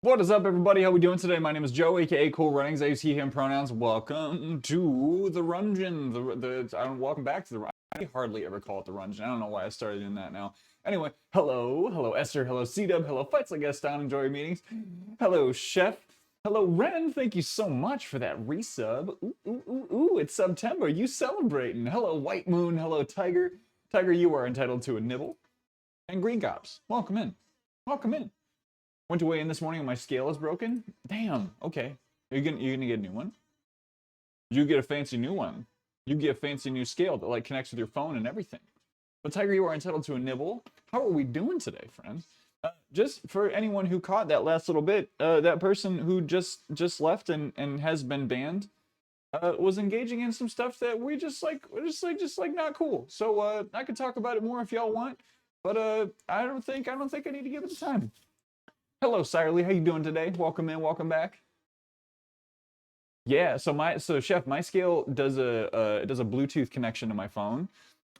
What is up, everybody? How we doing today? My name is Joe, aka Cool Runnings. I use he, him pronouns. Welcome to the Rungeon. Welcome back to the. I hardly ever call it the Rungeon. I don't know why I started doing that now. Anyway, hello Esther, hello C-Dub, hello Fights Like Guest Down, enjoy your meetings. Hello Chef, hello Ren. Thank you so much for that resub. Ooh, it's September. You celebrating? Hello White Moon, hello Tiger. Tiger, you are entitled to a nibble. And Green Cops, welcome in. Welcome in. Went to weigh in this morning and my scale is broken. Damn. Okay. You're gonna get a new one. You get a fancy new one. You get a fancy new scale that connects with your phone and everything. But Tiger, you are entitled to a nibble. How are we doing today, friend? Just for anyone who caught that last little bit, that person who just left and has been banned was engaging in some stuff that we're just not cool. So I could talk about it more if y'all want, but I don't think I need to give it the time. Hello, Sirely. How you doing today? Welcome in. Welcome back. Yeah. So Chef, my scale does a Bluetooth connection to my phone,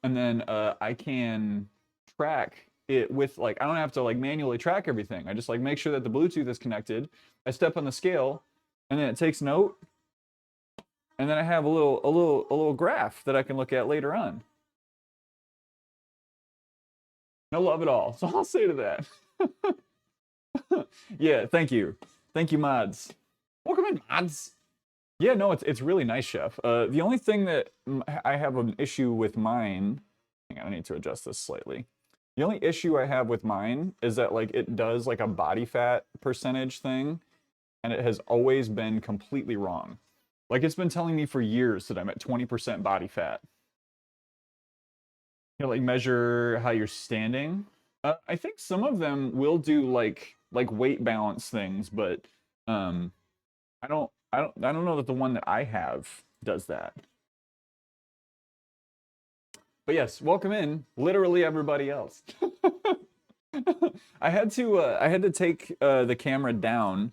and then I can track it with I don't have to manually track everything. I just make sure that the Bluetooth is connected. I step on the scale, and then it takes note, and then I have a little graph that I can look at later on. No love at all. So I'll say to that. Yeah, thank you, mods. Welcome in, mods. Yeah, no, it's really nice, Chef. The only thing that I have an issue with mine, hang on, I need to adjust this slightly. The only issue I have with mine is that it does a body fat percentage thing, and it has always been completely wrong. It's been telling me for years that I'm at 20% body fat. You know, measure how you're standing. I think some of them will do like weight balance things, but I don't know that the one that I have does that. But yes, welcome in, literally everybody else. I had to take the camera down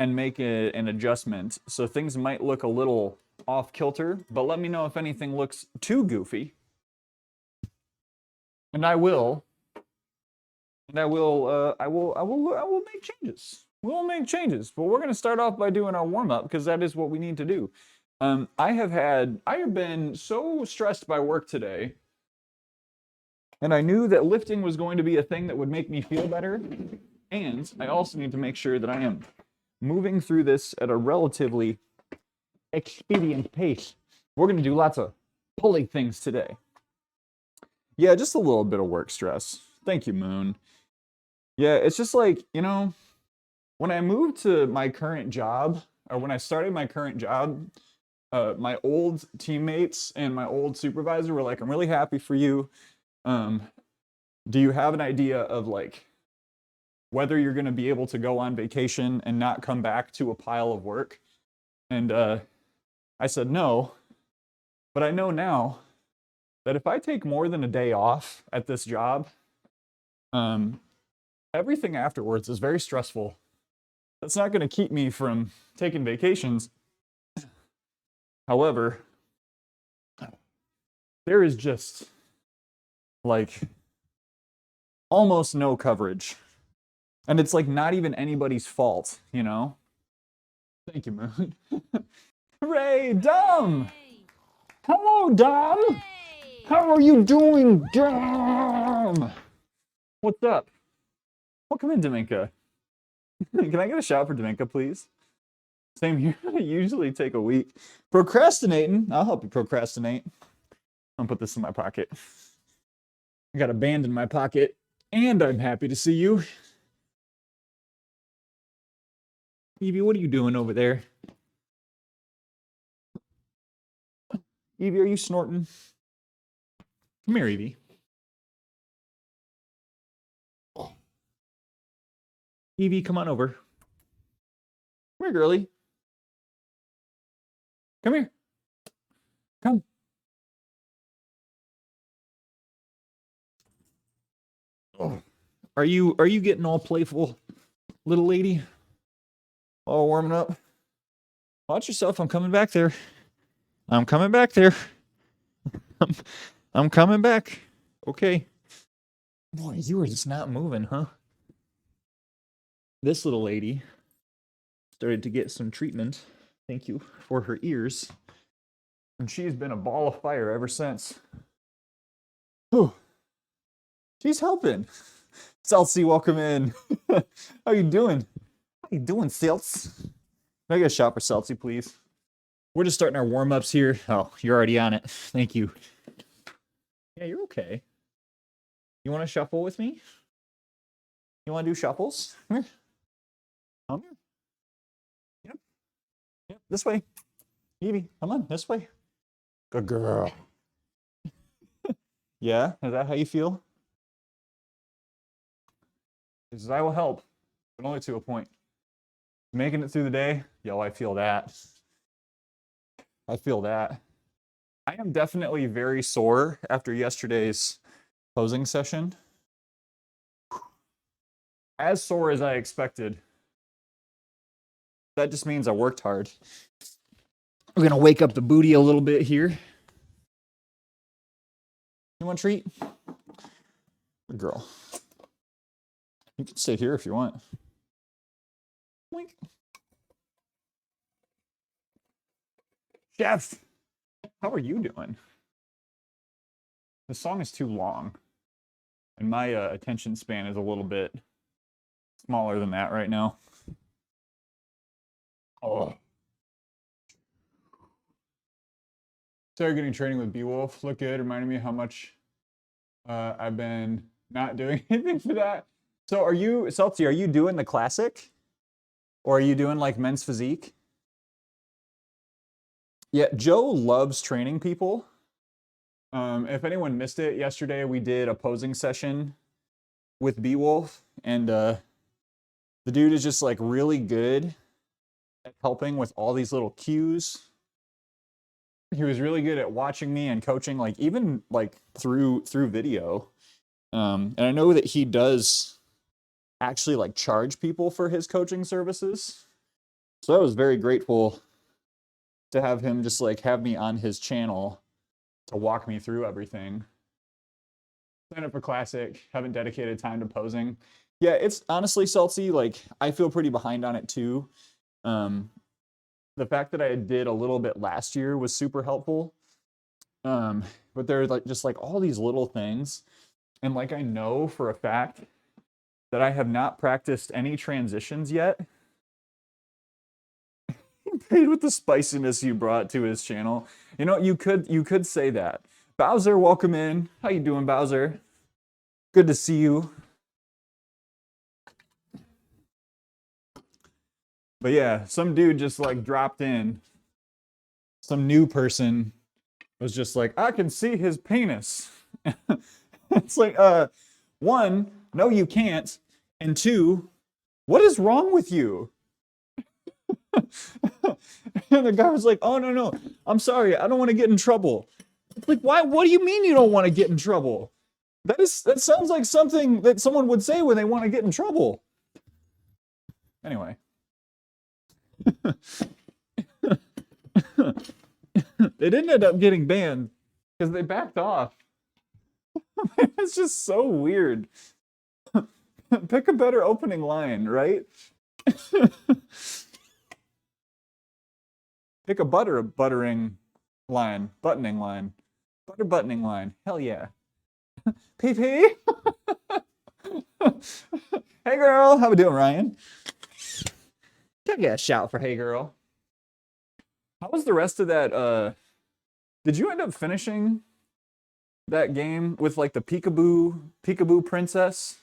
and make an adjustment, so things might look a little off kilter. But let me know if anything looks too goofy, and I will make changes. We'll make changes, but we're going to start off by doing our warm-up because that is what we need to do. I have been so stressed by work today, and I knew that lifting was going to be a thing that would make me feel better, and I also need to make sure that I am moving through this at a relatively expedient pace. We're going to do lots of pulley things today. Yeah, just a little bit of work stress. Thank you, Moon. Yeah, it's just when I moved to my current job, or when I started my current job, my old teammates and my old supervisor were like, I'm really happy for you. Do you have an idea of whether you're going to be able to go on vacation and not come back to a pile of work? And I said no, but I know now that if I take more than a day off at this job, everything afterwards is very stressful. That's not going to keep me from taking vacations. However, there is just almost no coverage. And it's not even anybody's fault, you know? Thank you, Moon. Hooray, Dom! Hello, Dom! Hey! How are you doing, Dom? What's up? Welcome in, Dominka. Can I get a shot for Dominka, please? Same here. I usually take a week. Procrastinating. I'll help you procrastinate. I'll put this in my pocket. I got a band in my pocket, and I'm happy to see you. Evie, what are you doing over there? Evie, are you snorting? Come here, Evie. Evie, come on over. Come here, girly. Come here. Come. Oh. Are you getting all playful, little lady? All warming up? Watch yourself. I'm coming back there. I'm coming back there. I'm coming back. Okay. Boy, you are just not moving, huh? This little lady started to get some treatment. Thank you for her ears. And she's been a ball of fire ever since. Whew. She's helping. Celtsy, welcome in. How you doing? How you doing, Celts? Can I get a shot for Celtsy, please? We're just starting our warm-ups here. Oh, you're already on it. Thank you. Yeah, you're okay. You want to shuffle with me? You want to do shuffles? Come here. Come here. Yep. Yep. This way. Evie, come on. This way. Good girl. Yeah? Is that how you feel? Because I will help, but only to a point. Making it through the day? Yo, I feel that. I feel that. I am definitely very sore after yesterday's posing session. As sore as I expected. That just means I worked hard. We're gonna wake up the booty a little bit here. You want a treat? Good girl. You can stay here if you want. Wink. Chef, how are you doing? The song is too long, and my attention span is a little bit smaller than that right now. Oh. Started getting training with Beowulf. Look good. Reminded me how much I've been not doing anything for that. So are you, Celtsy, are you doing the classic? Or are you doing like men's physique? Yeah, Joe loves training people. If anyone missed it, yesterday we did a posing session with Beowulf, and the dude is just like really good at helping with all these little cues. He was really good at watching me and coaching, like even like through video. And I know that he does actually like charge people for his coaching services. So I was very grateful to have him just like have me on his channel to walk me through everything. Sign up for Classic, haven't dedicated time to posing. Yeah, it's honestly, Celtsy, like I feel pretty behind on it too. The fact that I did a little bit last year was super helpful. But there's like just like all these little things. And like I know for a fact that I have not practiced any transitions yet. Paid with the spiciness you brought to his channel. You know, you could say that. Bowser, welcome in. How you doing, Bowser? Good to see you. But yeah, some dude just like dropped in. Some new person was just like, I can see his penis. It's like, one, no, you can't. And two, what is wrong with you? And the guy was like, oh, no, I'm sorry. I don't want to get in trouble. It's like, why? What do you mean you don't want to get in trouble? That sounds like something that someone would say when they want to get in trouble. Anyway. They didn't end up getting banned because they backed off. It's just so weird. Pick a better opening line, right? Pick a buttoning line. Buttoning line. Butter buttoning line. Hell yeah. PP? Hey girl, how we doing, Ryan? Can I get a shout for hey girl? How was the rest of that? Did you end up finishing that game with like the peekaboo princess?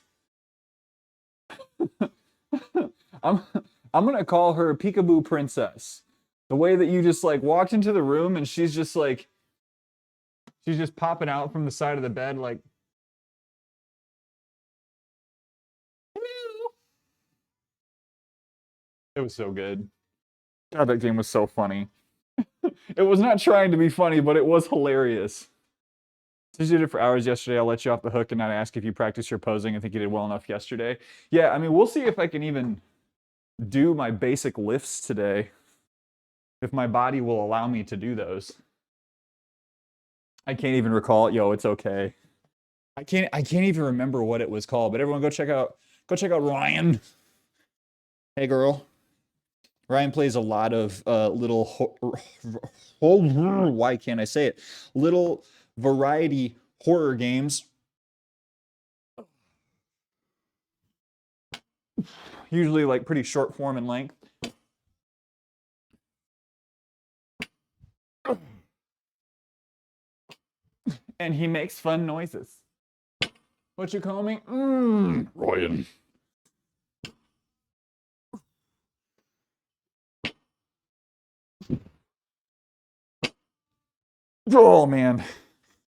I'm gonna call her Peekaboo Princess. The way that you just like walked into the room and she's just popping out from the side of the bed like, hello. It was so good. God, that game was so funny. It was not trying to be funny, but it was hilarious. Since you did it for hours yesterday, I'll let you off the hook and not ask if you practiced your posing. I think you did well enough yesterday. Yeah, I mean, we'll see if I can even do my basic lifts today. If my body will allow me to do those. I can't even recall. Yo, it's okay. I can't even remember what it was called, but everyone go check out Ryan. Hey girl. Ryan plays a lot of why can't I say it? Little variety horror games. Usually like pretty short form in length. And he makes fun noises. What you call me? Ryan. Oh man.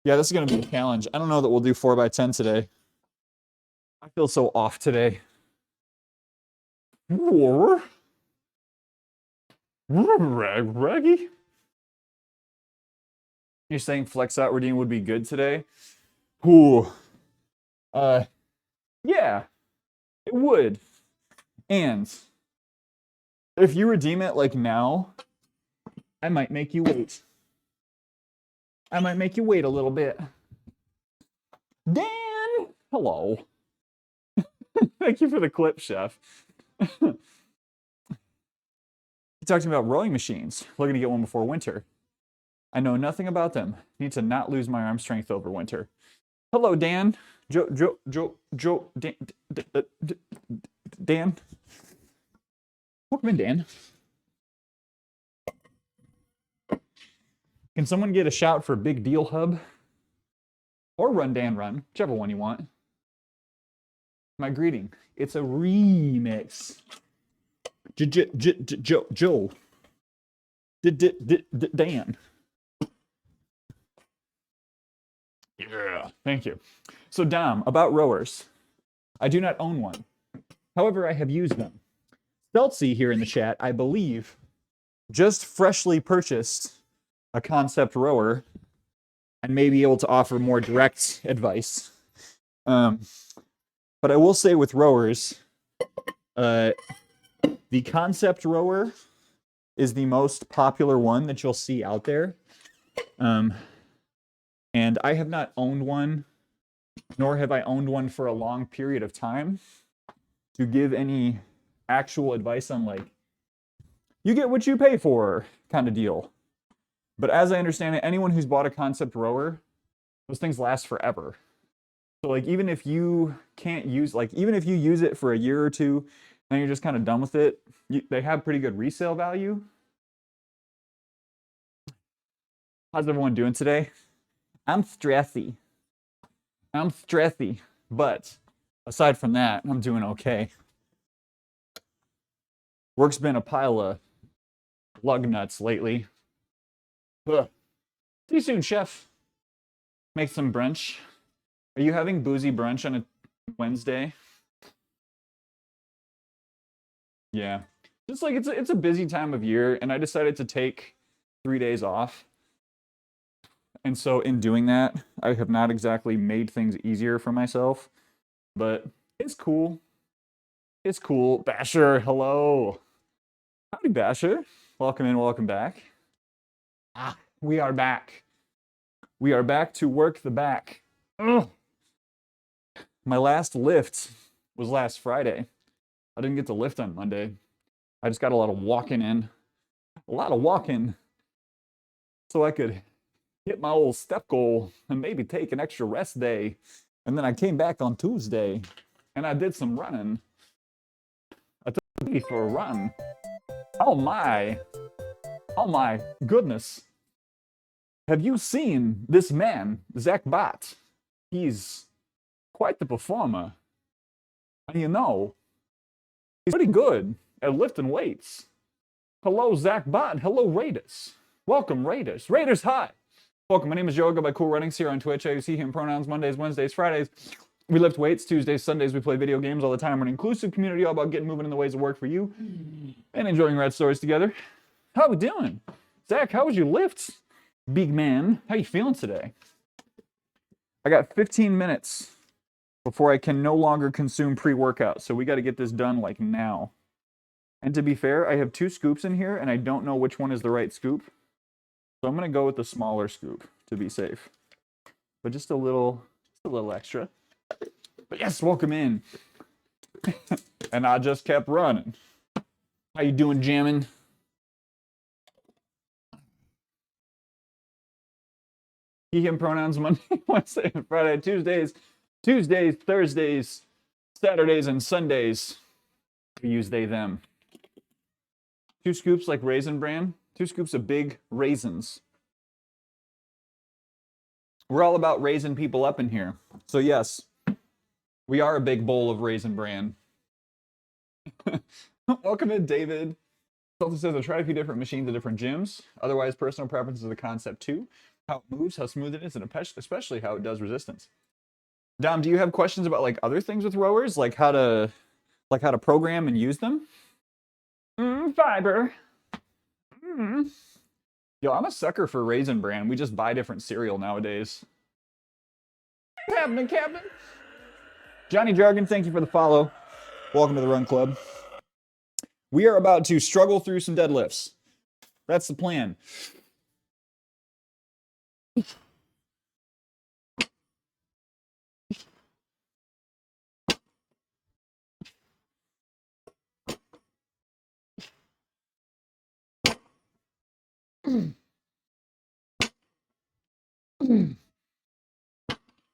Yeah, this is gonna be a challenge. I don't know that we'll do 4x10 today. I feel so off today. Raggy? You're saying flex out redeem would be good today? Ooh. Yeah, it would. And if you redeem it like now, I might make you wait. I might make you wait a little bit. Dan! Hello. Thank you for the clip, Chef. He talked about rowing machines. Looking to get one before winter. I know nothing about them. Need to not lose my arm strength over winter. Hello, Dan. Dan. Welcome in, Dan. Can someone get a shout for Big Deal Hub? Or Run Dan Run, whichever one you want. My greeting. It's a remix. Joe. Dan. Yeah, thank you. So Dom, about rowers. I do not own one. However, I have used them. Stelzy here in the chat, I believe, just freshly purchased a concept rower and may be able to offer more direct advice. But I will say with rowers, the concept rower is the most popular one that you'll see out there. And I have not owned one, nor have I owned one for a long period of time to give any actual advice on like, you get what you pay for kind of deal. But as I understand it, anyone who's bought a concept rower, those things last forever. So like, even if you can't use, like, even if you use it for a year or two, and you're just kind of done with it, they have pretty good resale value. How's everyone doing today? I'm stressy. But aside from that, I'm doing okay. Work's been a pile of lug nuts lately. Ugh. See you soon, Chef. Make some brunch. Are you having boozy brunch on a Wednesday? Yeah. Just like it's a busy time of year, and I decided to take 3 days off. And so in doing that, I have not exactly made things easier for myself, but it's cool. It's cool. Basher, hello. Howdy, Basher. Welcome in, welcome back. We are back. We are back to work the back. Ugh. My last lift was last Friday. I didn't get to lift on Monday. I just got a lot of walking in. A lot of walking so I could hit my old step goal and maybe take an extra rest day. And then I came back on Tuesday and I did some running. I took me for a run. Oh my goodness. Have you seen this man, Zach Bott? He's quite the performer. And you know, he's pretty good at lifting weights. Hello, Zach Bott. Hello, Raiders. Welcome, Raiders. Raiders, hi. Welcome. My name is Joe. I go by Cool Runnings here on Twitch. I see him pronouns Mondays, Wednesdays, Fridays. We lift weights. Tuesdays, Sundays, we play video games all the time. We're an inclusive community all about getting moving in the ways that work for you and enjoying rad stories together. How we doing? Zach, how was your lifts? Big man, how you feeling today? I got 15 minutes before I can no longer consume pre-workout, so we got to get this done like now. And to be fair, I have 2 scoops in here, and I don't know which one is the right scoop. So I'm going to go with the smaller scoop to be safe. But just a little extra. But yes, welcome in. And I just kept running. How you doing, jammin'? He, him pronouns Monday, Wednesday, and Friday, Tuesdays, Thursdays, Saturdays, and Sundays. We use they, them. 2 scoops like Raisin Bran. 2 scoops of big raisins. We're all about raising people up in here. So yes, we are a big bowl of Raisin Bran. Welcome in, David. Also says I've tried a few different machines at different gyms. Otherwise, personal preference is a concept too. How it moves, how smooth it is, and especially how it does resistance. Dom, do you have questions about like other things with rowers, like how to program and use them? Fiber. Yo, I'm a sucker for Raisin Bran. We just buy different cereal nowadays. Happening, Captain. Johnny Jargon, thank you for the follow. Welcome to the Run Club. We are about to struggle through some deadlifts. That's the plan.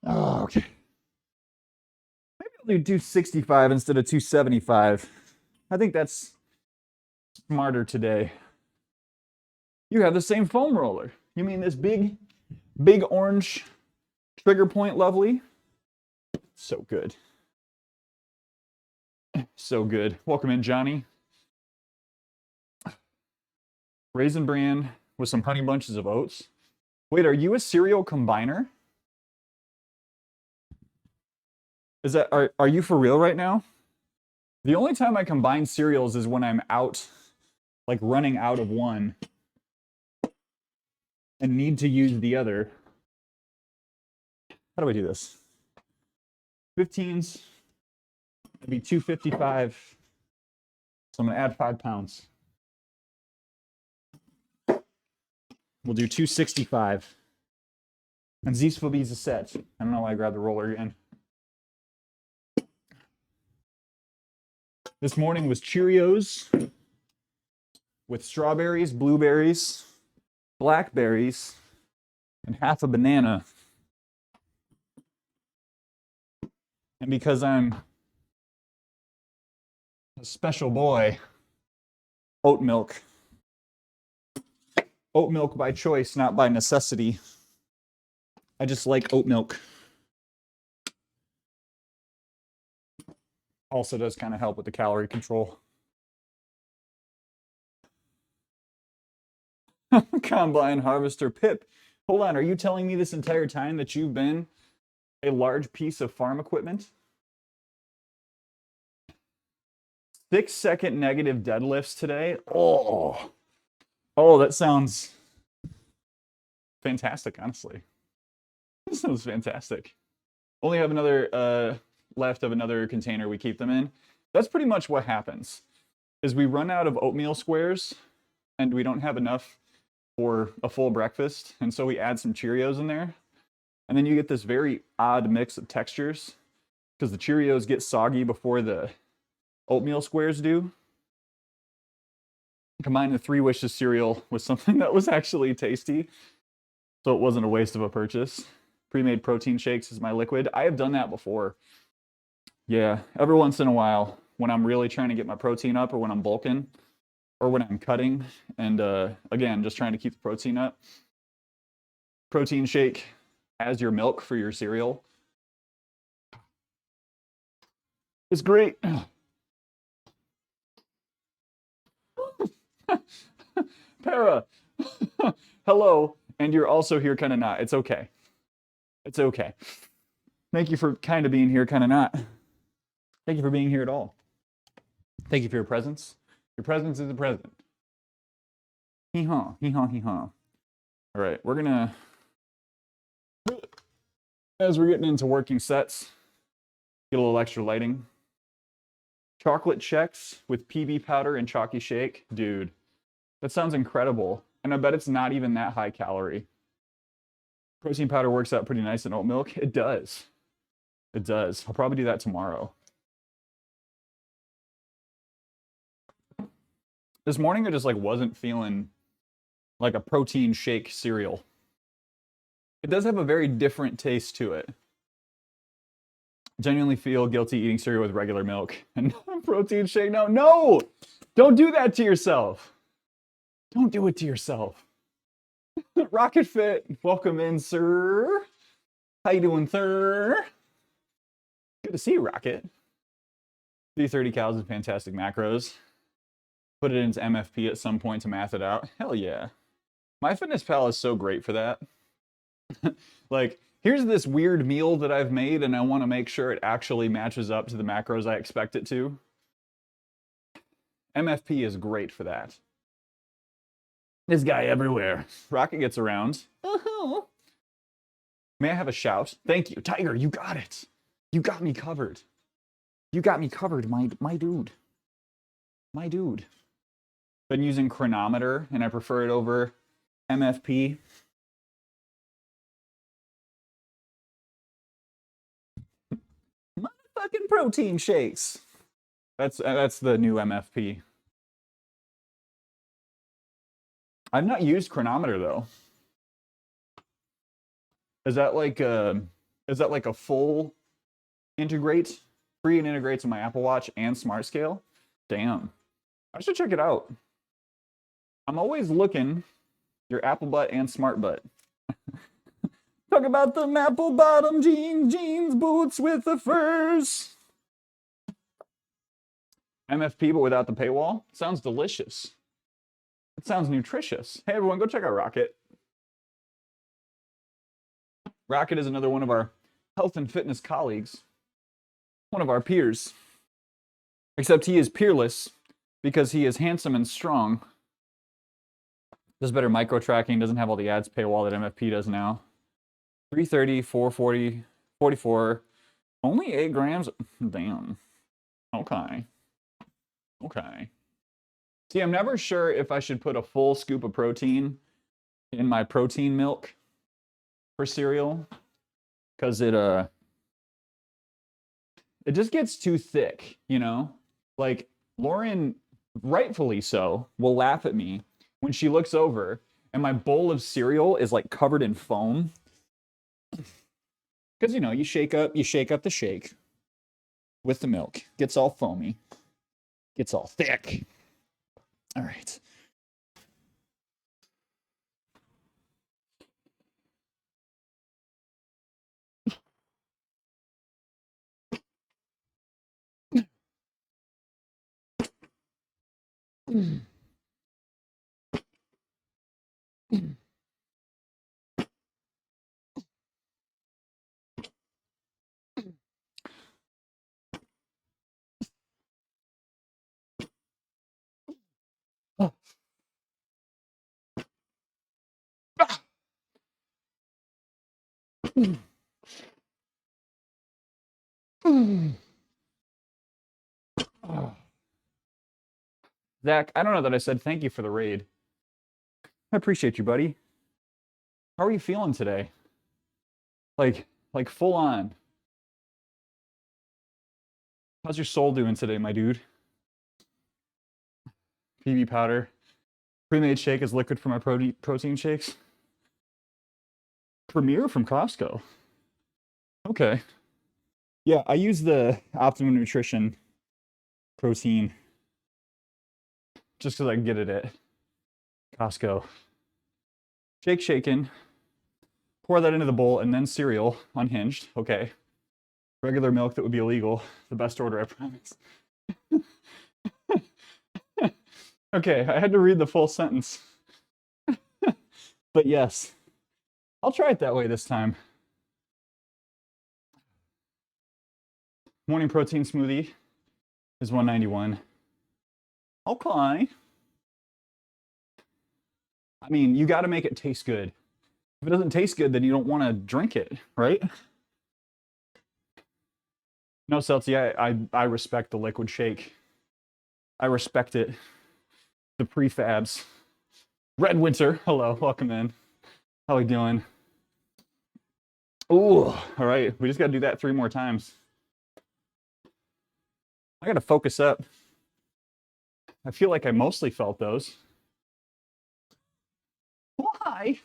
Oh, okay. Maybe I'll do 265 instead of 275. I think that's smarter today. You have the same foam roller. You mean this big orange trigger point lovely? So good. So good. Welcome in, Johnny. Raisin Bran with some honey bunches of oats. Wait, are you a cereal combiner? Is that are you for real right now? The only time I combine cereals is when I'm out, like running out of one and need to use the other. How do I do this? 15s, maybe 255. So I'm gonna add 5 pounds. We'll do 265. And these will be a set. I don't know why I grabbed the roller again. This morning was Cheerios with strawberries, blueberries, blackberries, and half a banana. And because I'm a special boy, oat milk. Oat milk by choice, not by necessity. I just like oat milk. Also does kind of help with the calorie control. Combine harvester Pip. Hold on, are you telling me this entire time that you've been a large piece of farm equipment? 6-second negative deadlifts today. Oh, that sounds fantastic, honestly. This sounds fantastic. Only have another left of another container we keep them in. That's pretty much what happens, is we run out of oatmeal squares and we don't have enough for a full breakfast. And so we add some Cheerios in there. And then you get this very odd mix of textures because the Cheerios get soggy before the oatmeal squares do. Combine the 3 Wishes cereal with something that was actually tasty, so it wasn't a waste of a purchase. Pre-made protein shakes is my liquid. I have done that before. Yeah, every once in a while when I'm really trying to get my protein up or when I'm bulking or when I'm cutting and again, just trying to keep the protein up. Protein shake as your milk for your cereal. It's great. Para, hello, and you're also here kind of not. It's okay. It's okay. Thank you for kind of being here, kind of not. Thank you for being here at all. Thank you for your presence. Your presence is a present. Hee-haw, hee-haw, hee-haw. All right, we're gonna, as we're getting into working sets, get a little extra lighting. Chocolate checks with PB powder and chalky shake. Dude, that sounds incredible. And I bet it's not even that high calorie. Protein powder works out pretty nice in oat milk. It does. It does. I'll probably do that tomorrow. This morning I just like wasn't feeling like a protein shake cereal. It does have a very different taste to it. Genuinely feel guilty eating cereal with regular milk and protein shake. No, no! Don't do that to yourself. Don't do it to yourself. Rocket Fit, welcome in, sir. How you doing, sir? Good to see you, Rocket. 330 calories and fantastic macros. Put it into MFP at some point to math it out. Hell yeah. MyFitnessPal is so great for that. Like, here's this weird meal that I've made, and I want to make sure it actually matches up to the macros I expect it to. MFP is great for that. This guy everywhere. Rocket gets around. Uh-huh. May I have a shout? Thank you. Tiger, you got it. You got me covered. You got me covered, my dude. My dude. Been using Chronometer, and I prefer it over MFP. Motherfucking protein shakes. That's the new MFP. I've not used Chronometer though. Is that like a full integrate? Free and integrates in my Apple Watch and Smart Scale? Damn. I should check it out. I'm always looking your Apple Butt and Smart Butt. Talk about the apple bottom jeans boots with the furs. MFP but without the paywall? Sounds delicious. It sounds nutritious. Hey everyone, go check out Rocket. Rocket is another one of our health and fitness colleagues. One of our peers. Except he is peerless because he is handsome and strong. Does better micro tracking, doesn't have all the ads paywall that MFP does now. 330, 440, 44. Only 8 grams? Damn. Okay. Okay. See, I'm never sure if I should put a full scoop of protein in my protein milk for cereal. Because it just gets too thick, you know? Like, Lauren, rightfully so, will laugh at me when she looks over and my bowl of cereal is like covered in foam. Because, you know, you shake up the shake with the milk. Gets all foamy. Gets all thick. All right. Zach, I don't know that I said thank you for the raid. I appreciate you, buddy. How are you feeling today? Like full on. How's your soul doing today, my dude? PB powder. Pre-made shake is liquid for my protein shakes. Premier from Costco. Okay. Yeah, I use the Optimum Nutrition protein just because I can get it at Costco. Shake shaken. Pour that into the bowl and then cereal, unhinged. Okay. Regular milk that would be illegal. The best order, I promise. Okay, I had to read the full sentence. But yes, I'll try it that way this time. Morning protein smoothie is $191. Okay. I mean, you got to make it taste good. If it doesn't taste good, then you don't want to drink it, right? No, Celty, I respect the liquid shake. I respect it. The prefabs. Red Winter, hello, welcome in. How we doing? Ooh, all right, we just got to do that 3 more times. I got to focus up. I feel like I mostly felt those. Why?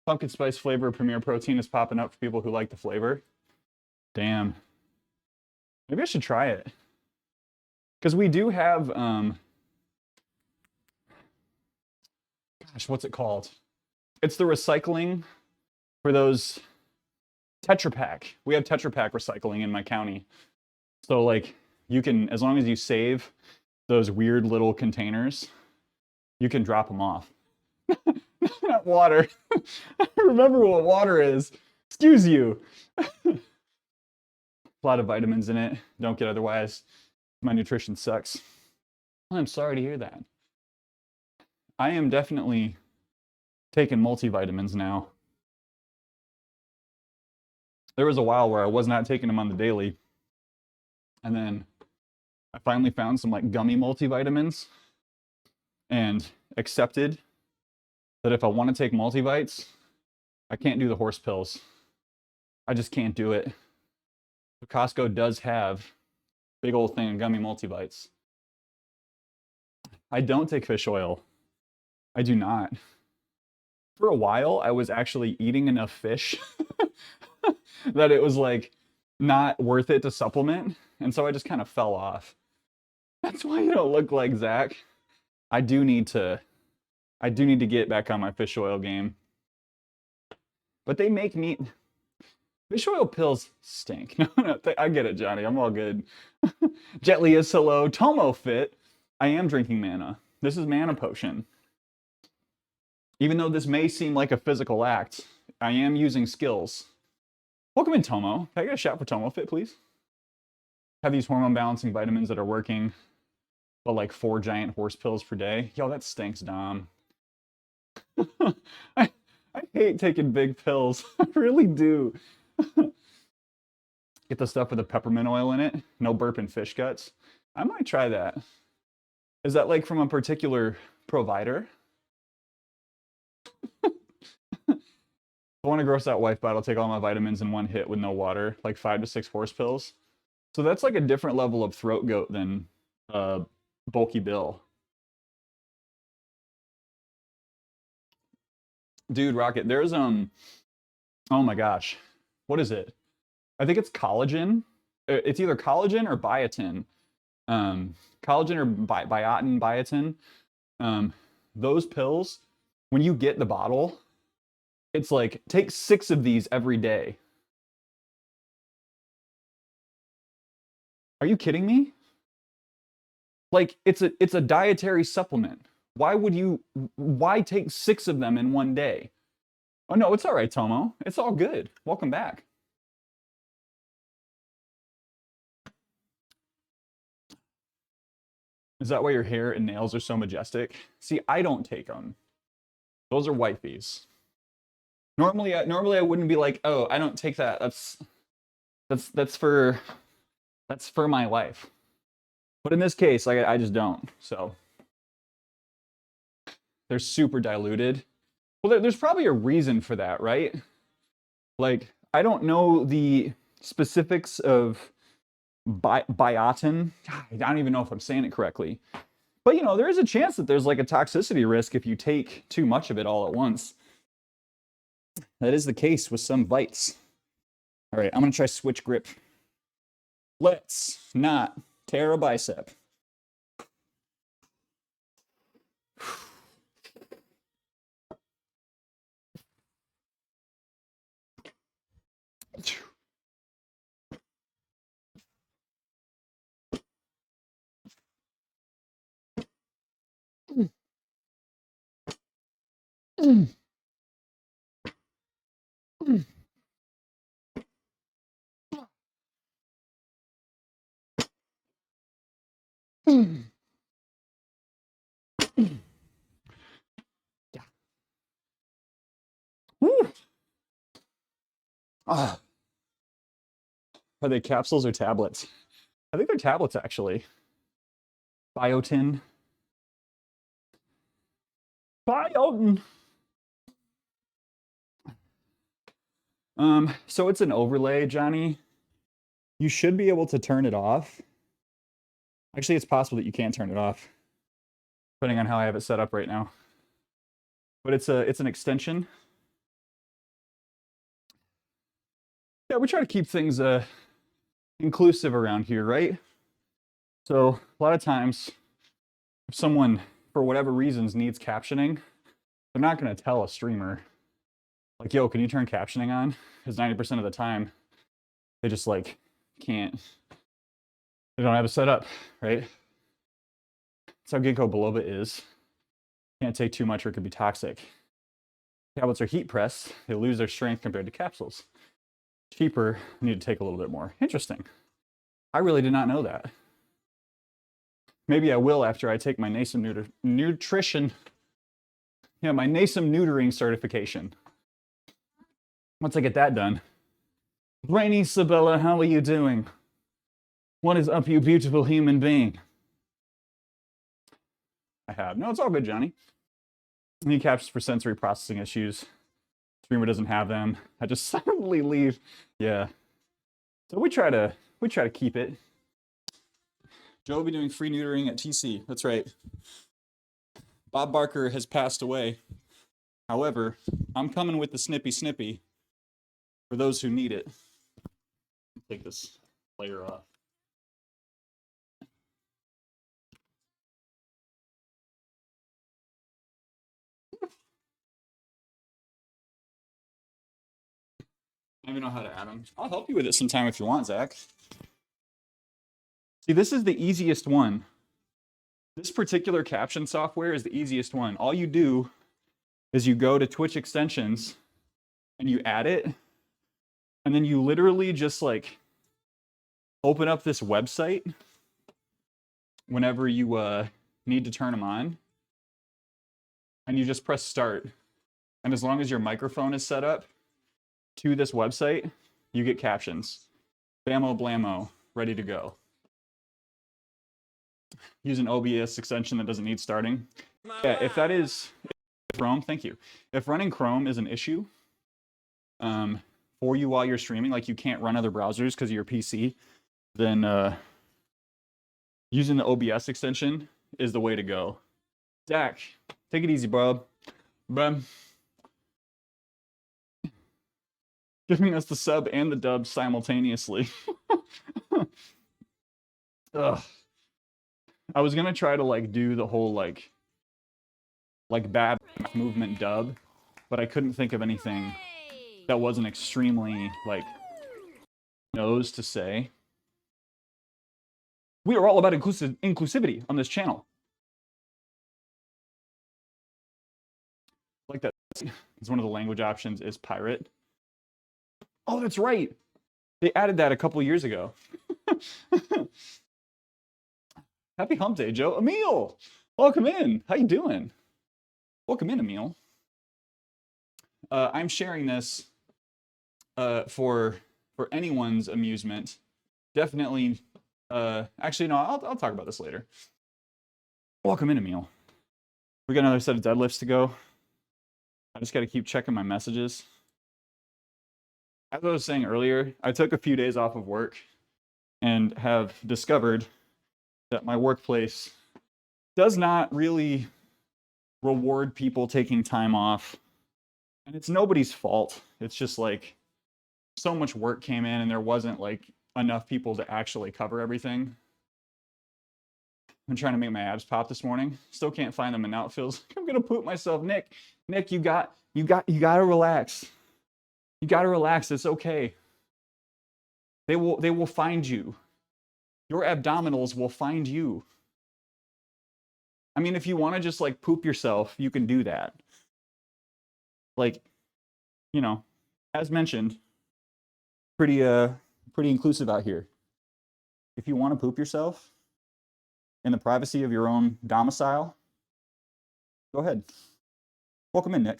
Pumpkin spice flavor Premier Protein is popping up for people who like the flavor. Damn. Maybe I should try it. Because we do have, gosh, what's it called? It's the recycling for those Tetra Pak. We have Tetra Pak recycling in my county. So like you can, as long as you save those weird little containers, you can drop them off. Not water. Remember what water is. Excuse you. A lot of vitamins in it. Don't get otherwise. My nutrition sucks. I'm sorry to hear that. I am definitely taking multivitamins now. There was a while where I was not taking them on the daily. And then I finally found some like gummy multivitamins and accepted that if I want to take multivites, I can't do the horse pills. I just can't do it. But Costco does have big old thing of gummy multivites. I don't take fish oil. I do not. For a while, I was actually eating enough fish that it was like not worth it to supplement. And so I just kind of fell off. That's why you don't look like Zach. I do need to get back on my fish oil game. But they make me... Fish oil pills stink. No, I get it, Johnny. I'm all good. Jetly is hello. Tomo fit. I am drinking mana. This is mana potion. Even though this may seem like a physical act, I am using skills. Welcome in, Tomo. Can I get a shot for Tomo fit, please? Have these hormone balancing vitamins that are working, but like 4 giant horse pills per day. Yo, that stinks, Dom. I hate taking big pills. I really do. Get the stuff with the peppermint oil in it. No burping fish guts. I might try that. Is that like from a particular provider? If I want to gross out wife, but I'll take all my vitamins in one hit with no water, like 5 to 6 horse pills. So that's like a different level of throat goat than bulky Bill. Dude, Rocket, there's oh my gosh, what is it? I think it's collagen. It's either collagen or biotin. Collagen or biotin, biotin. Those pills, when you get the bottle, it's like, take 6 of these every day. Are you kidding me? Like, it's a dietary supplement. Why take 6 of them in one day? Oh no, it's all right, Tomo. It's all good. Welcome back. Is that why your hair and nails are so majestic? See, I don't take them. Those are wifey's. Normally I wouldn't be like, oh, I don't take that. That's for my wife. But in this case, I just don't. So they're super diluted. Well, there's probably a reason for that, right? Like, I don't know the specifics of biotin. I don't even know if I'm saying it correctly. But, you know, there is a chance that there's like a toxicity risk if you take too much of it all at once. That is the case with some bites. All right, I'm going to try switch grip. Let's not tear a bicep. Yeah. Woo. Ah. Are they capsules or tablets? I think they're tablets, actually. Biotin. Biotin. So it's an overlay, Johnny. You should be able to turn it off. Actually, it's possible that you can turn it off, depending on how I have it set up right now. But it's an extension. Yeah, we try to keep things inclusive around here, right? So a lot of times, if someone, for whatever reasons, needs captioning, they're not going to tell a streamer, like, yo, can you turn captioning on? Because 90% of the time, they just like can't. They don't have it set up, right? That's how Ginkgo biloba is. Can't take too much or it could be toxic. Tablets are heat pressed. They lose their strength compared to capsules. Cheaper, need to take a little bit more. Interesting. I really did not know that. Maybe I will after I take my NASM nutrition. Yeah, my NASM neutering certification. Once I get that done. Rainy Sabella, how are you doing? What is up, you beautiful human being? I have. No, it's all good, Johnny. Need captions for sensory processing issues. Streamer doesn't have them. I just suddenly leave. Yeah. So we try to keep it. Joe will be doing free neutering at TC. That's right. Bob Barker has passed away. However, I'm coming with the snippy for those who need it. Take this layer off. I don't even know how to add them. I'll help you with it sometime if you want, Zach. See, this is the easiest one. This particular caption software is the easiest one. All you do is you go to Twitch extensions and you add it, and then you literally just like open up this website whenever you need to turn them on, and you just press start. And as long as your microphone is set up to this website, you get captions. Bammo blammo, ready to go. Use an OBS extension that doesn't need starting. Yeah, if that is Chrome, thank you. If running Chrome is an issue for you while you're streaming, like you can't run other browsers because of your PC, then using the OBS extension is the way to go. Zach, take it easy, bro. Giving us the sub and the dub simultaneously. Ugh. I was gonna try to like do the whole like bad movement dub, but I couldn't think of anything that wasn't extremely like nose to say. We are all about inclusivity on this channel. Like that. It's one of the language options is pirate. Oh, that's right. They added that a couple years ago. Happy hump day, Joe. Emil, welcome in. How you doing? Welcome in, Emil. I'm sharing this for anyone's amusement. Definitely. Actually, no. I'll talk about this later. Welcome in, Emil. We got another set of deadlifts to go. I just got to keep checking my messages. As I was saying earlier, I took a few days off of work and have discovered that my workplace does not really reward people taking time off. And it's nobody's fault. It's just like so much work came in and there wasn't like enough people to actually cover everything. I'm trying to make my abs pop this morning. Still can't find them, and now it feels like I'm gonna poop myself. Nick, you gotta relax. You gotta relax. It's okay. They will find you. Your abdominals will find you. I mean, if you want to just like poop yourself, you can do that. Like, you know, as mentioned, pretty inclusive out here. If you want to poop yourself in the privacy of your own domicile, go ahead. Welcome in, Nick.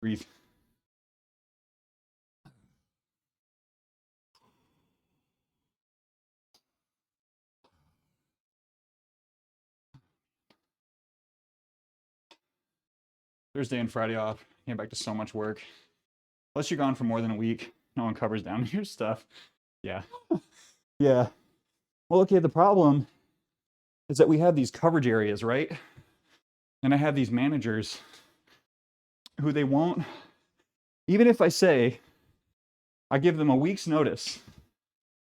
Breathe. Thursday and Friday off. Came back to so much work. Unless you're gone for more than a week, no one covers down your stuff. Yeah. Yeah. Well, okay, the problem is that we have these coverage areas, right? And I have these managers who they won't, even if I say, I give them a week's notice.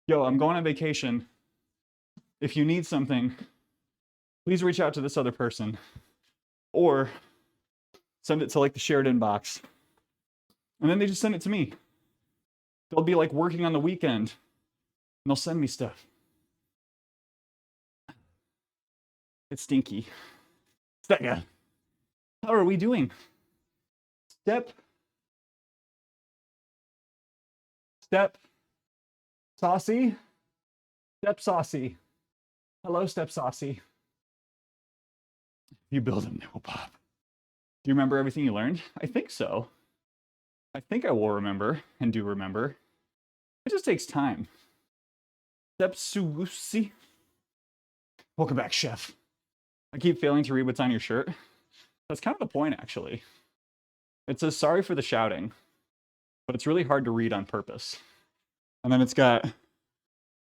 Yo, I'm going on vacation. If you need something, please reach out to this other person. Or send it to like the shared inbox. And then they just send it to me. They'll be like working on the weekend and they'll send me stuff. It's stinky. How are we doing? Step. Saucy. Step Saucy. Hello, Step Saucy. You build them, they will pop. Do you remember everything you learned? I think so. I think I will remember and do remember. It just takes time. Step Susi. Welcome back, chef. I keep failing to read what's on your shirt. That's kind of the point, actually. It says, sorry for the shouting, but it's really hard to read on purpose. And then it's got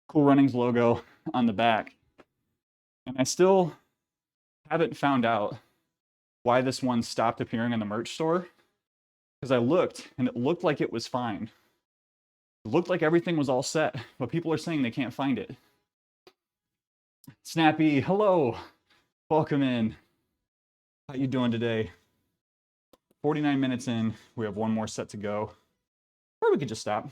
Cool Runnings logo on the back. And I still haven't found out why this one stopped appearing in the merch store. Because I looked, and it looked like it was fine. It looked like everything was all set, but people are saying they can't find it. Snappy, hello. Welcome in. How you doing today? 49 minutes in. We have one more set to go. Or we could just stop.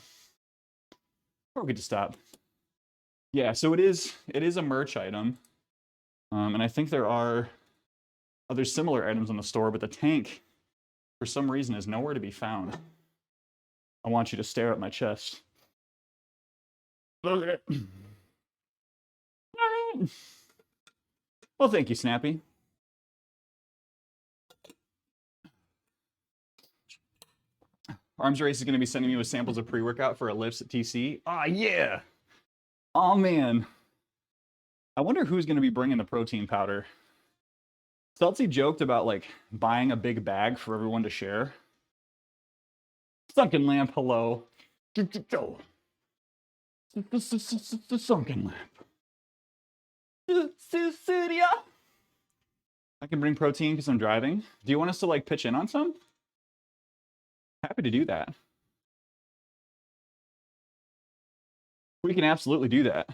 Yeah, so it is a merch item. And I think there are other similar items in the store, but the tank, for some reason, is nowhere to be found. I want you to stare at my chest. Look at it. Well, thank you, Snappy. Arms Race is going to be sending me with samples of pre-workout for Ellipse at TC. Ah, yeah. Oh, man. I wonder who's going to be bringing the protein powder. Celtsy joked about, like, buying a big bag for everyone to share. Sunken Lamp, hello. The Sunken Lamp. I can bring protein because I'm driving. Do you want us to, like, pitch in on some? Happy to do that. We can absolutely do that.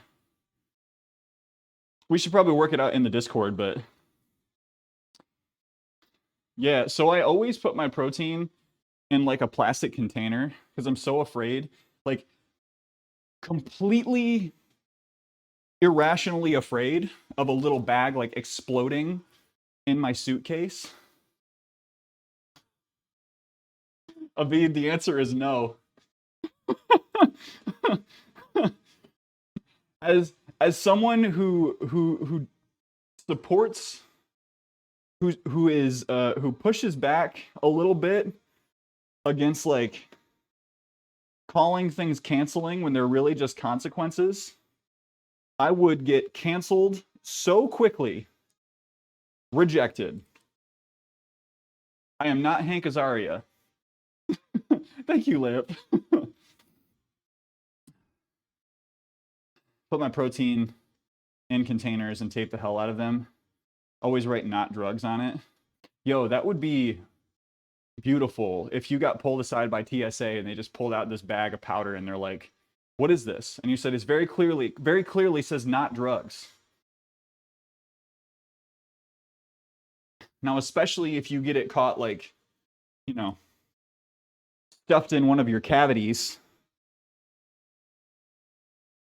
We should probably work it out in the Discord, but yeah, so I always put my protein in like a plastic container because I'm so afraid, like completely irrationally afraid of a little bag like exploding in my suitcase. Avid, the answer is no. As someone who supports, who pushes back a little bit against like calling things canceling when they're really just consequences, I would get canceled so quickly, rejected. I am not Hank Azaria. Thank you, Lamp. Put my protein in containers and tape the hell out of them. Always write not drugs on it. Yo, that would be beautiful if you got pulled aside by TSA and they just pulled out this bag of powder and they're like, what is this? And you said it's very clearly says not drugs. Now, especially if you get it caught like, you know, stuffed in one of your cavities.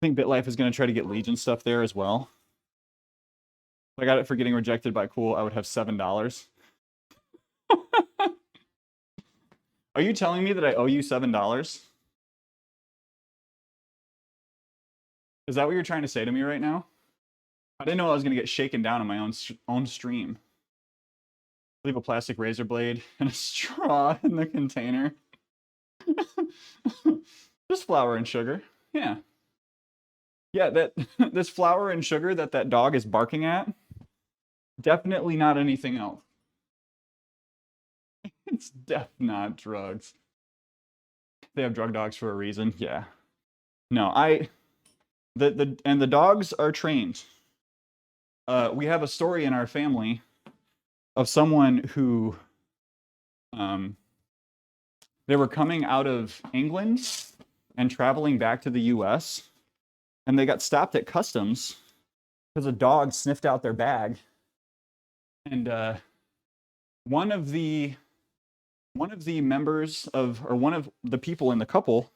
I think BitLife is going to try to get Legion stuff there as well. If I got it for getting rejected by Cool, I would have $7. Are you telling me that I owe you $7? Is that what you're trying to say to me right now? I didn't know I was gonna get shaken down on my own stream. Leave a plastic razor blade and a straw in the container. Just flour and sugar. Yeah. Yeah, that this flour and sugar that dog is barking at, definitely not anything else. It's not drugs. They have drug dogs for a reason. Yeah. No, the dogs are trained. We have a story in our family of someone who they were coming out of England and traveling back to the US, and they got stopped at customs because a dog sniffed out their bag. And one of the members of, or one of the people in the couple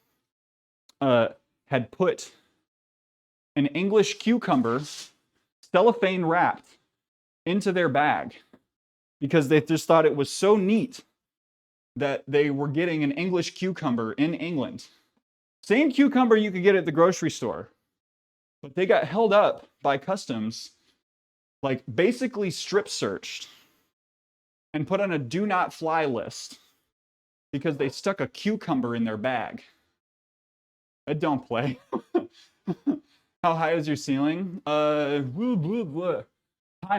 had put an English cucumber cellophane wrapped into their bag because they just thought it was so neat that they were getting an English cucumber in England. Same cucumber you could get at the grocery store. But they got held up by customs, like basically strip searched and put on a do not fly list because they stuck a cucumber in their bag. Don't play. How high is your ceiling? Hi,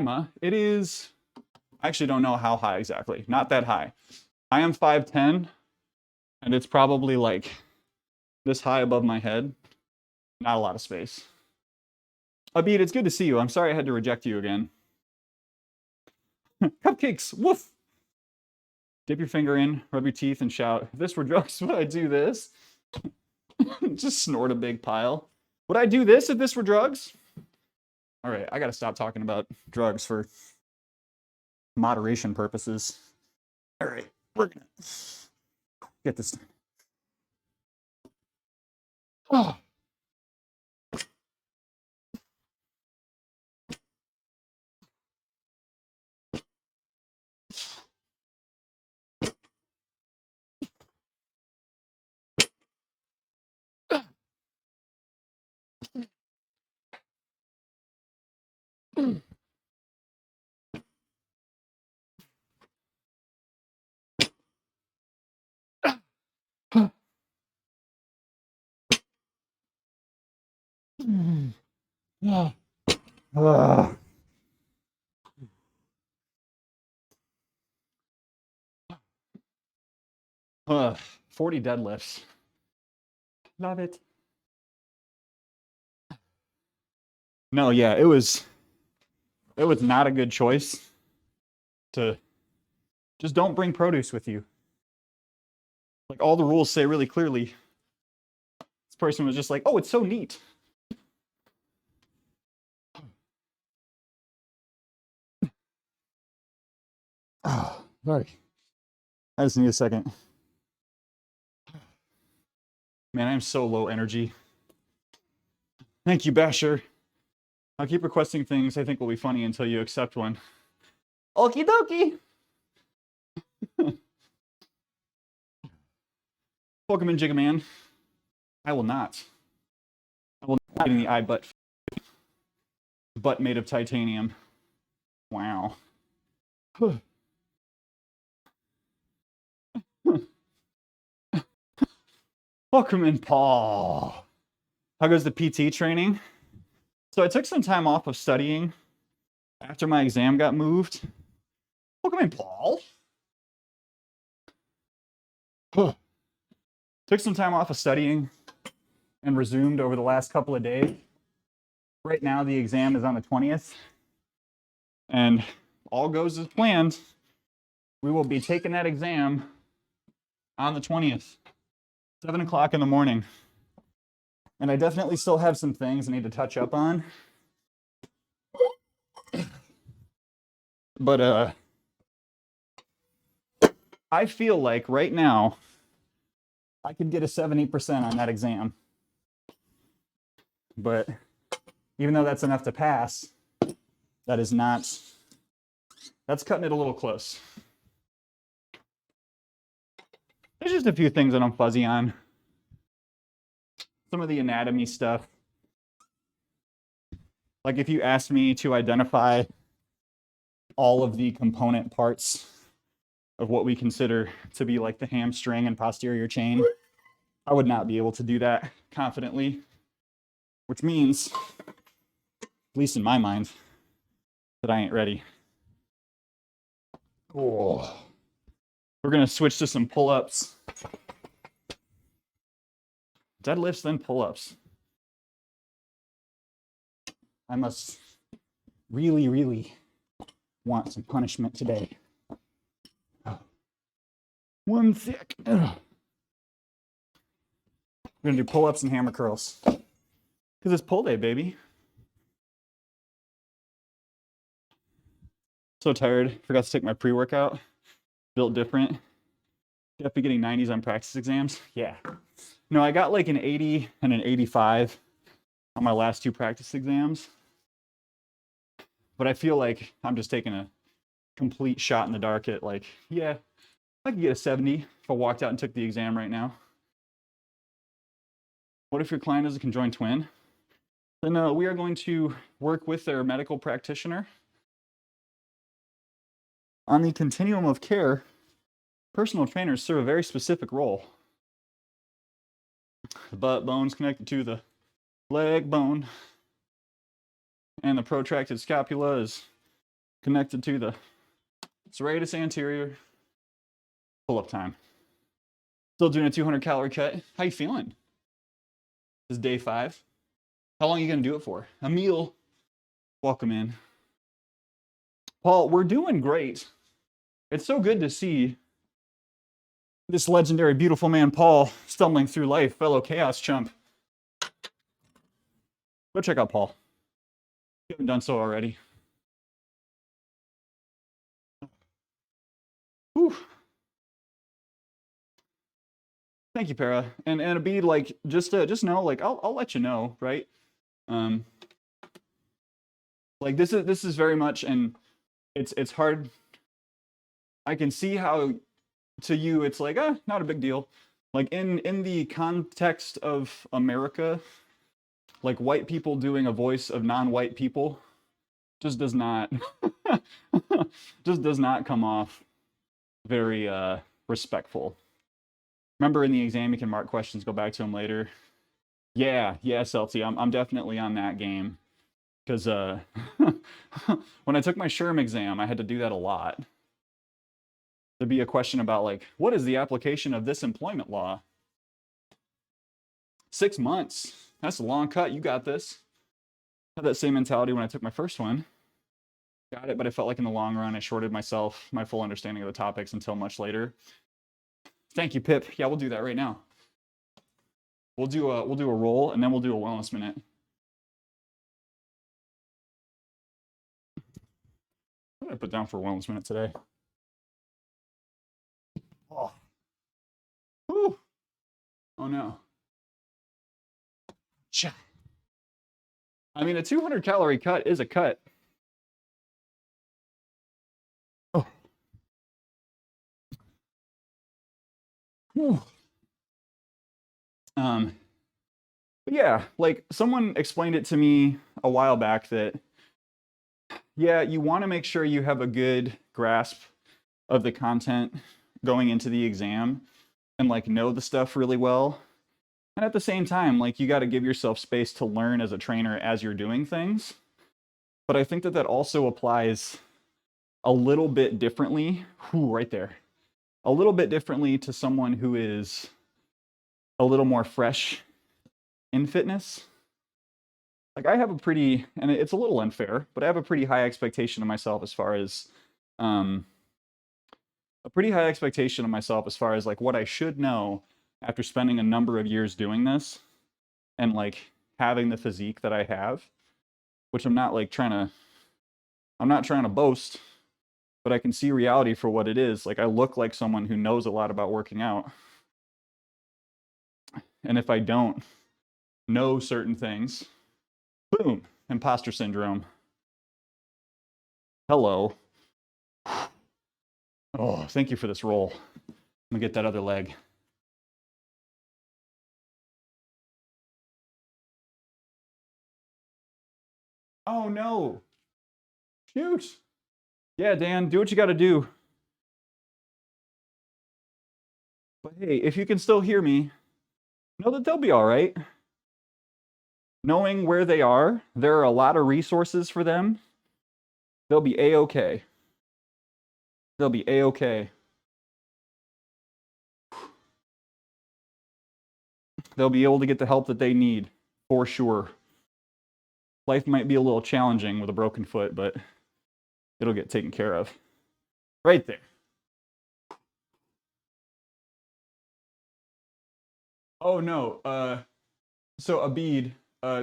Ma. It is, I actually don't know how high exactly. Not that high. I am 5'10", and it's probably like this high above my head. Not a lot of space. Abid, it's good to see you. I'm sorry I had to reject you again. Cupcakes, woof! Dip your finger in, rub your teeth, and shout, if this were drugs, would I do this? Just snort a big pile. Would I do this if this were drugs? All right, I gotta stop talking about drugs for moderation purposes. All right, we're gonna get this done. Oh. Ah. 40 deadlifts. Love it. No, yeah, it was not a good choice to just don't bring produce with you. Like all the rules say really clearly. This person was just like, oh, it's so neat. Oh, sorry. I just need a second. Man, I'm so low energy. Thank you, Basher. I'll keep requesting things I think will be funny until you accept one. Okie dokie. Welcome in, Jigaman. I will not. I will not get in the eye butt. Butt made of titanium. Wow. Welcome in, Paul. How goes the PT training? So I took some time off of studying after my exam got moved. Welcome in, Paul. Took some time off of studying and resumed over the last couple of days. Right now, the exam is on the 20th. And all goes as planned. We will be taking that exam on the 20th, 7 o'clock in the morning. And I definitely still have some things I need to touch up on. But I feel like right now, I could get a 70% on that exam. But even though that's enough to pass, that is not, that's cutting it a little close. There's just a few things that I'm fuzzy on. Some of the anatomy stuff. Like if you asked me to identify all of the component parts of what we consider to be like the hamstring and posterior chain, I would not be able to do that confidently, which means, at least in my mind, that I ain't ready. Oh. We're gonna switch to some pull-ups. Deadlifts, then pull-ups. I must really, really want some punishment today. One thick. We're gonna do pull-ups and hammer curls. Because it's pull day, baby. So tired. Forgot to take my pre-workout. Built different. Definitely getting 90s on practice exams. Yeah. No, I got like an 80 and an 85 on my last 2 practice exams. But I feel like I'm just taking a complete shot in the dark at like, yeah, I could get a 70 if I walked out and took the exam right now. What if your client is a conjoined twin? Then we are going to work with their medical practitioner. On the continuum of care, personal trainers serve a very specific role. The butt bone's connected to the leg bone, and the protracted scapula is connected to the serratus anterior. Pull-up time. Still doing a 200-calorie cut. How you feeling? This is day 5. How long are you gonna do it for? A meal. Welcome in. Paul, we're doing great. It's so good to see this legendary, beautiful man, Paul, stumbling through life, fellow chaos chump. Go check out Paul. If you haven't done so already. Whew. Thank you, Para. And it'd be like, just know, like, I'll let you know, right? Like this is very much, and it's hard. I can see how to you it's like, not a big deal. Like in the context of America, like white people doing a voice of non-white people just does not come off very respectful. Remember in the exam you can mark questions, go back to them later. Yeah, Celty, I'm definitely on that game. Because when I took my SHRM exam, I had to do that a lot. There'd be a question about like, what is the application of this employment law? 6 months. That's a long cut. You got this. I had that same mentality when I took my first one. Got it, but I felt like in the long run, I shorted myself, my full understanding of the topics until much later. Thank you, Pip. Yeah, we'll do that right now. We'll do a roll, and then we'll do a wellness minute. What did I put down for a wellness minute today? Oh. Whew. Oh no. I mean, a 200-calorie cut is a cut. Oh. Whew. But yeah, like someone explained it to me a while back that, yeah, you want to make sure you have a good grasp of the content going into the exam and like know the stuff really well. And at the same time, like you got to give yourself space to learn as a trainer as you're doing things. But I think that also applies a little bit differently, right there, a little bit differently to someone who is a little more fresh in fitness. Like I have a pretty, and it's a little unfair, but I have a pretty high expectation of myself as far as, like what I should know after spending a number of years doing this and like having the physique that I have, which I'm not trying to boast, but I can see reality for what it is. Like I look like someone who knows a lot about working out. And if I don't know certain things, boom, imposter syndrome. Hello. Oh, thank you for this roll. I'm gonna get that other leg. Oh no. Shoot. Yeah, Dan, do what you got to do. But hey, if you can still hear me, know that they'll be all right. Knowing where they are, there are a lot of resources for them. They'll be a-okay. They'll be a-okay. They'll be able to get the help that they need, for sure. Life might be a little challenging with a broken foot, but it'll get taken care of. Right there. Oh no. So Abid,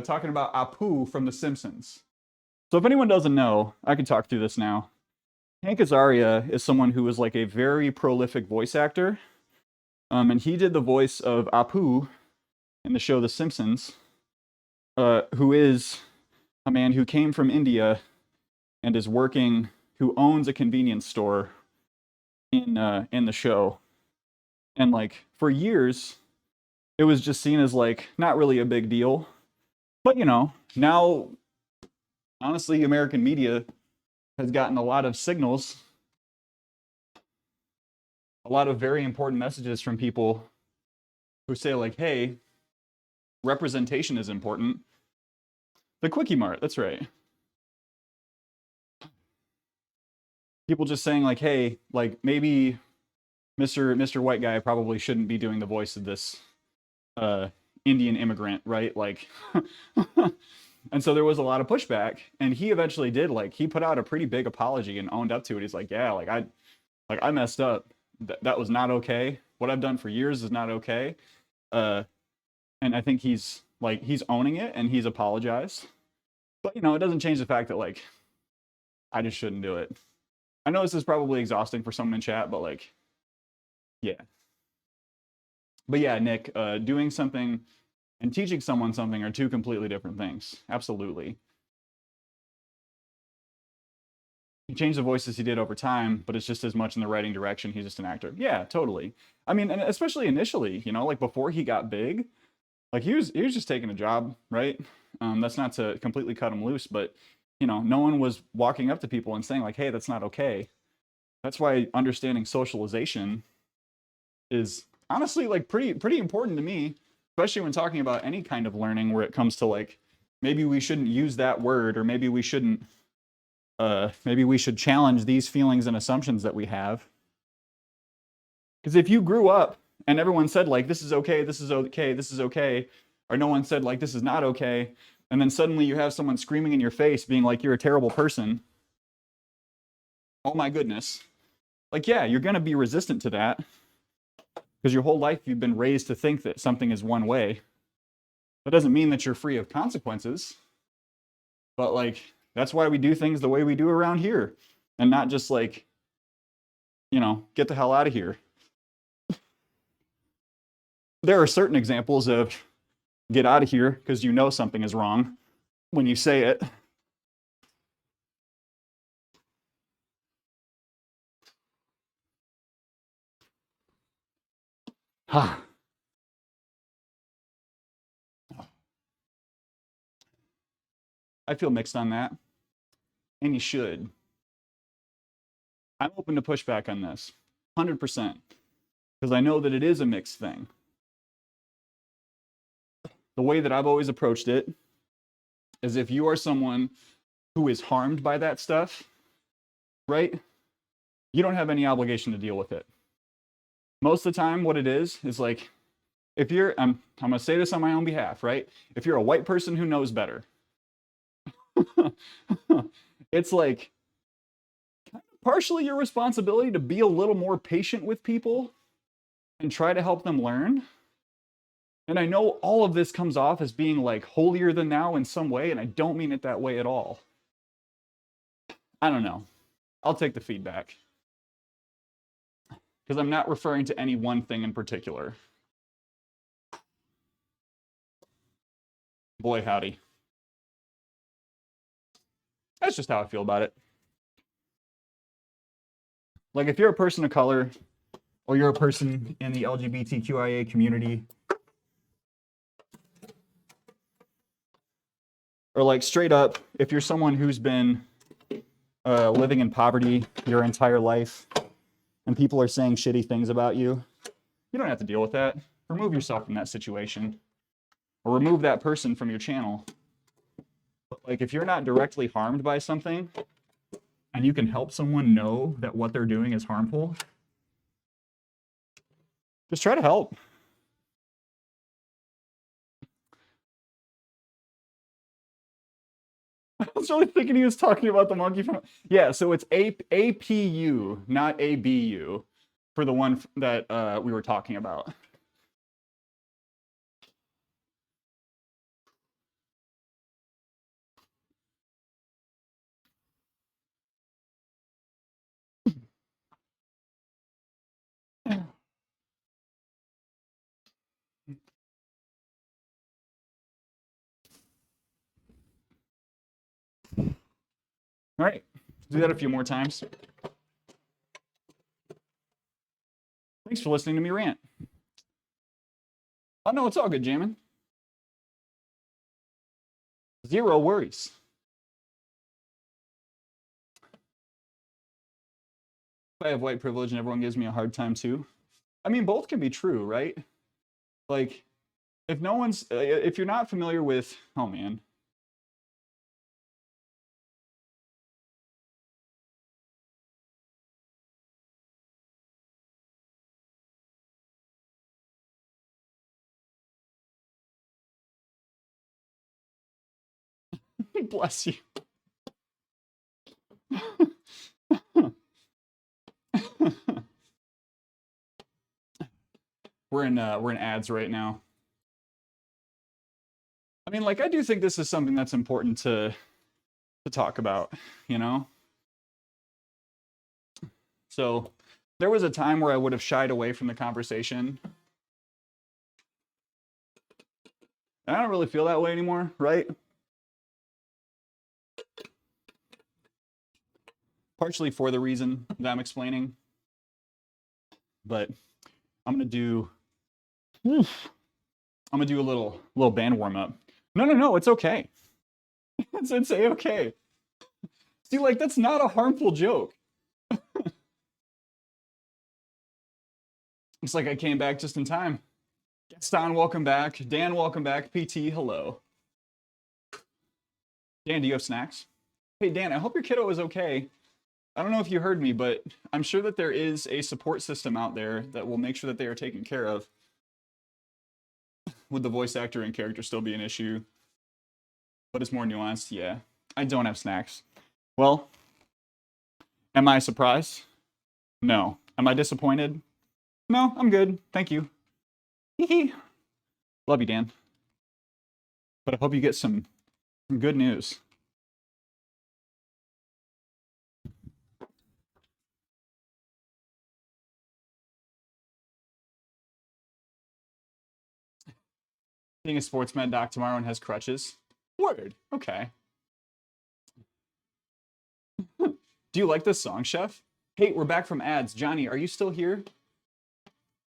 talking about Apu from The Simpsons. So if anyone doesn't know, I can talk through this now. Hank Azaria is someone who is like a very prolific voice actor. And he did the voice of Apu in the show The Simpsons, who is a man who came from India and is working, who owns a convenience store in the show. And like for years, it was just seen as like not really a big deal. But you know, now honestly, American media has gotten a lot of signals, a lot of very important messages from people who say like, hey, representation is important. The Quickie Mart, that's right. People just saying like, hey, like maybe Mr. White Guy probably shouldn't be doing the voice of this Indian immigrant, right? Like, and so there was a lot of pushback, and he eventually did like he put out a pretty big apology and owned up to it. He's like, yeah, like I messed up. That was not okay. What I've done for years is not okay. And I think he's owning it and he's apologized. But you know, it doesn't change the fact that like I just shouldn't do it. I know this is probably exhausting for someone in chat, but like, yeah. But yeah, Nick, doing something and teaching someone something are two completely different things. Absolutely. He changed the voices he did over time, but it's just as much in the writing direction. He's just an actor. Yeah, totally. I mean, and especially initially, you know, like before he got big, like he was just taking a job, right? That's not to completely cut him loose, but you know, no one was walking up to people and saying like, "Hey, that's not okay." That's why understanding socialization is honestly like pretty important to me, especially when talking about any kind of learning where it comes to like maybe we shouldn't use that word, or maybe we shouldn't maybe we should challenge these feelings and assumptions that we have. Because if you grew up and everyone said like this is okay, this is okay, this is okay, or no one said like this is not okay, and then suddenly you have someone screaming in your face being like you're a terrible person, oh my goodness, like yeah, you're going to be resistant to that because your whole life you've been raised to think that something is one way. That doesn't mean that you're free of consequences, but like that's why we do things the way we do around here, and not just like, you know, get the hell out of here. There are certain examples of get out of here because you know something is wrong when you say it. I feel mixed on that, and you should. I'm open to pushback on this, 100%, because I know that it is a mixed thing. The way that I've always approached it is if you are someone who is harmed by that stuff, right? You don't have any obligation to deal with it. Most of the time, what it is like, if you're, I'm going to say this on my own behalf, right? If you're a white person who knows better, it's like partially your responsibility to be a little more patient with people and try to help them learn. And I know all of this comes off as being like holier than thou in some way, and I don't mean it that way at all. I don't know. I'll take the feedback. Because I'm not referring to any one thing in particular. Boy, howdy. That's just how I feel about it. Like, if you're a person of color, or you're a person in the LGBTQIA community, Or like straight up, if you're someone who's been living in poverty your entire life and people are saying shitty things about you, you don't have to deal with that. Remove yourself from that situation or remove that person from your channel. Like if you're not directly harmed by something and you can help someone know that what they're doing is harmful, just try to help. I was really thinking he was talking about the monkey from... Yeah, so it's APU, not ABU, for the one that we were talking about. All right, do that a few more times. Thanks for listening to me rant. Oh, no, it's all good, Jamin. Zero worries. I have white privilege and everyone gives me a hard time too. I mean, both can be true, right? Like, if no one's, if you're not familiar with, oh man. Bless you. We're in ads right now. I mean, like, I do think this is something that's important to talk about, you know? So there was a time where I would have shied away from the conversation. And I don't really feel that way anymore, right? Partially for the reason that I'm explaining. But I'm gonna do a little band warm up. No, it's okay. It's okay. See, like, that's not a harmful joke. It's like I came back just in time. Gaston, welcome back. Dan, welcome back. PT, hello. Dan, do you have snacks? Hey, Dan, I hope your kiddo is okay. I don't know if you heard me, but I'm sure that there is a support system out there that will make sure that they are taken care of. Would the voice actor and character still be an issue? But it's more nuanced, yeah. I don't have snacks. Well, am I surprised? No. Am I disappointed? No, I'm good. Thank you. Love you, Dan. But I hope you get some good news. Being a sportsman doc tomorrow and has crutches. Word. Okay. Do you like this song, Chef? Hey, we're back from ads. Johnny, are you still here?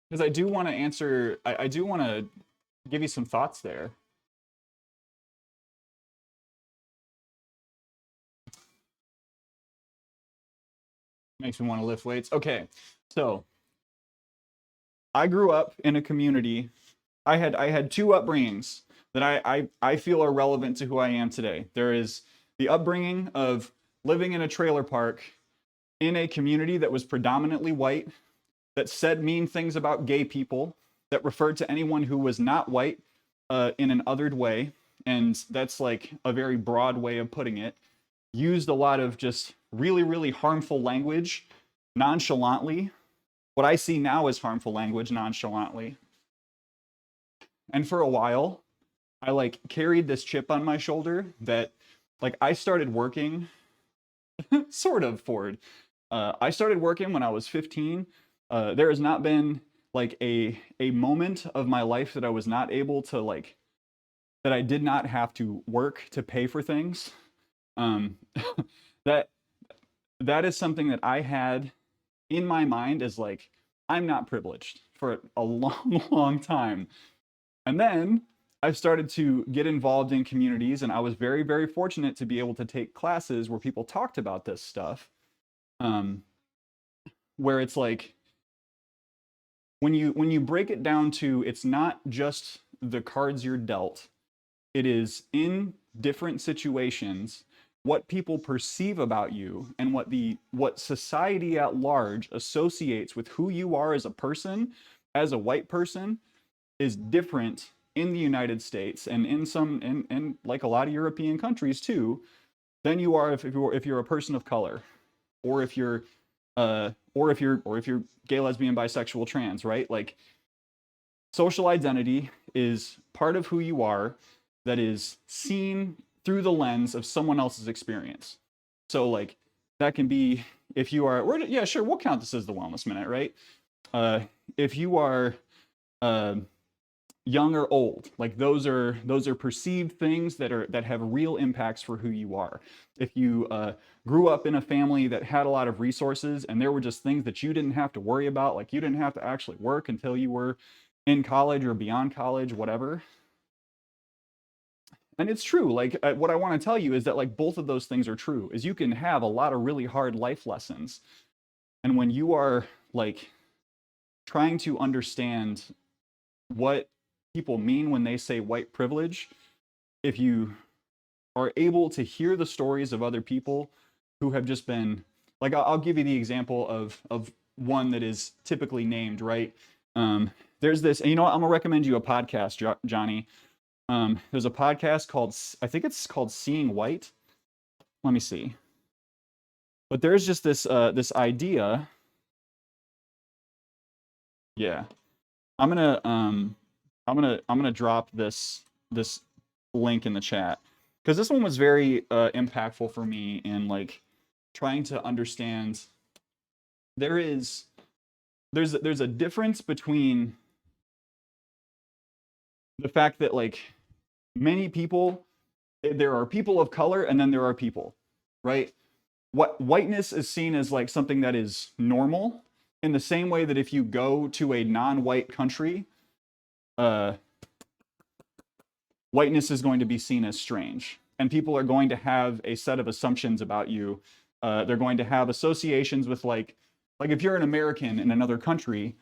Because I do want to answer, I do want to give you some thoughts there. Makes me want to lift weights. Okay, so I grew up in a community. I had two upbringings that I feel are relevant to who I am today. There is the upbringing of living in a trailer park in a community that was predominantly white, that said mean things about gay people, that referred to anyone who was not white in an othered way, and that's like a very broad way of putting it, used a lot of just really, really harmful language nonchalantly. What I see now as harmful language nonchalantly. And for a while, I like carried this chip on my shoulder that like I started working, sort of, Ford. I started working when I was 15. There has not been like a moment of my life that I was not able to like, that I did not have to work to pay for things. That is something that I had in my mind as like, I'm not privileged for a long, long time. And then I've started to get involved in communities, and I was very, very fortunate to be able to take classes where people talked about this stuff. Um, where it's like when you break it down to, it's not just the cards you're dealt. It is in different situations what people perceive about you and what society at large associates with who you are as a person, as a white person, is different in the United States and in some in like a lot of European countries too, than you are if you're a person of color, or if you're or if you're gay, lesbian, bisexual, trans, right? Like, social identity is part of who you are that is seen through the lens of someone else's experience. So like that can be, if you are, yeah, sure, we'll count this as the wellness minute, right? If you are young or old, like those are perceived things that have real impacts for who you are. If you grew up in a family that had a lot of resources and there were just things that you didn't have to worry about, like you didn't have to actually work until you were in college or beyond college, whatever. And it's true. Like, what I want to tell you is that like both of those things are true. Is you can have a lot of really hard life lessons, and when you are like trying to understand what people mean when they say white privilege, if you are able to hear the stories of other people who have just been, like, I'll give you the example of one that is typically named, right? There's this, and you know what, I'm gonna recommend you a podcast, Johnny. There's a podcast called, I think it's called Seeing White. Let me see. But there's just this idea. Yeah, I'm gonna drop this link in the chat, because this one was very impactful for me in like trying to understand. There's a difference between the fact that like many people, there are people of color and then there are people, right? What whiteness is seen as like something that is normal, in the same way that if you go to a non-white country, whiteness is going to be seen as strange, and people are going to have a set of assumptions about you. They're going to have associations with like if you're an American in another country,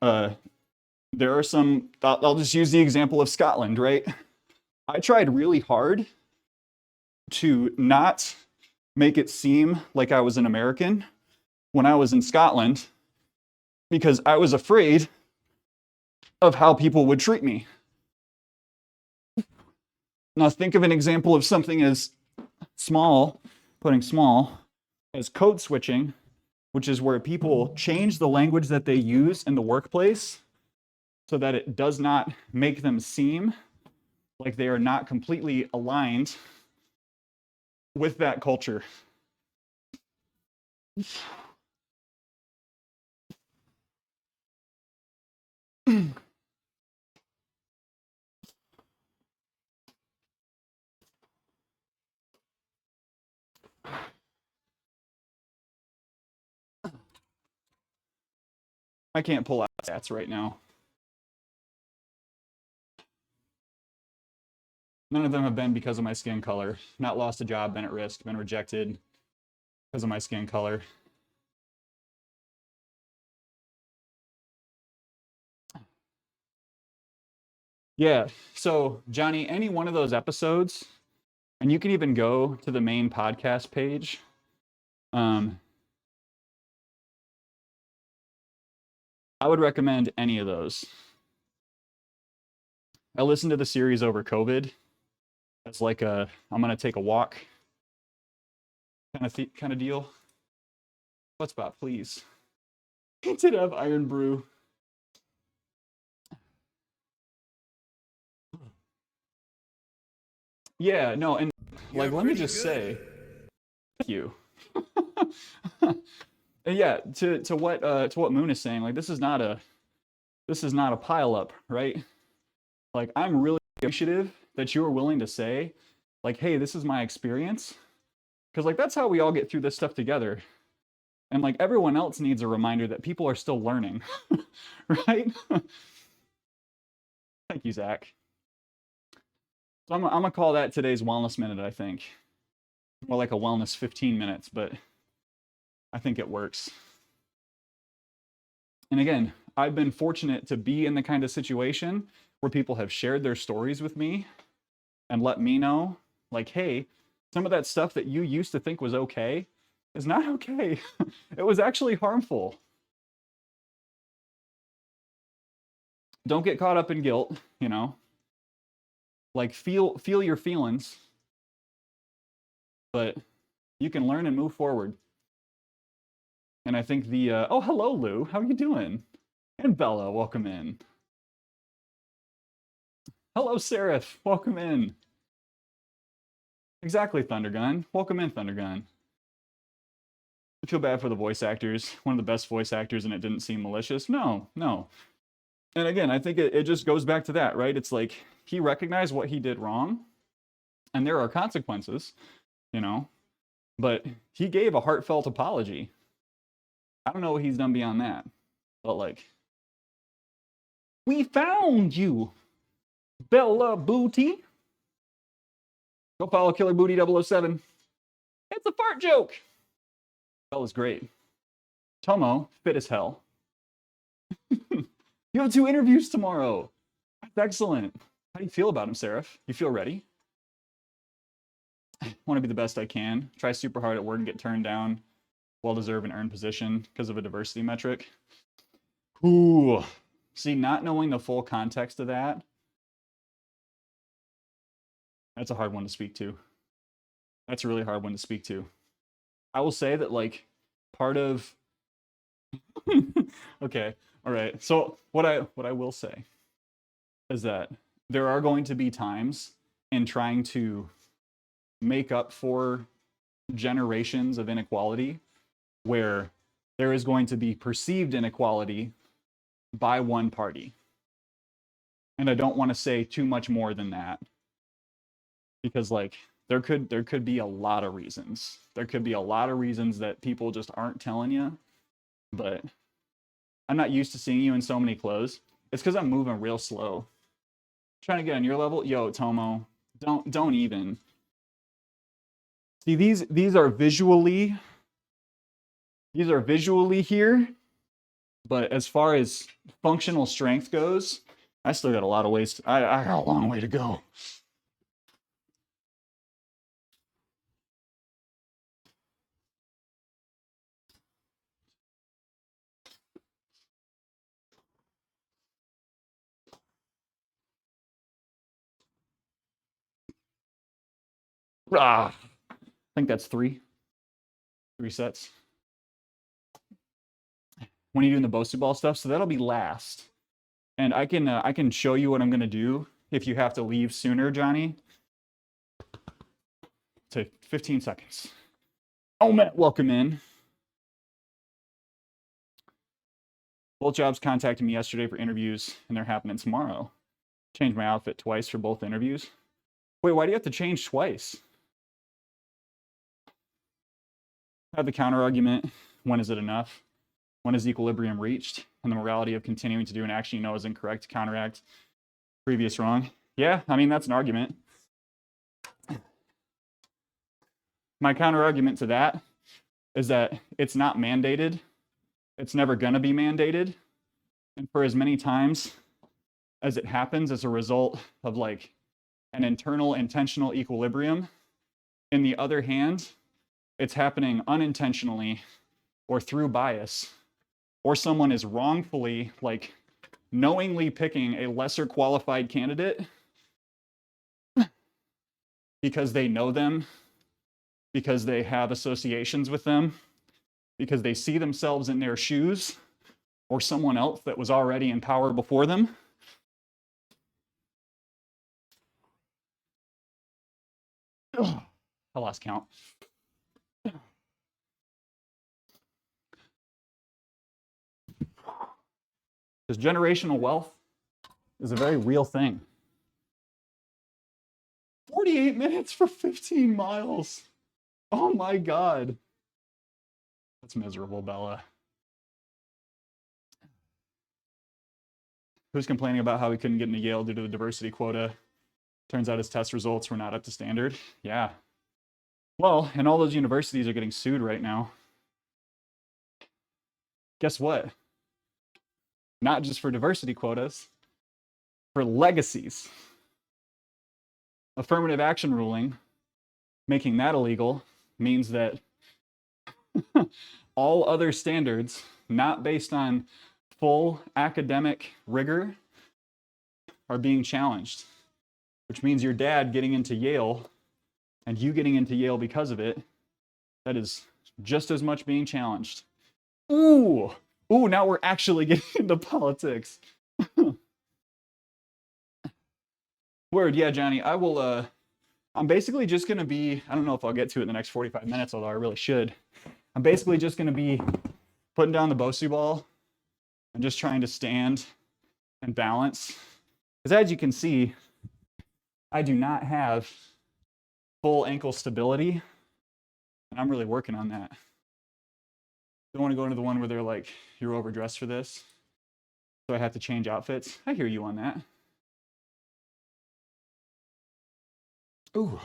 there are some, I'll just use the example of Scotland, right? I tried really hard to not make it seem like I was an American when I was in Scotland, because I was afraid of how people would treat me. Now think of an example of something as small, putting small, as code switching, which is where people change the language that they use in the workplace so that it does not make them seem like they are not completely aligned with that culture. I can't pull out stats right now. None of them have been because of my skin color. Not lost a job, been at risk, been rejected because of my skin color. Yeah, so Johnny, any one of those episodes, and you can even go to the main podcast page. I would recommend any of those. I listened to the series over COVID. It's like I'm gonna take a walk kind of deal. Hotspot, please. Hinted of Iron Brew. Yeah, no, and like, let me just say, thank you. And yeah, to what Moon is saying, like, this is not a pile up, right? Like, I'm really appreciative that you are willing to say, like, hey, this is my experience, because like that's how we all get through this stuff together. And like everyone else needs a reminder that people are still learning, right? Thank you, Zach. So I'm gonna call that today's wellness minute, I think. More like a wellness 15 minutes, but I think it works. And again, I've been fortunate to be in the kind of situation where people have shared their stories with me and let me know, like, hey, some of that stuff that you used to think was okay is not okay. It was actually harmful. Don't get caught up in guilt, you know. Like feel your feelings, but you can learn and move forward. And I think the oh, hello Lou, how are you doing? And Bella, welcome in. Hello Seraph, welcome in. Exactly, Thundergun. Welcome in, Thundergun. I feel bad for the voice actors. One of the best voice actors, and it didn't seem malicious. No, no. And again, I think it just goes back to that, right? It's like he recognized what he did wrong, and there are consequences, you know, but he gave a heartfelt apology. I don't know what he's done beyond that, but like, we found you, Bella Booty. Go follow Killer Booty 007. It's a fart joke. Bella's great. Tomo, fit as hell. You have 2 interviews tomorrow. That's excellent. How do you feel about him, Seraph? You feel ready? I want to be the best I can. Try super hard at work and get turned down. Well-deserved and earned position because of a diversity metric. Ooh. See, not knowing the full context of that, that's a hard one to speak to. That's a really hard one to speak to. I will say that, like, part of... Okay, all right. So what I will say is that there are going to be times in trying to make up for generations of inequality where there is going to be perceived inequality by one party. And I don't want to say too much more than that, because like there could be a lot of reasons. There could be a lot of reasons that people just aren't telling you, but I'm not used to seeing you in so many clothes. It's because I'm moving real slow. Trying to get on your level. Yo, Tomo, don't even. See, these are visually here, but as far as functional strength goes, I still got a lot of ways to, I got a long way to go. I think that's 3 sets. When are you doing the Bosu ball stuff? So that'll be last. And I can show you what I'm gonna do if you have to leave sooner, Johnny. Take 15 seconds. Oh, Matt, welcome in. Both jobs contacted me yesterday for interviews, and they're happening tomorrow. Changed my outfit twice for both interviews. Wait, why do you have to change twice? I have the counter argument. When is it enough? When is equilibrium reached? And the morality of continuing to do an action you know is incorrect to counteract previous wrong. Yeah, I mean, that's an argument. My counter argument to that is that it's not mandated. It's never going to be mandated. And for as many times as it happens as a result of like an internal intentional equilibrium, in the other hand, it's happening unintentionally or through bias, or someone is wrongfully, like knowingly picking a lesser qualified candidate because they know them, because they have associations with them, because they see themselves in their shoes, or someone else that was already in power before them. Ugh, I lost count. Because generational wealth is a very real thing. 48 minutes for 15 miles. Oh my God. That's miserable, Bella. Who's complaining about how we couldn't get into Yale due to the diversity quota? Turns out his test results were not up to standard. Yeah. Well, and all those universities are getting sued right now. Guess what? Not just for diversity quotas, for legacies. Affirmative action ruling, making that illegal, means that all other standards, not based on full academic rigor, are being challenged, which means your dad getting into Yale and you getting into Yale because of it, that is just as much being challenged. Ooh, now we're actually getting into politics. Word, yeah, Johnny, I will, I'm basically just gonna be, I don't know if I'll get to it in the next 45 minutes, although I really should. I'm basically just gonna be putting down the Bosu ball and just trying to stand and balance. Because as you can see, I do not have full ankle stability, and I'm really working on that. Don't want to go into the one where they're like, you're overdressed for this, so I have to change outfits. I hear you on that. Ooh.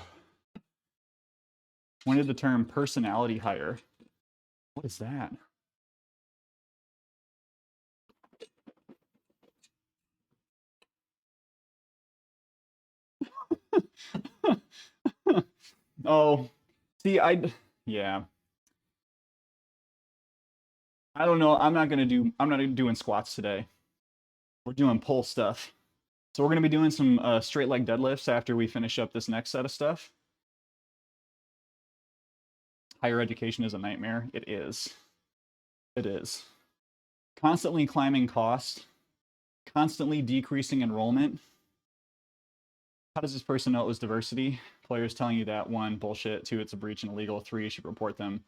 When did the term personality hire? What is that? Oh, see, yeah. I don't know. I'm not doing squats today. We're doing pull stuff. So we're gonna be doing some straight leg deadlifts after we finish up this next set of stuff. Higher education is a nightmare. It is. It is. Constantly climbing cost, constantly decreasing enrollment. How does this person know it was diversity? Players telling you that, 1, bullshit, 2, it's a breach and illegal, 3, you should report them.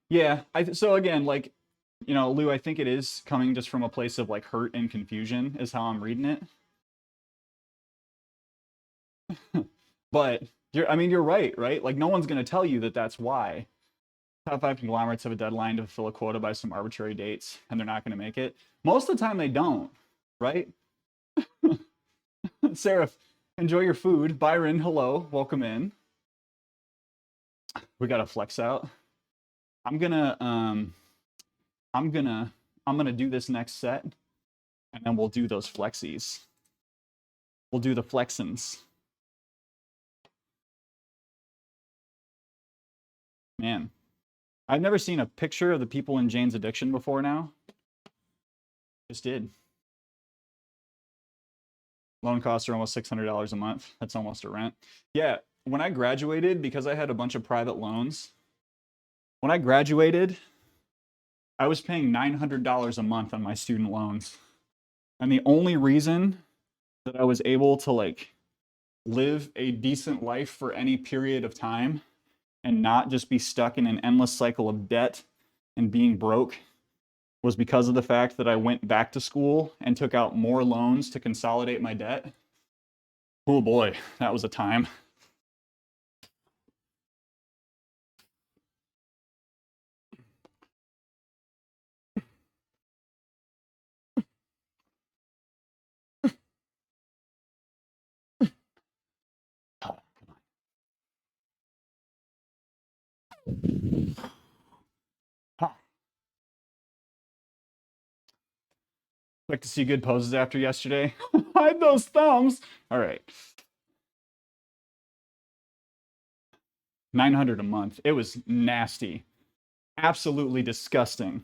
Yeah, so again, like, you know, Lou, I think it is coming just from a place of like hurt and confusion is how I'm reading it. But you're right? Like no one's going to tell you that that's why. Top 5 conglomerates have a deadline to fulfill a quota by some arbitrary dates, and they're not going to make it. Most of the time they don't, right? Seraph, enjoy your food. Byron, hello, welcome in. We got a flex out. I'm gonna do this next set, and then we'll do those flexies. We'll do the flexins. Man, I've never seen a picture of the people in Jane's Addiction before now. Just did. Loan costs are almost $600 a month. That's almost a rent. Yeah, when I graduated, because I had a bunch of private loans, when I graduated, I was paying $900 a month on my student loans. And the only reason that I was able to like live a decent life for any period of time and not just be stuck in an endless cycle of debt and being broke was because of the fact that I went back to school and took out more loans to consolidate my debt. Oh boy, that was a time. Like to see good poses after yesterday. Hide those thumbs. All right. 900 a month. It was nasty. Absolutely disgusting.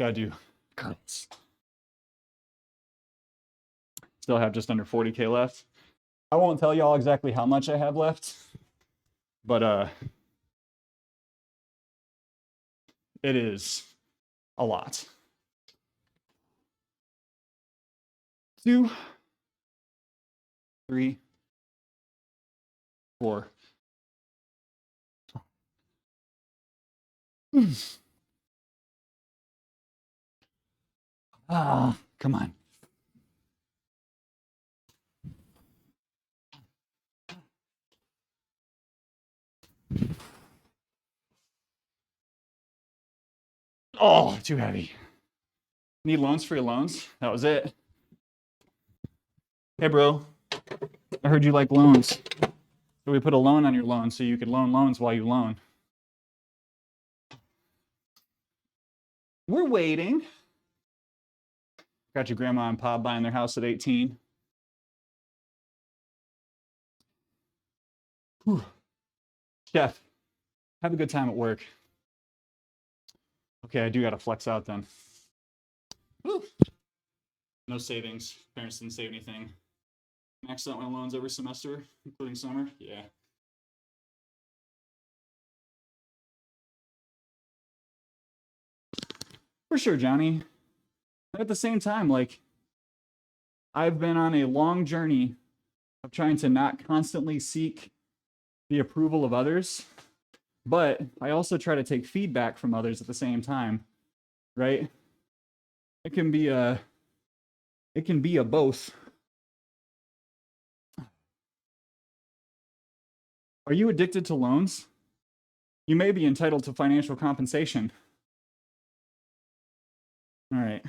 Gotta do curls. Still have just under 40K left. I won't tell y'all exactly how much I have left, but it is a lot. 2, 3, 4. Ah, come on. Oh, too heavy. Need loans for your loans? That was it. Hey, bro. I heard you like loans. So we put a loan on your loan so you could loan loans while you loan. We're waiting. Got your grandma and pop buying their house at 18. Whew. Chef, have a good time at work. Okay, I do gotta flex out then. Whew. No savings. Parents didn't save anything. Maxed out my loans every semester, including summer. Yeah. For sure, Johnny. But at the same time, like, I've been on a long journey of trying to not constantly seek the approval of others, but I also try to take feedback from others at the same time, right? It can be a both. Are you addicted to loans? You may be entitled to financial compensation. All right.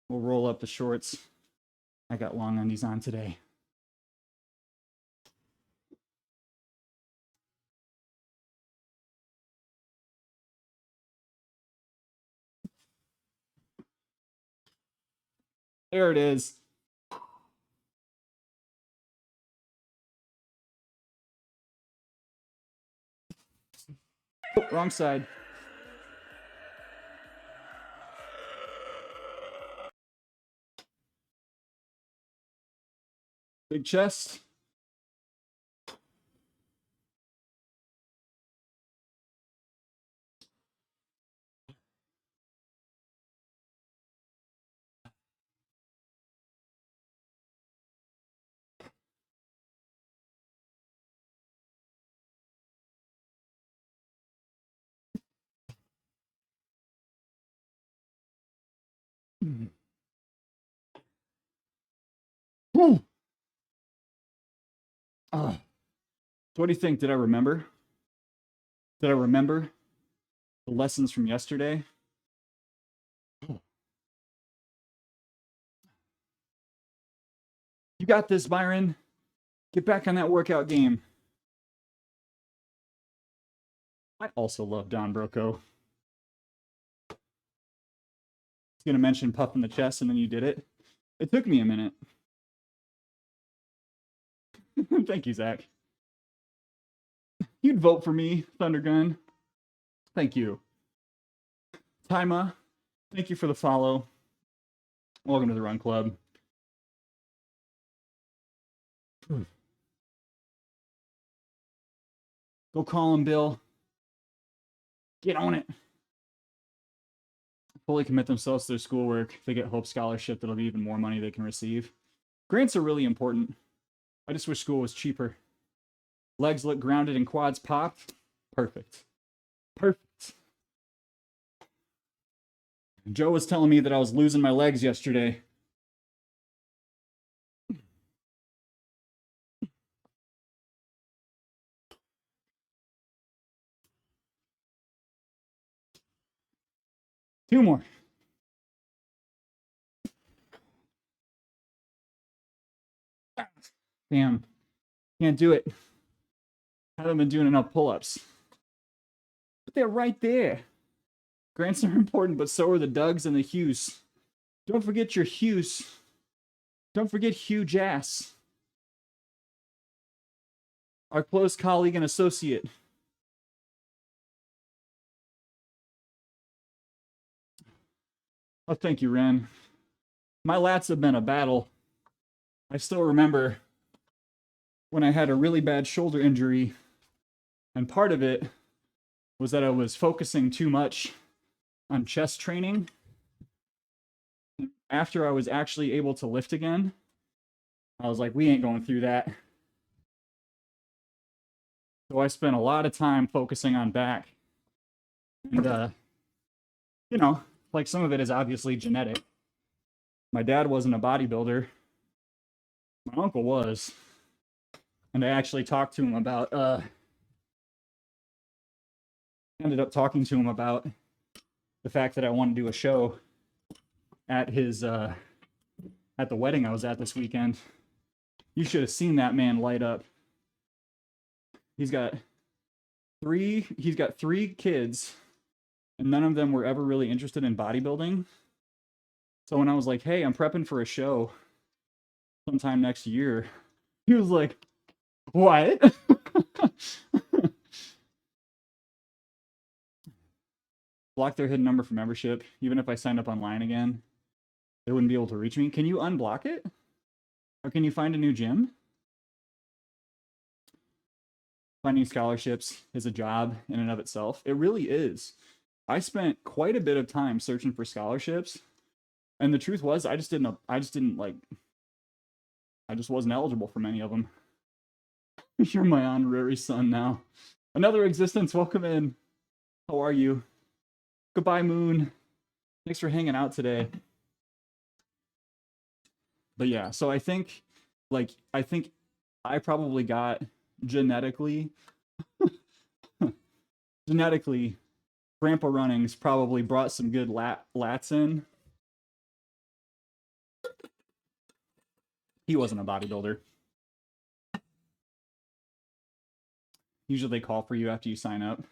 We'll roll up the shorts. I got long undies on today. There it is. Oh, wrong side. Big chest. Woo. So what do you think? Did I remember? Did I remember the lessons from yesterday? You got this, Byron. Get back on that workout game. I also love Don Broco. I was going to mention puffing the chest, and then you did it. It took me a minute. Thank you, Zach. You'd vote for me, Thundergun. Thank you. Taima, thank you for the follow. Welcome to the Run Club. Go call him, Bill. Get on it. Fully commit themselves to their schoolwork. If they get Hope Scholarship, that'll be even more money they can receive. Grants are really important. I just wish school was cheaper. Legs look grounded and quads popped. Perfect. Perfect. Joe was telling me that I was losing my legs yesterday. Two more. Damn. Can't do it. Haven't been doing enough pull-ups. But they're right there. Grants are important, but so are the Dougs and the Hughes. Don't forget your Hughes. Don't forget Hugh Jass, our close colleague and associate. Oh, thank you, Ren. My lats have been a battle. I still remember when I had a really bad shoulder injury, and part of it was that I was focusing too much on chest training. After I was actually able to lift again, I was like, we ain't going through that. So I spent a lot of time focusing on back. And, you know, like some of it is obviously genetic. My dad wasn't a bodybuilder. My uncle was. And I actually talked to him about, ended up talking to him about the fact that I want to do a show at his at the wedding I was at this weekend. You should have seen that man light up. He's got three kids, and none of them were ever really interested in bodybuilding. So when I was like, hey, I'm prepping for a show sometime next year, he was like, what? Block their hidden number for membership. Even if I signed up online again, they wouldn't be able to reach me. Can you unblock it? Or can you find a new gym? Finding scholarships is a job in and of itself. It really is. I spent quite a bit of time searching for scholarships, and the truth was I just wasn't eligible for many of them. You're my honorary son now. Another existence, welcome in. How are you? Goodbye, Moon. Thanks for hanging out today. But yeah, so I think I probably got genetically, Grandpa Runnings probably brought some good lats in. He wasn't a bodybuilder. Usually they call for you after you sign up.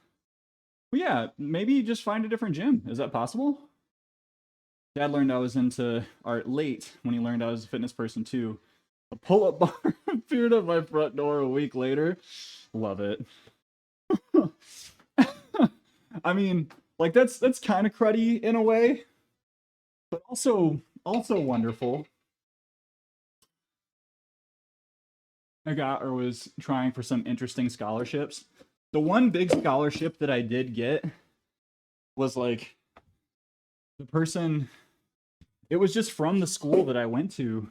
Well, yeah, maybe you just find a different gym. Is that possible? Dad learned I was into art late when he learned I was a fitness person too. A pull-up bar appeared at my front door a week later. Love it. I mean, like that's kind of cruddy in a way, but also wonderful. I got or was trying for some interesting scholarships. The one big scholarship that I did get was like the person, it was just from the school that I went to.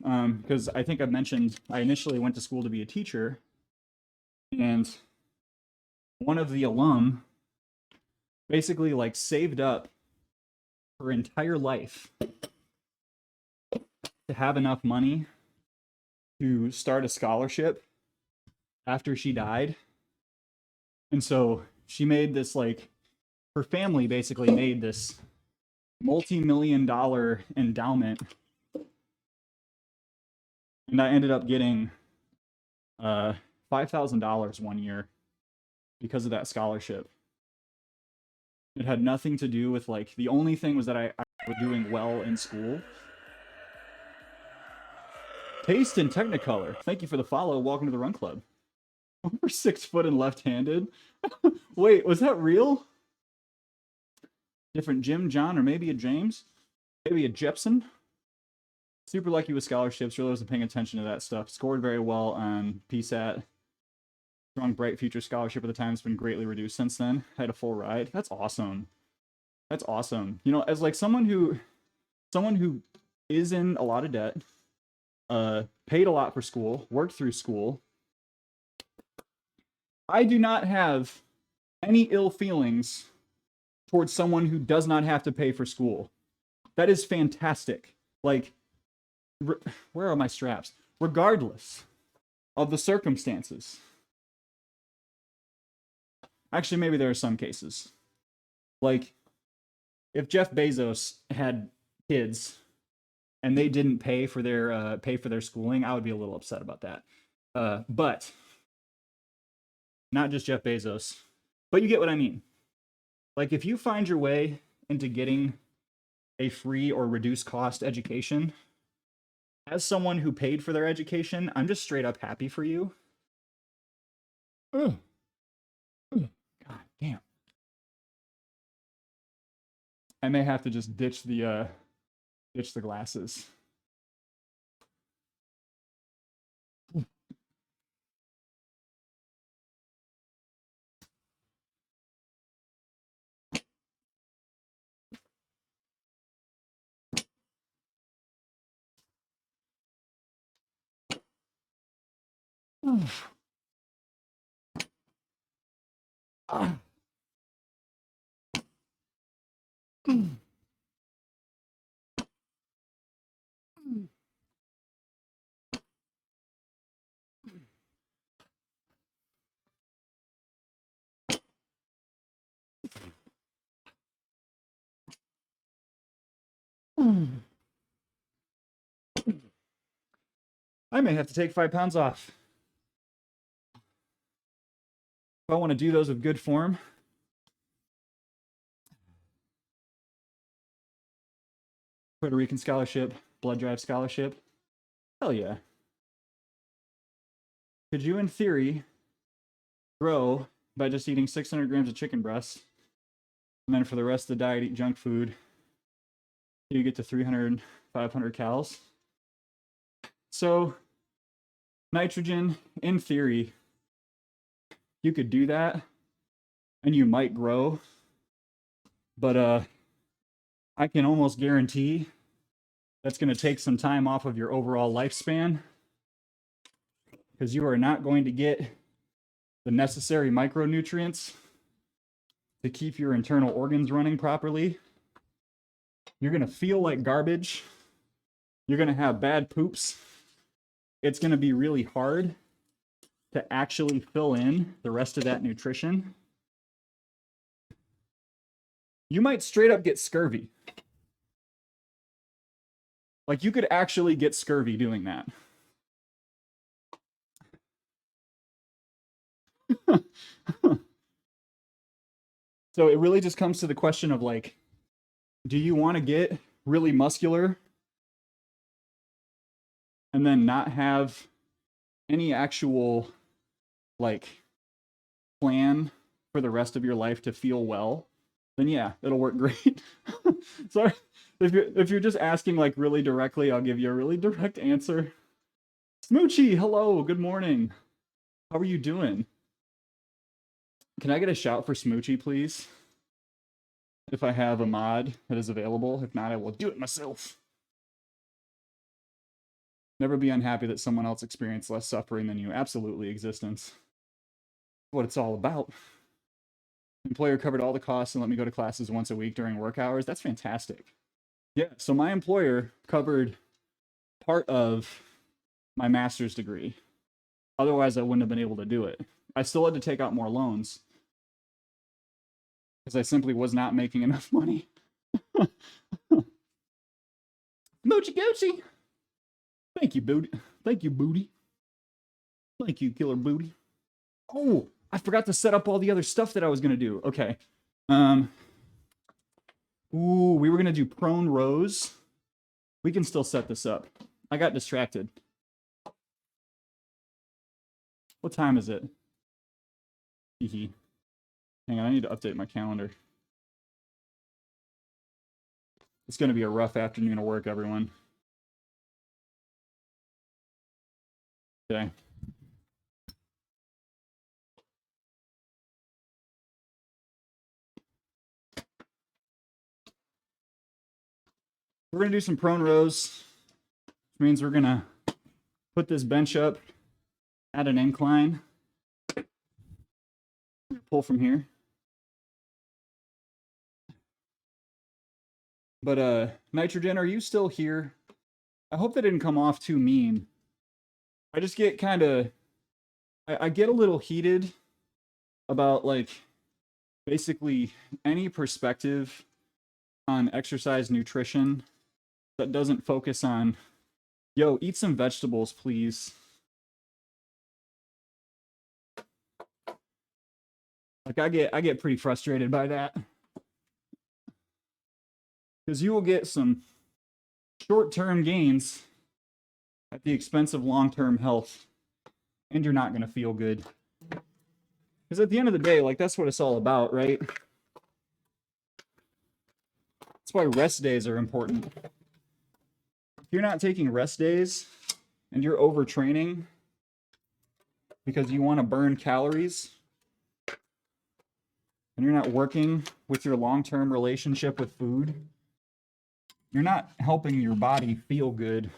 Because I think I've mentioned I initially went to school to be a teacher, and one of the alum basically like saved up her entire life to have enough money to start a scholarship after she died. And so she made this, like, her family basically made this multi-million-dollar endowment. And I ended up getting $5,000 one year because of that scholarship. It had nothing to do with, like, the only thing was that I was doing well in school. Taste in Technicolor. Thank you for the follow. Welcome to the Run Club. Over 6 foot and left-handed. Wait, was that real? Different Jim, John, or maybe a James? Maybe a Jepson? Super lucky with scholarships. Really wasn't paying attention to that stuff. Scored very well on PSAT. Strong Bright Future scholarship at the time has been greatly reduced since then. Had a full ride. That's awesome. That's awesome. You know, as like someone who is in a lot of debt, paid a lot for school, worked through school, I do not have any ill feelings towards someone who does not have to pay for school. That is fantastic. Like, where are my straps? Regardless of the circumstances. Actually, maybe there are some cases. Like, if Jeff Bezos had kids and they didn't pay for their schooling, I would be a little upset about that. But not just Jeff Bezos, but you get what I mean. Like, if you find your way into getting a free or reduced cost education, as someone who paid for their education, I'm just straight up happy for you. Ugh. Ugh. God damn. I may have to just ditch the glasses. Ah. I may have to take 5 pounds off. If I want to do those with good form. Puerto Rican scholarship, blood drive scholarship. Hell yeah. Could you, in theory, grow by just eating 600 grams of chicken breasts, and then for the rest of the diet, eat junk food? You get to 300, 500 calories. So, nitrogen, in theory, you could do that, and you might grow, but I can almost guarantee that's going to take some time off of your overall lifespan, because you are not going to get the necessary micronutrients to keep your internal organs running properly. You're going to feel like garbage. You're going to have bad poops. It's going to be really hard to actually fill in the rest of that nutrition. You might straight up get scurvy. Like, you could actually get scurvy doing that. So it really just comes to the question of, like, do you want to get really muscular and then not have any actual, like, plan for the rest of your life to feel well? Then yeah, it'll work great. Sorry, if you're just asking like really directly, I'll give you a really direct answer. Smoochie, hello, good morning. How are you doing? Can I get a shout for Smoochie, please? If I have a mod that is available. If not, I will do it myself. Never be unhappy that someone else experienced less suffering than you. Absolutely, existence. What it's all about. Employer covered all the costs and let me go to classes once a week during work hours. That's fantastic. Yeah, so my employer covered part of my master's degree. Otherwise, I wouldn't have been able to do it. I still had to take out more loans because I simply was not making enough money. Moochie Goochie. Thank you, Booty. Thank you, Booty. Thank you, Killer Booty. Oh, I forgot to set up all the other stuff that I was going to do. Okay. Ooh, we were going to do prone rows. We can still set this up. I got distracted. What time is it? Hee. Hang on, I need to update my calendar. It's going to be a rough afternoon of work, everyone. Okay. We're going to do some prone rows, which means we're going to put this bench up at an incline. Pull from here. But Nitrogen, are you still here? I hope that didn't come off too mean. I just get kind of, I get a little heated about like basically any perspective on exercise nutrition that doesn't focus on, yo, eat some vegetables, please. Like I get pretty frustrated by that. Because you will get some short-term gains at the expense of long-term health. And you're not going to feel good. Because at the end of the day, like, that's what it's all about, right? That's why rest days are important. If you're not taking rest days and you're overtraining because you want to burn calories and you're not working with your long-term relationship with food, you're not helping your body feel good.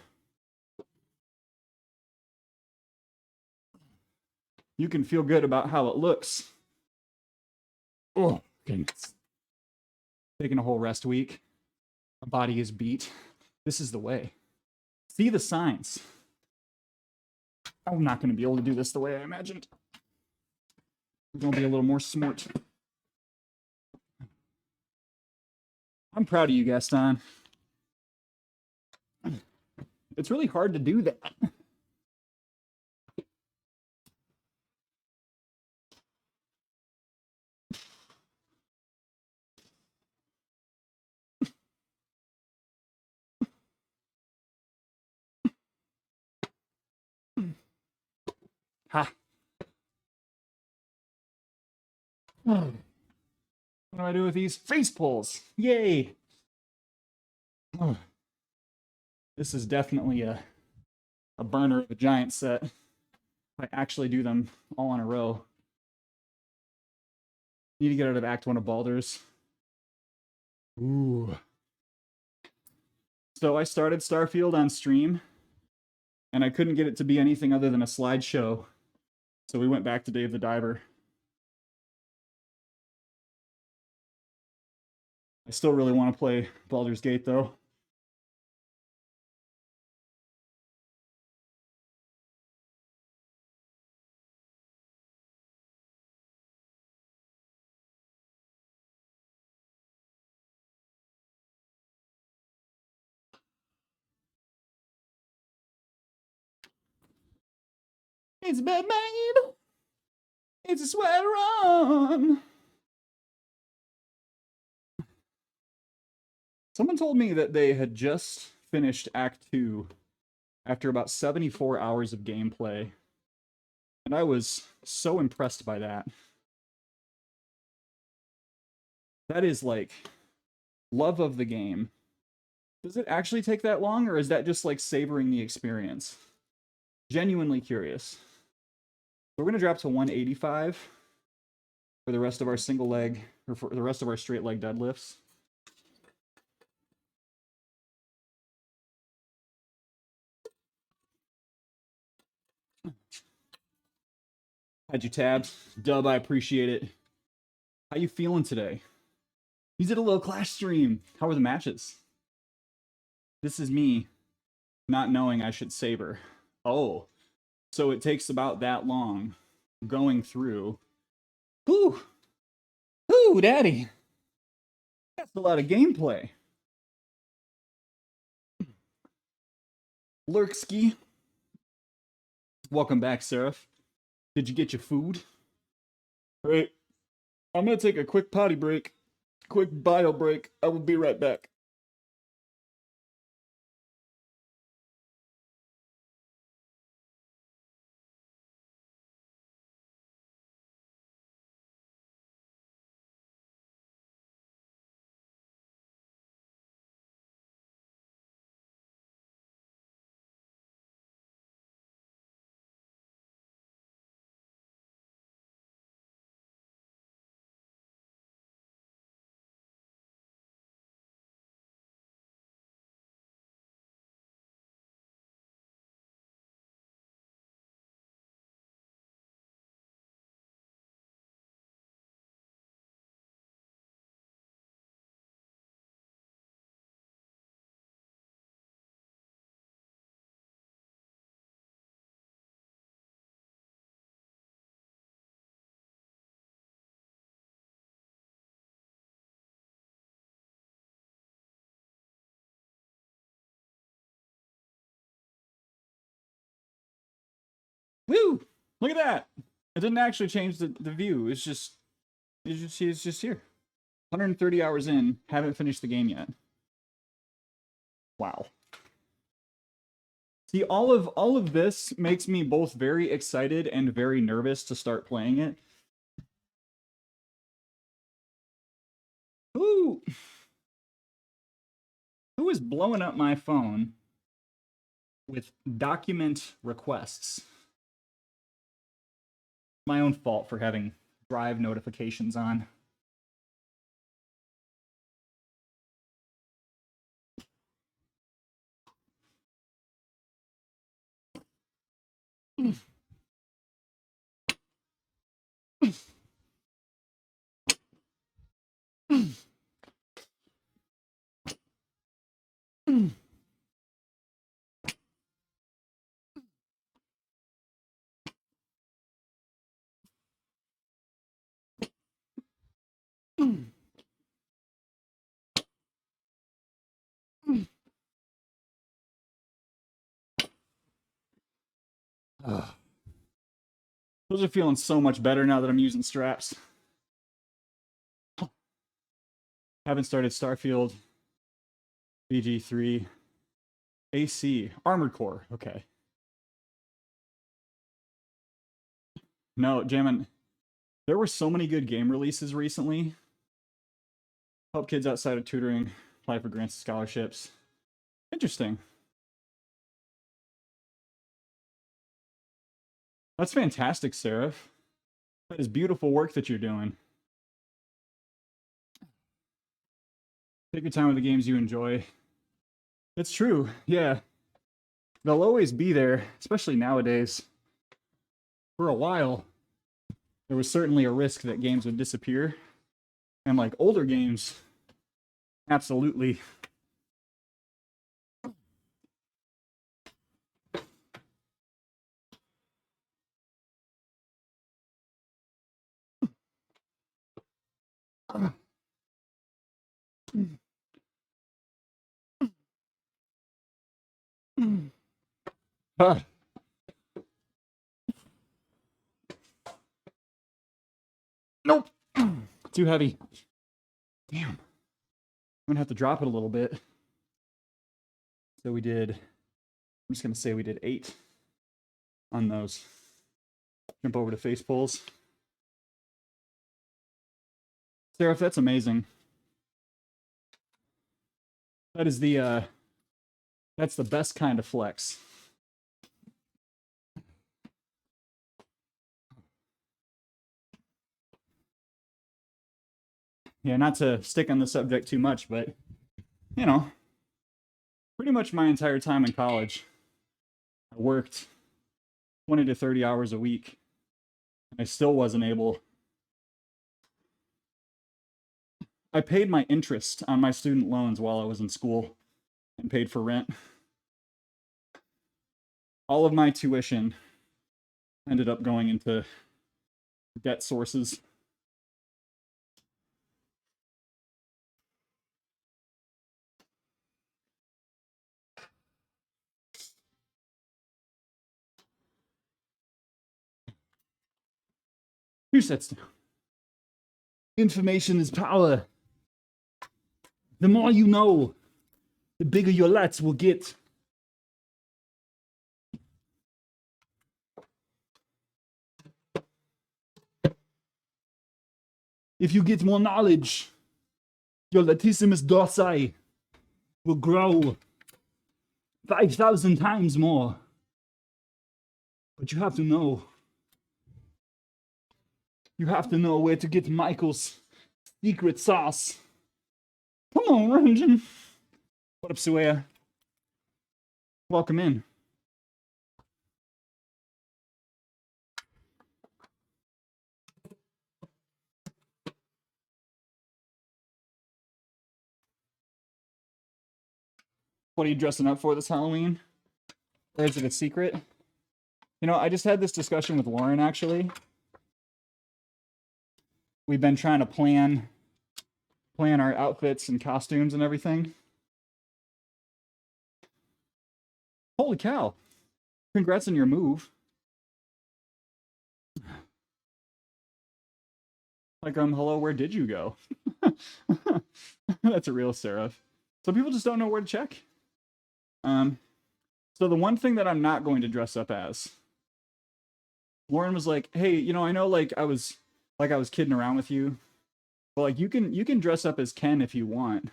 You can feel good about how it looks. Oh, goodness. Taking a whole rest week. My body is beat. This is the way. See the signs. I'm not going to be able to do this the way I imagined. I'm going to be a little more smart. I'm proud of you, Gaston. It's really hard to do that. Ha. What do I do with these face pulls? Yay. This is definitely a burner of a giant set. If I actually do them all in a row. Need to get out of Act 1 of Baldur's. Ooh. So I started Starfield on stream, and I couldn't get it to be anything other than a slideshow. So we went back to Dave the Diver. I still really want to play Baldur's Gate, though. It's a bad man. It's a sweater on. Someone told me that they had just finished Act 2 after about 74 hours of gameplay. And I was so impressed by that. That is like love of the game. Does it actually take that long, or is that just like savoring the experience? Genuinely curious. We're going to drop to 185 for the rest of our single leg, or for the rest of our straight leg deadlifts. Had you tabbed? Dub, I appreciate it. How you feeling today? You did a little Clash stream. How were the matches? This is me not knowing I should savor. Oh, so it takes about that long going through. Whew. Whew, daddy. That's a lot of gameplay. Lurksky. Welcome back, Seraph. Did you get your food? All right. I'm going to take a quick potty break. Quick bio break. I will be right back. Woo! Look at that. It didn't actually change the view. It's just here. 130 hours in, haven't finished the game yet. Wow. See, all of this makes me both very excited and very nervous to start playing it. Who is blowing up my phone with document requests? My own fault for having Drive notifications on. Those are feeling so much better now that I'm using straps. Haven't started Starfield. BG3. AC. Armored Core. Okay. No, Jammin'. There were so many good game releases recently. Help kids outside of tutoring. Apply for grants and scholarships. Interesting. That's fantastic, Seraph. That is beautiful work that you're doing. Take your time with the games you enjoy. It's true, yeah. They'll always be there, especially nowadays. For a while, there was certainly a risk that games would disappear. And like older games, absolutely. Nope. Too heavy. Damn. I'm gonna have to drop it a little bit. So we did, I'm just gonna say we did 8 on those. Jump over to face pulls. Seraph, that's amazing. That is that's the best kind of flex. Yeah, not to stick on the subject too much, but, you know, pretty much my entire time in college, I worked 20 to 30 hours a week. I still wasn't able. I paid my interest on my student loans while I was in school and paid for rent. All of my tuition ended up going into debt sources. Who sets down? Information is power. The more you know, the bigger your lats will get. If you get more knowledge, your latissimus dorsi will grow 5,000 times more. But you have to know. You have to know where to get Michael's secret sauce. Come on, Rungeon. What up, Suea? Welcome in. What are you dressing up for this Halloween? Or is it a secret? You know, I just had this discussion with Lauren, actually. We've been trying to plan our outfits and costumes and everything. Holy cow. Congrats on your move. Like, hello, where did you go? That's a real Seraph. So people just don't know where to check. So the one thing that I'm not going to dress up as, Lauren was like, hey, you know, I know like I was kidding around with you, but like you can dress up as Ken if you want.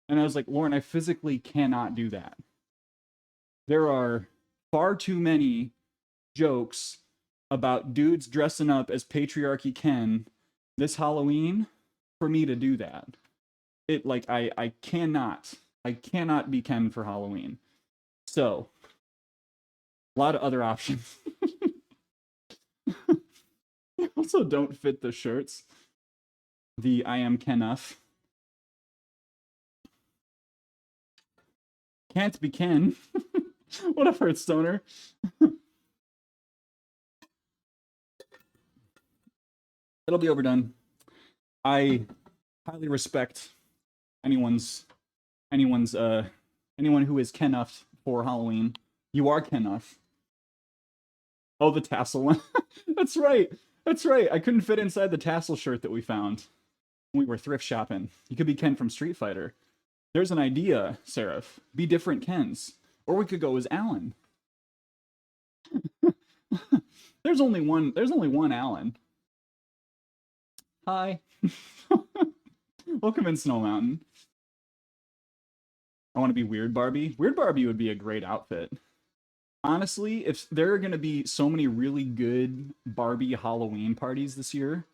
And I was like, Lauren, I physically cannot do that. There are far too many jokes about dudes dressing up as patriarchy Ken this Halloween for me to do that. It like I cannot be Ken for Halloween. So a lot of other options. Also don't fit the shirts. The I am Kenuff. Can't be Ken. What up, Hearthstoner? It'll be overdone. I highly respect anyone who is Kenuff for Halloween. You are Kenuff. Oh, the tassel one. That's right. That's right. I couldn't fit inside the tassel shirt that we found when we were thrift shopping. You could be Ken from Street Fighter. There's an idea, Seraph. Be different Kens. Or we could go as Alan. There's only one Alan. Hi. Welcome in Snow Mountain. I want to be Weird Barbie. Weird Barbie would be a great outfit. Honestly, if there are going to be so many really good Barbie Halloween parties this year,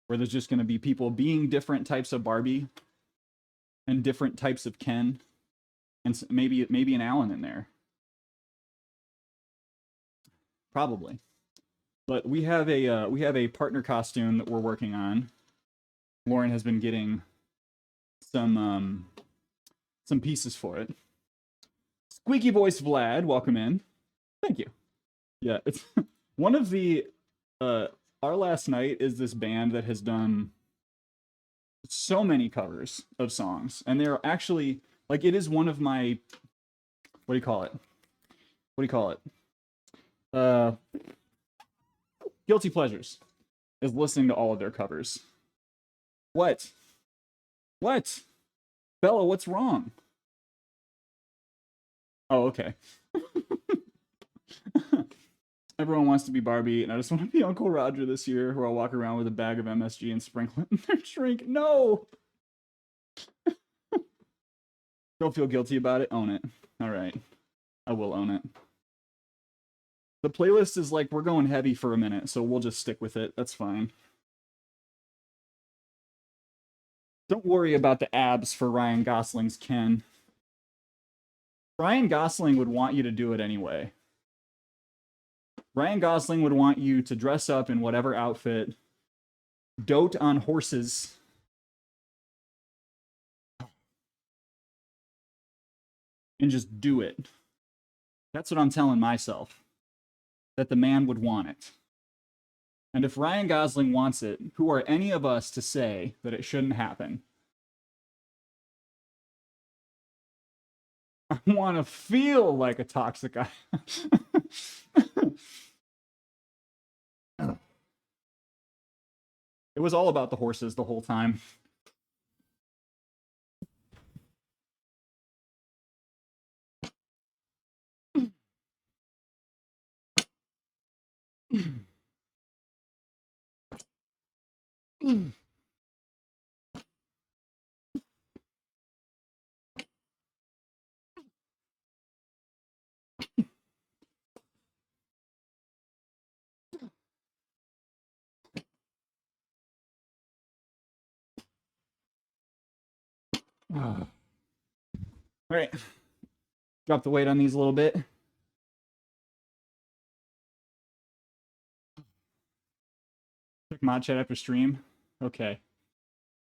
where there's just going to be people being different types of Barbie and different types of Ken, and maybe an Alan in there. Probably. But we have a partner costume that we're working on. Lauren has been getting some pieces for it. Squeaky voice Vlad, welcome in. Thank you. Yeah, it's one of the Our Last Night is this band that has done so many covers of songs, and they're actually like, it is one of my, what do you call it? What do you call it? Guilty pleasures is listening to all of their covers. What? What? Bella, what's wrong? Oh, okay. Everyone wants to be Barbie, and I just want to be Uncle Roger this year, where I'll walk around with a bag of MSG and sprinkle it in their drink. No! Don't feel guilty about it. Own it. All right. I will own it. The playlist is like, we're going heavy for a minute, so we'll just stick with it. That's fine. Don't worry about the abs for Ryan Gosling's Ken. Ryan Gosling would want you to do it anyway. Ryan Gosling would want you to dress up in whatever outfit, dote on horses, and just do it. That's what I'm telling myself. That the man would want it. And if Ryan Gosling wants it, who are any of us to say that it shouldn't happen? I want to feel like a toxic guy. It was all about the horses the whole time. All right. Drop the weight on these a little bit. Check mod chat after stream. Okay.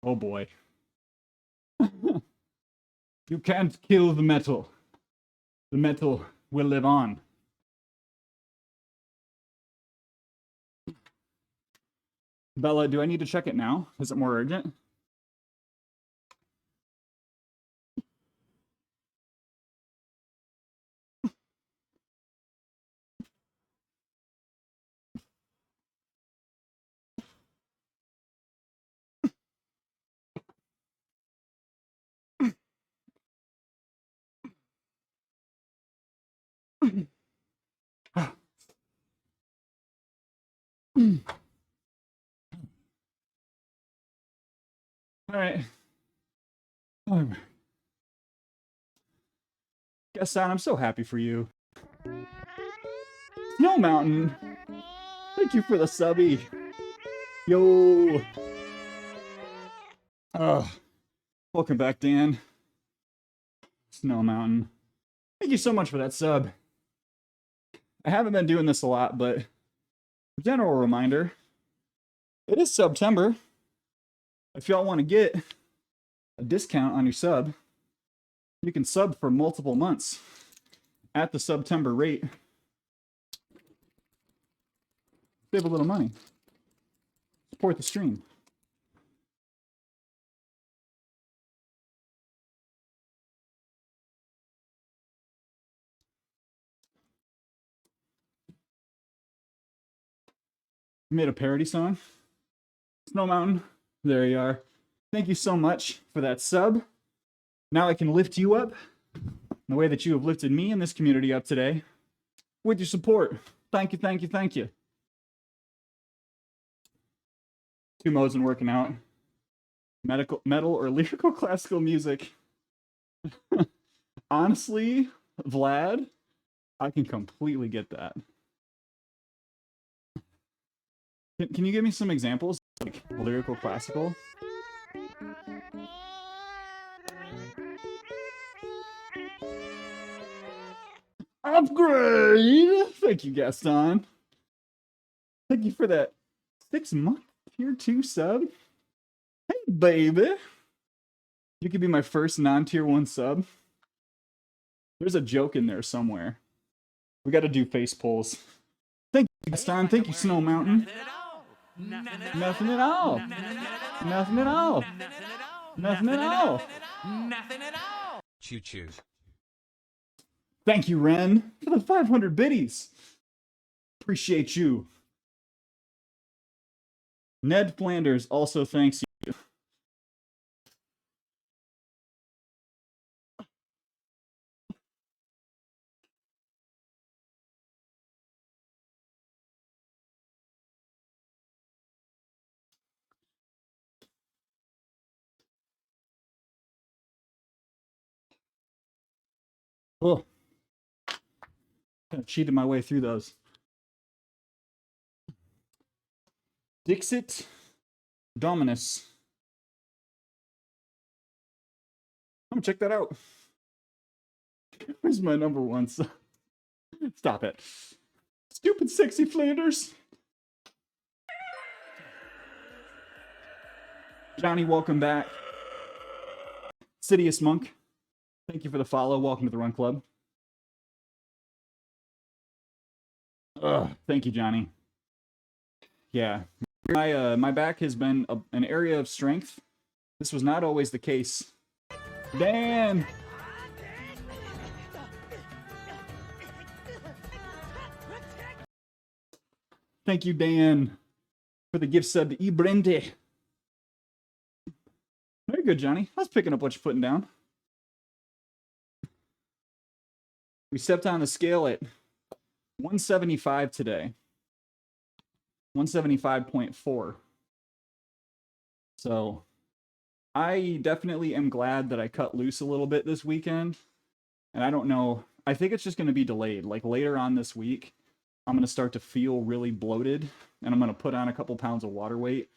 Oh boy. You can't kill the metal. The metal will live on. Bella, do I need to check it now? Is it more urgent? All right. Guess son, I'm so happy for you. Snow Mountain. Thank you for the subby. Yo. Welcome back, Dan. Snow Mountain. Thank you so much for that sub. I haven't been doing this a lot, but general reminder, it is September. If y'all want to get a discount on your sub, you can sub for multiple months at the September rate. Save a little money. Support the stream. Made a parody song. Snow Mountain. There you are. Thank you so much for that sub. Now I can lift you up the way that you have lifted me and this community up today with your support. Thank you, thank you, thank you. 2 modes in working out. Metal or lyrical classical music. Honestly, Vlad, I can completely get that. Can you give me some examples, like lyrical classical? Upgrade! Thank you, Gaston. Thank you for that 6-month tier 2 sub. Hey, baby. You could be my first non-tier 1 sub. There's a joke in there somewhere. We got to do face pulls. Thank you, Gaston. Thank you, Snow Mountain. Nothing at all. Nothing at all. Nothing at all. Nothing at all. Choo-choo. Thank you, Ren, for the 500 biddies. Appreciate you. Ned Flanders also thanks you. Oh, kind of cheated my way through those. Dixit Dominus. I'm gonna check that out. Where's my number 1 sub? Stop it. Stupid sexy Flanders. Johnny, welcome back. Sidious Monk, thank you for the follow. Welcome to the Run Club. Thank you, Johnny. Yeah, my back has been an area of strength. This was not always the case. Dan! Thank you, Dan, for the gift sub to Ibrente. Very good, Johnny. I was picking up what you're putting down. We stepped on the scale at 175 today. 175.4. So I definitely am glad that I cut loose a little bit this weekend. And I don't know, I think it's just going to be delayed. Like later on this week, I'm going to start to feel really bloated. And I'm going to put on a couple pounds of water weight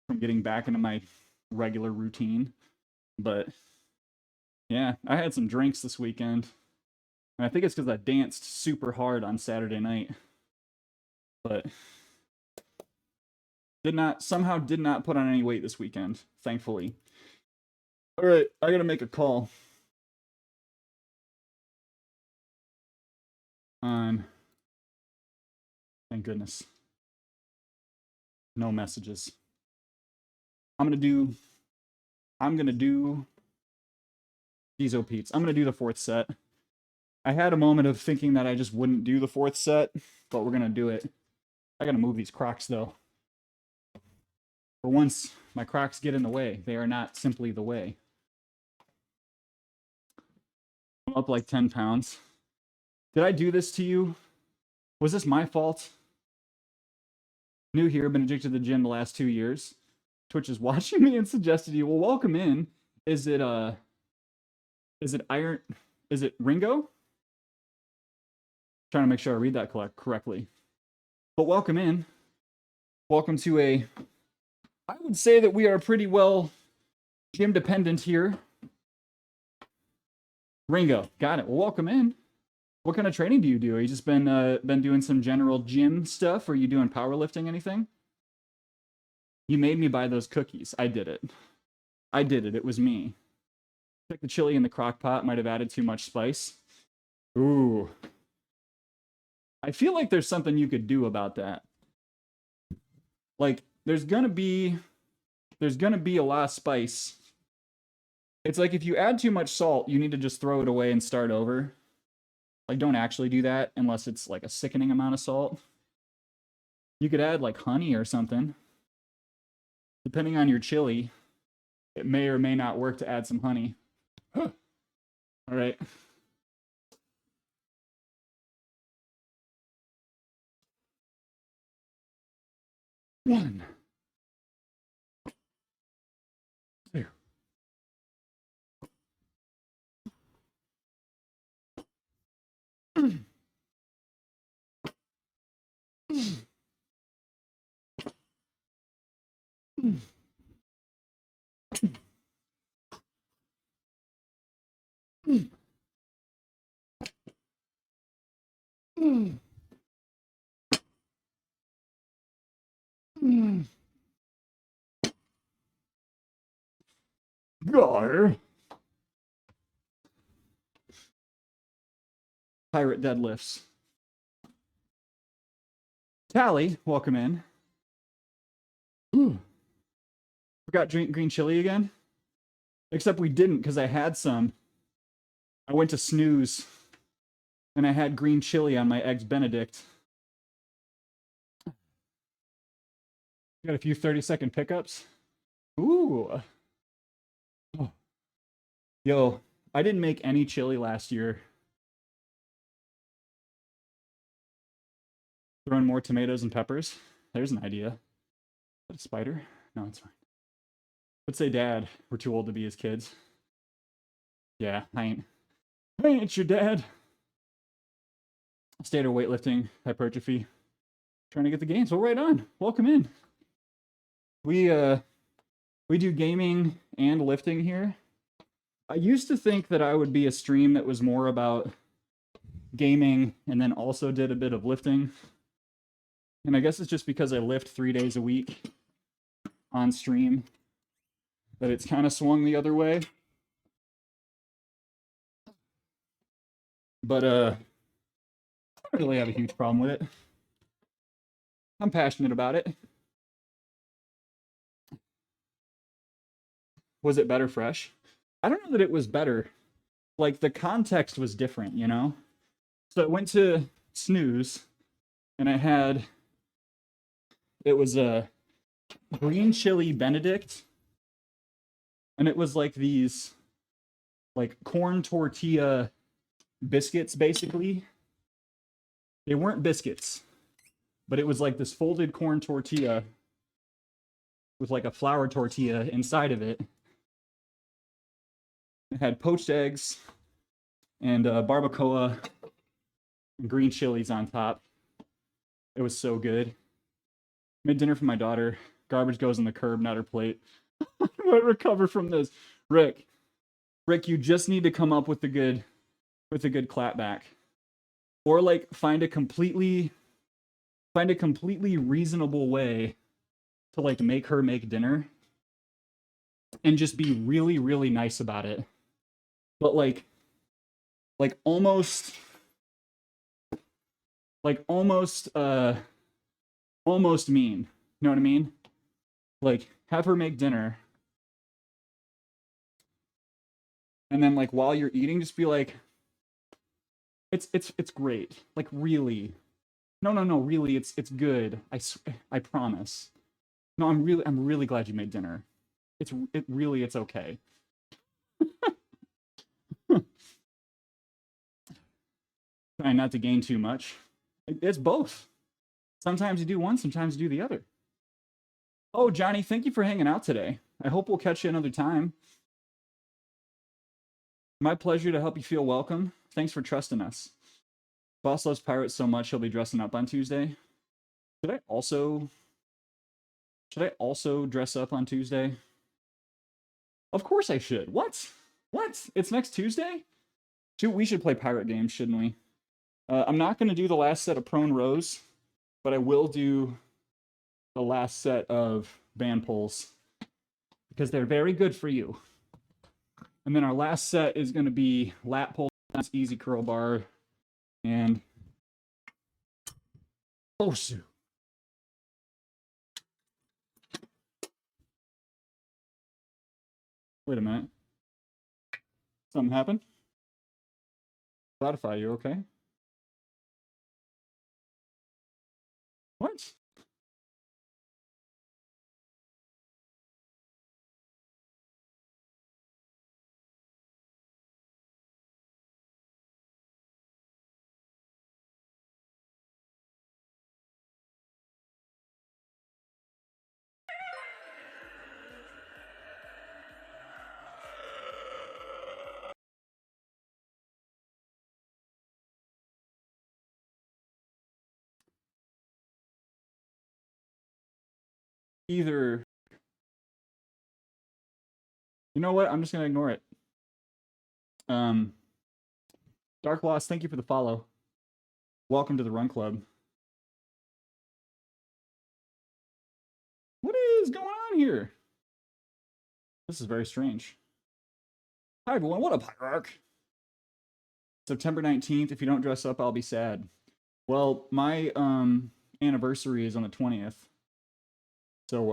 from getting back into my regular routine. But yeah, I had some drinks this weekend. And I think it's because I danced super hard on Saturday night. But somehow did not put on any weight this weekend, thankfully. All right, I gotta make a call on, thank goodness, no messages. I'm gonna do Diesel Pete's. I'm gonna do the 4th set. I had a moment of thinking that I just wouldn't do the 4th set, but we're gonna do it. I gotta move these Crocs though. For once, my Crocs get in the way. They are not simply the way. I'm up like 10 pounds. Did I do this to you? Was this my fault? New here, been addicted to the gym the last 2 years. Twitch is watching me and suggested you. Well, welcome in. Is it Ringo? Trying to make sure I read that correctly. But welcome in. Welcome to I would say that we are pretty well gym dependent here. Ringo, got it. Well, welcome in. What kind of training do you do? Are you just been doing some general gym stuff? Or are you doing powerlifting, anything? You made me buy those cookies. I did it. It was me. I think the chili in the crock pot might have added too much spice. Ooh. I feel like there's something you could do about that. Like, there's gonna be a lot of spice. It's like if you add too much salt, you need to just throw it away and start over. Like, don't actually do that unless it's like a sickening amount of salt. You could add like honey or something. Depending on your chili, it may or may not work to add some honey. All right. One, two. Gar. Pirate deadlifts. Tally, welcome in. Ooh. Forgot drink green chili again? Except we didn't because I had some. I went to snooze and I had green chili on my eggs Benedict. Got a few 30-second pickups. Ooh. Oh. Yo, I didn't make any chili last year. Throwing more tomatoes and peppers. There's an idea. Is that a spider? No, it's fine. Let's say dad. We're too old to be his kids. Yeah, I ain't your dad. State of weightlifting, hypertrophy. Trying to get the gains. Well, right on. Welcome in. We do gaming and lifting here. I used to think that I would be a stream that was more about gaming and then also did a bit of lifting. And I guess it's just because I lift 3 days a week on stream that it's kind of swung the other way. But I don't really have a huge problem with it. I'm passionate about it. Was it better fresh? I don't know that it was better. Like, the context was different, you know? So I went to Snooze, and I had... It was a green chili Benedict, and it was like these, like, corn tortilla biscuits, basically. They weren't biscuits, but it was like this folded corn tortilla with like a flour tortilla inside of it. It had poached eggs and barbacoa and green chilies on top. It was so good. Made dinner for my daughter. Garbage goes on the curb, not her plate. I might recover from this. Rick, you just need to come up with a good clap back. Or like find a completely reasonable way to like make her make dinner and just be really, really nice about it. But like almost mean. You know what I mean? Like, have her make dinner. And then like while you're eating, just be like, it's great. Like, really. No, really, it's good. I promise. No, I'm really glad you made dinner. It's okay. Trying not to gain too much. It's both. Sometimes you do one, sometimes you do the other. Oh, Johnny, thank you for hanging out today. I hope we'll catch you another time. My pleasure to help you feel welcome. Thanks for trusting us. Boss loves pirates so much he'll be dressing up on Tuesday. Should I also dress up on Tuesday? Of course I should. What? It's next Tuesday? We should play pirate games, shouldn't we? I'm not going to do the last set of prone rows, but I will do the last set of band pulls because they're very good for you. And then our last set is going to be lat pull, easy curl bar, and Osu. Wait a minute. Something happened? Spotify, you okay? What? either... You know what? I'm just going to ignore it. Dark Lost, thank you for the follow. Welcome to the Run Club. What is going on here? This is very strange. Hi, everyone. What up, Hierarch? September 19th. If you don't dress up, I'll be sad. Well, my anniversary is on the 20th. So,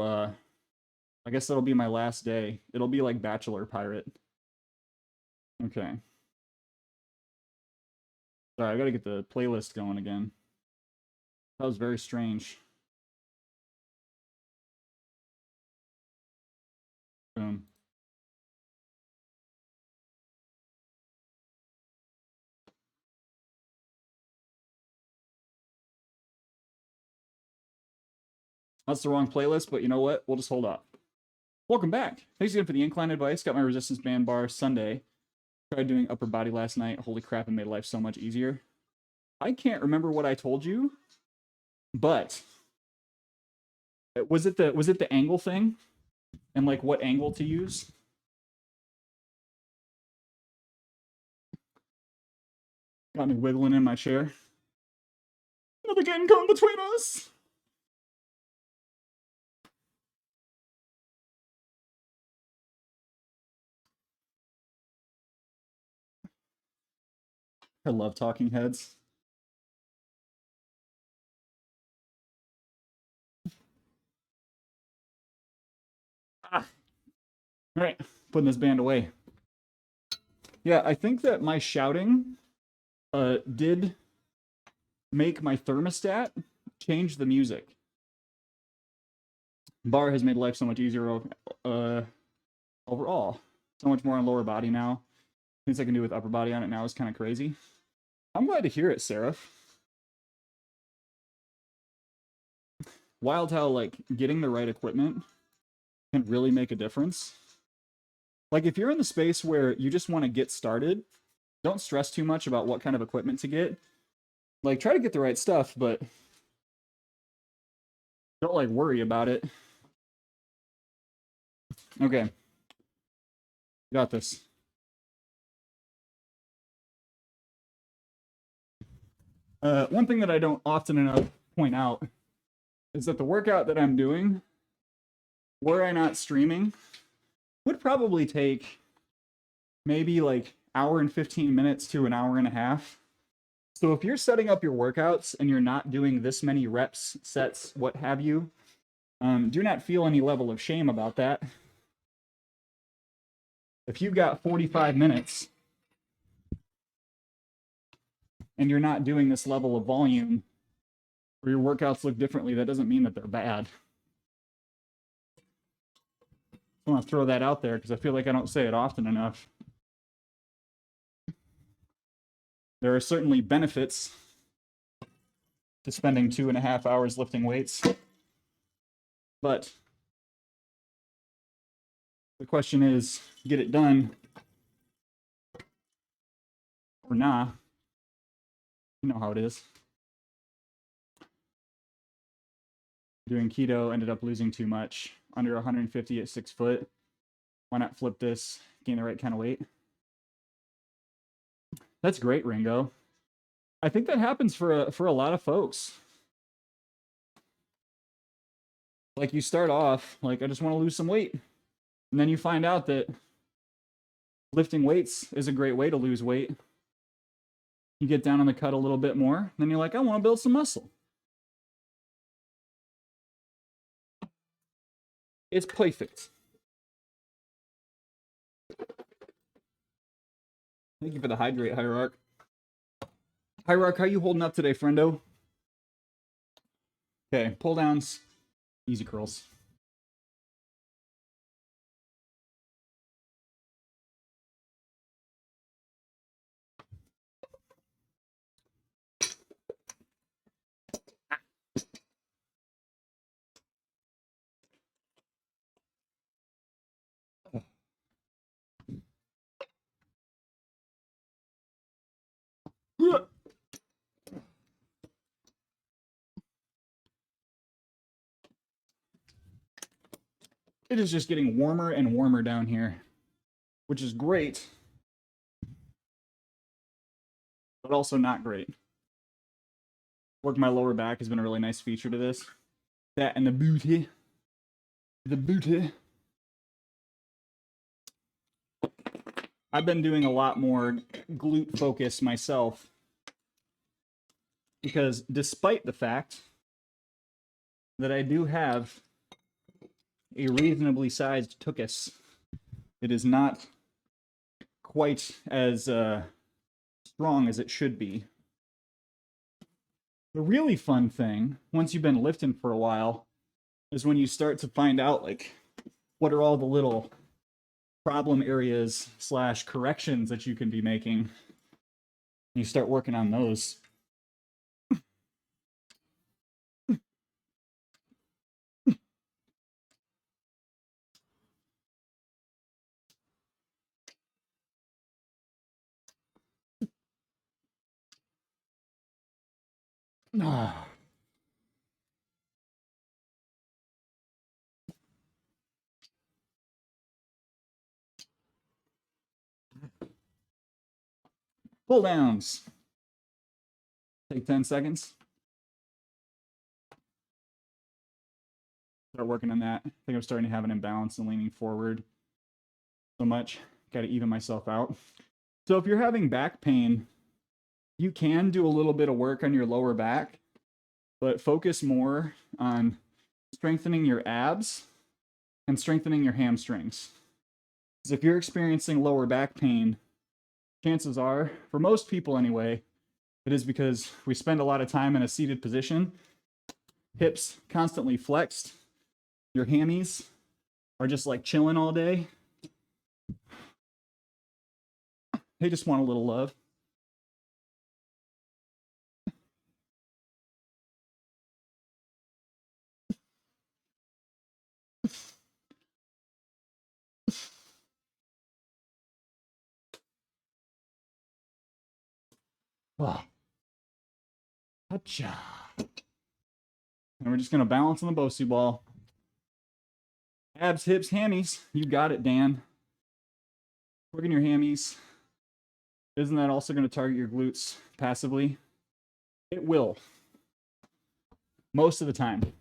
I guess that'll be my last day. It'll be like Bachelor Pirate. Okay. Sorry, I gotta get the playlist going again. That was very strange. Boom. That's the wrong playlist, but you know what? We'll just hold up. Welcome back. Thanks again for the incline advice. Got my resistance band bar Sunday. Tried doing upper body last night. Holy crap, it made life so much easier. I can't remember what I told you, but was it the angle thing? And like what angle to use? Got me wiggling in my chair. Nothing can come between us. I love talking heads. All right, putting this band away. Yeah, I think that my shouting did make my thermostat change the music. Bar has made life so much easier overall. So much more on lower body now. Things I can do with upper body on it now is kind of crazy. I'm glad to hear it, Seraph. Wild how, like, getting the right equipment can really make a difference. Like, if you're in the space where you just want to get started, don't stress too much about what kind of equipment to get. Like, try to get the right stuff, but don't, like, worry about it. Okay. Got this. One thing that I don't often enough point out is that the workout that I'm doing, were I not streaming, would probably take maybe like hour and 15 minutes to an hour and a half. So if you're setting up your workouts and you're not doing this many reps, sets, what have you, do not feel any level of shame about that. If you've got 45 minutes and you're not doing this level of volume, or your workouts look differently, that doesn't mean that they're bad. I want to throw that out there because I feel like I don't say it often enough. There are certainly benefits to spending 2.5 hours lifting weights, but the question is, get it done or nah. You know how it is. Doing keto, ended up losing too much. Under 150 at 6 foot. Why not flip this, gain the right kind of weight? That's great, Ringo. I think that happens for a lot of folks. Like, you start off, like, I just want to lose some weight. And then you find out that lifting weights is a great way to lose weight. You get down on the cut a little bit more. Then you're like, I want to build some muscle. It's perfect. Thank you for the hydrate, Hierarch. Hierarch, how you holding up today, friendo? Okay, pull downs, easy curls. it is just getting warmer and warmer down here, which is great, but also not great. Work my lower back has been a really nice feature to this. That and the booty. The booty. I've been doing a lot more glute focus myself because despite the fact that I do have a reasonably sized tuchus, it is not quite as strong as it should be. The really fun thing, once you've been lifting for a while, is when you start to find out, like, what are all the little problem areas / corrections that you can be making. You start working on those. Pull downs. Take 10 seconds. Start working on that. I think I'm starting to have an imbalance and leaning forward so much. Got to even myself out. So if you're having back pain, you can do a little bit of work on your lower back, but focus more on strengthening your abs and strengthening your hamstrings. Because if you're experiencing lower back pain, chances are, for most people anyway, it is because we spend a lot of time in a seated position, hips constantly flexed, your hammies are just like chilling all day. They just want a little love. Wow. Hacha. And we're just going to balance on the Bosu ball. Abs, hips, hammies. You got it, Dan. Working your hammies. Isn't that also going to target your glutes passively? It will. Most of the time.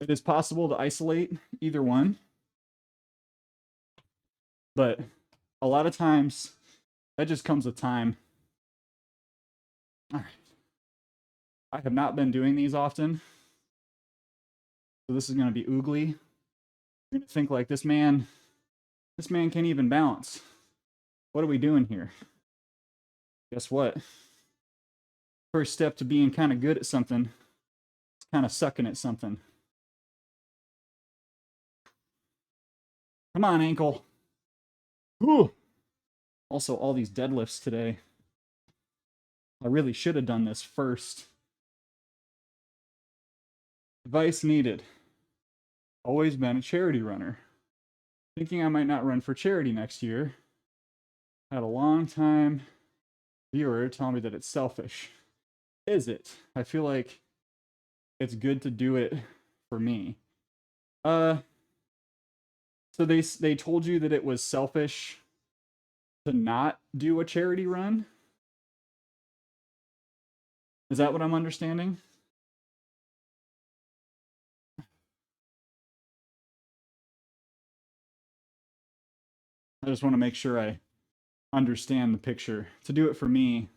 It is possible to isolate either one. But a lot of times, that just comes with time. All right. I have not been doing these often. So this is going to be oogly. You're going to think like, this man can't even balance. What are we doing here? Guess what? First step to being kind of good at something is kind of sucking at something. Come on, ankle. Whew. Also, all these deadlifts today. I really should have done this first. Advice needed. Always been a charity runner. Thinking I might not run for charity next year. Had a long time viewer tell me that it's selfish. Is it? I feel like it's good to do it for me. So they told you that it was selfish to not do a charity run? Is that what I'm understanding? I just want to make sure I understand the picture. To do it for me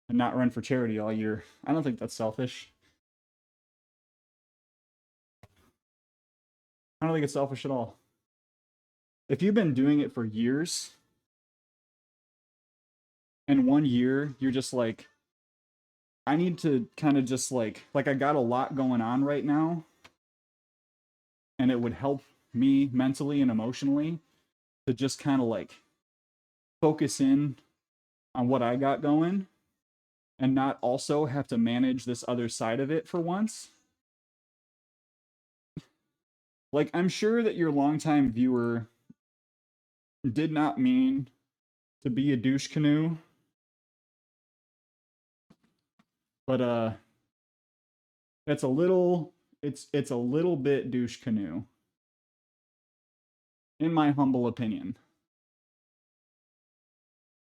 and not run for charity all year, I don't think that's selfish. I don't think it's selfish at all. If you've been doing it for years, and 1 year you're just like, I need to kind of just like I got a lot going on right now, and it would help me mentally and emotionally to just kind of like focus in on what I got going and not also have to manage this other side of it for once. Like, I'm sure that your longtime viewer did not mean to be a douche canoe, but that's a little it's a little bit douche canoe, in my humble opinion.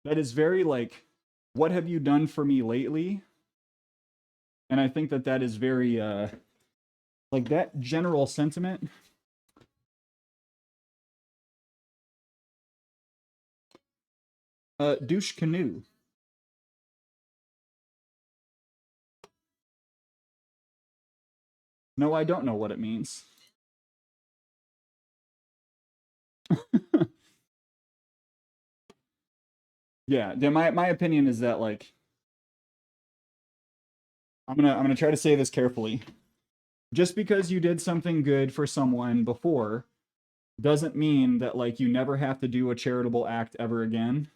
That is very like, what have you done for me lately? And I think that that is very like that general sentiment. Douche canoe. No, I don't know what it means. Yeah, my opinion is that like I'm gonna try to say this carefully. Just because you did something good for someone before doesn't mean that like you never have to do a charitable act ever again.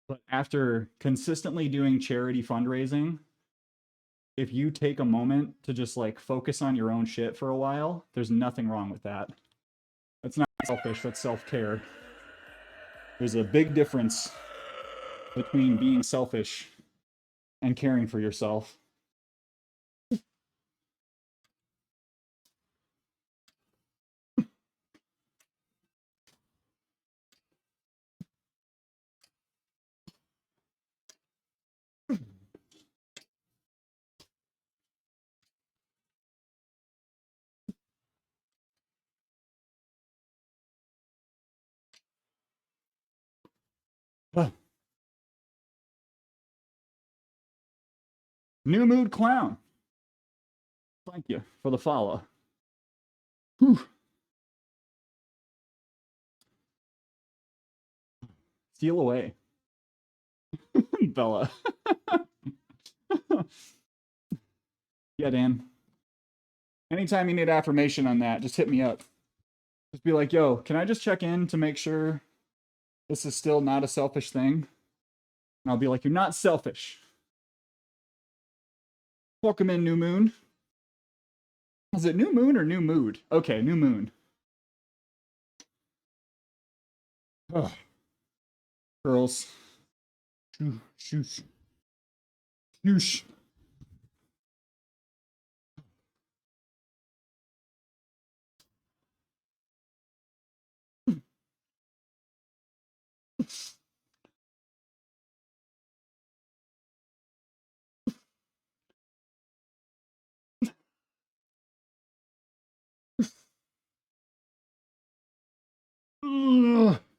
But after consistently doing charity fundraising, if you take a moment to just like focus on your own shit for a while, there's nothing wrong with that. That's not selfish, that's self-care. There's a big difference between being selfish and caring for yourself. New Mood Clown. Thank you for the follow. Whew. Steal away. Bella. Yeah, Dan. Anytime you need affirmation on that, just hit me up. Just be like, yo, can I just check in to make sure this is still not a selfish thing? And I'll be like, you're not selfish. Welcome in, New Moon. Is it New Moon or New Mood? Okay, New Moon. Ugh. Girls. Shoosh. Shoosh.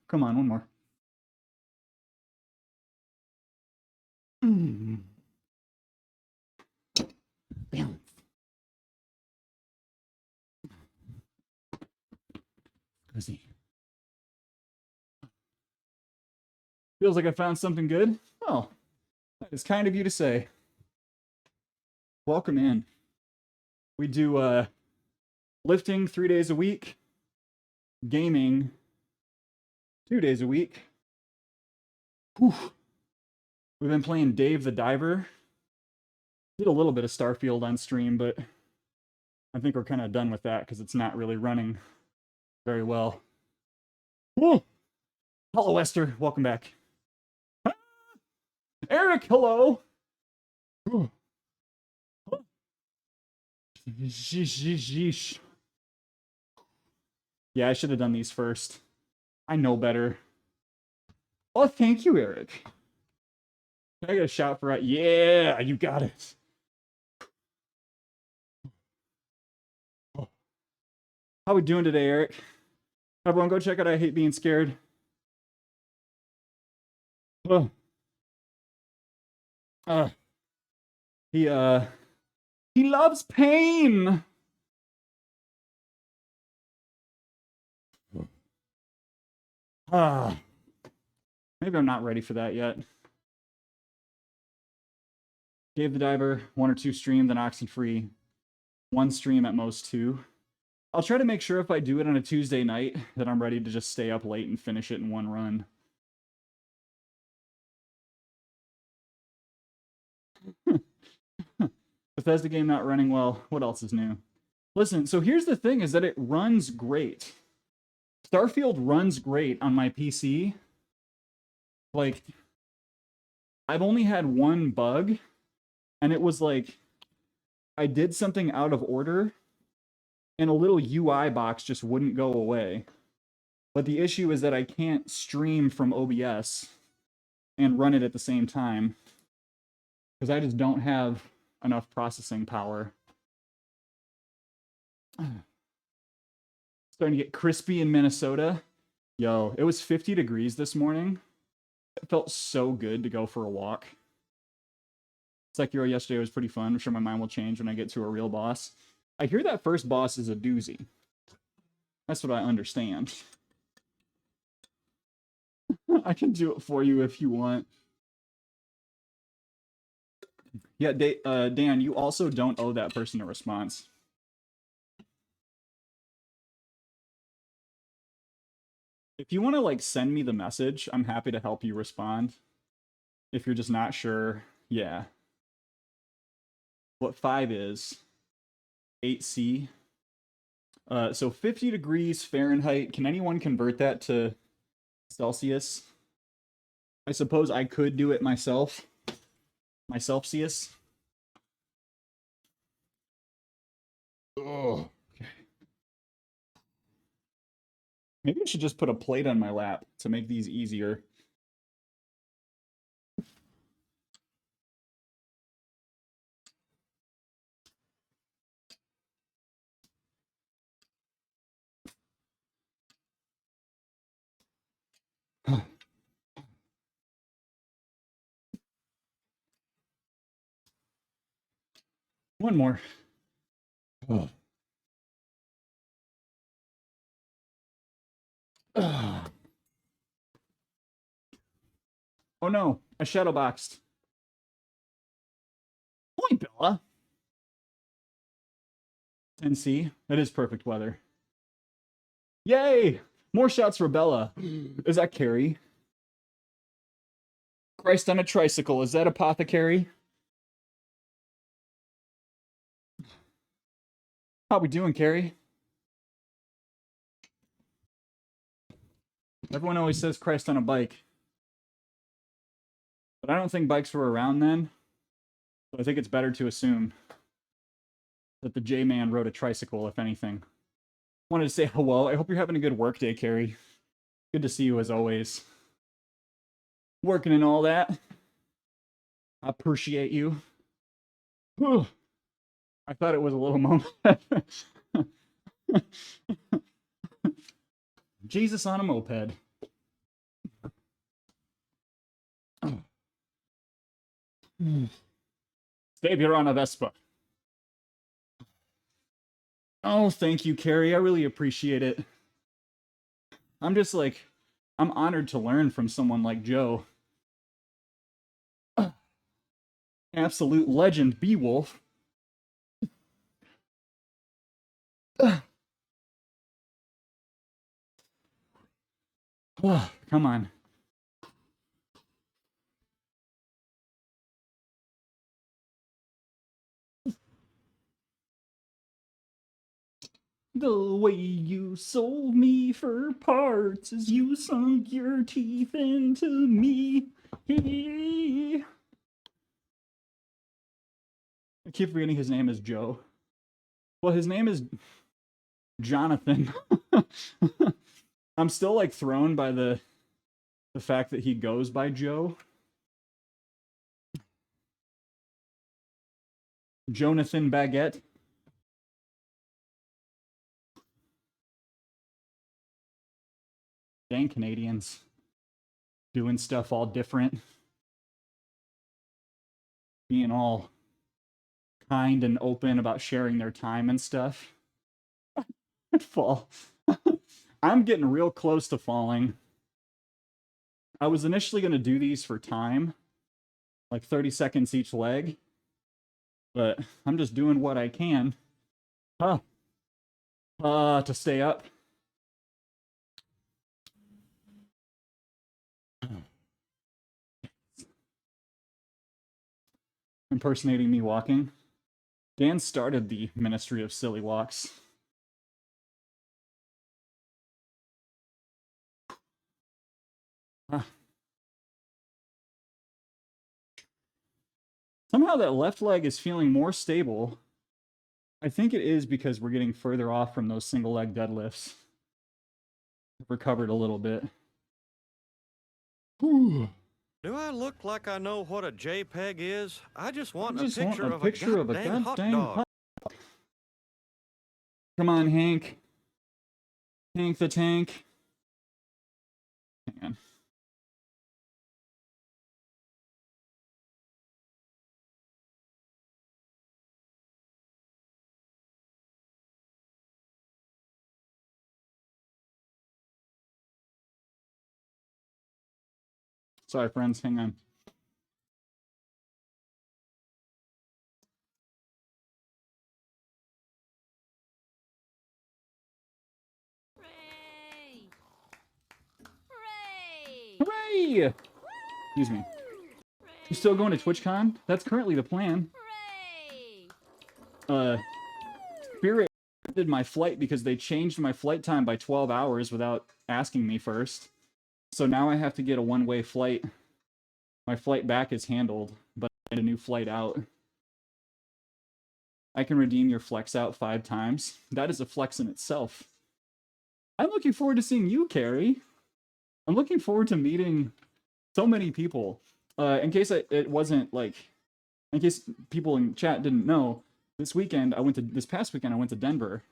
Come on, one more. Balance. Cozy. Feels like I found something good. Oh, that is kind of you to say. Welcome in. We do lifting 3 days a week, gaming 2 days a week. Whew. We've been playing Dave the Diver. Did a little bit of Starfield on stream, but I think we're kind of done with that because it's not really running very well. Whoa. Hello, Esther. Welcome back. Eric, hello. Sheesh. Yeah, I should have done these first. I know better. Oh, thank you, Eric. I got a shout for it. Yeah, you got it. How we doing today, Eric? Everyone, go check out I Hate Being Scared. Oh. He loves pain. Maybe I'm not ready for that yet. Dave the Diver, 1 or 2 stream, then Oxenfree, 1 stream at most 2. I'll try to make sure if I do it on a Tuesday night that I'm ready to just stay up late and finish it in 1 run. Bethesda game not running well. What else is new? Listen, so here's the thing, is that it runs great. Starfield runs great on my PC. Like, I've only had 1 bug, and it was like, I did something out of order, and a little UI box just wouldn't go away. But the issue is that I can't stream from OBS and run it at the same time because I just don't have enough processing power. Starting to get crispy in Minnesota. Yo, it was 50 degrees this morning. It felt so good to go for a walk. Sekiro yesterday was pretty fun. I'm sure my mind will change when I get to a real boss. I hear that first boss is a doozy. That's what I understand. I can do it for you if you want. Yeah, Dan, you also don't owe that person a response. If you want to like send me the message, I'm happy to help you respond. If you're just not sure, yeah. What 5 is 8C. So 50 degrees Fahrenheit. Can anyone convert that to Celsius? I suppose I could do it myself. Myself-cius. Oh, okay. Maybe I should just put a plate on my lap to make these easier. One more. Oh. Oh no, I shadow boxed. Point, Bella. 10C. That is perfect weather. Yay! More shots for Bella. Is that Carrie? Christ on a tricycle. Is that Apothecary? How we doing, Carrie? Everyone always says Christ on a bike. But I don't think bikes were around then. So I think it's better to assume that the J-Man rode a tricycle, if anything. Wanted to say hello. I hope you're having a good work day, Carrie. Good to see you as always. Working and all that. I appreciate you. Whew. I thought it was a little moment. Jesus on a moped. Savior on a Vespa. Oh, thank you, Carrie. I really appreciate it. I'm just like, I'm honored to learn from someone like Joe. Absolute legend, Beowulf. Come on. The way you sold me for parts is you sunk your teeth into me. I keep forgetting his name is Joe. Well, his name is Jonathan. I'm still like thrown by the fact that he goes by Joe. Jonathan Baguette. Dang Canadians. Doing stuff all different. Being all kind and open about sharing their time and stuff. Fall. I'm getting real close to falling. I was initially going to do these for time, like 30 seconds each leg, but I'm just doing what I can to stay up. Impersonating me walking. Dan started the Ministry of Silly Walks. Somehow that left leg is feeling more stable I think it is because we're getting further off from those single leg deadlifts. Recovered a little bit. Whew. Do I look like I know what a JPEG is? I just want a want picture a of picture a of a goddamn hot goddamn dog. hot. Come on, Hank. Hank the Tank. Hang on. Sorry, friends. Hang on. Hooray! Hooray! Hooray! Excuse me. You still going to TwitchCon? That's currently the plan. Hooray! Spirit did my flight because they changed my flight time by 12 hours without asking me first. So now I have to get a one-way flight. My flight back is handled, but I get a new flight out. I can redeem your flex out 5 times. That is a flex in itself. I'm looking forward to seeing you, Carrie. I'm looking forward to meeting so many people. In case it wasn't like, in case people in chat didn't know, this past weekend I went to Denver,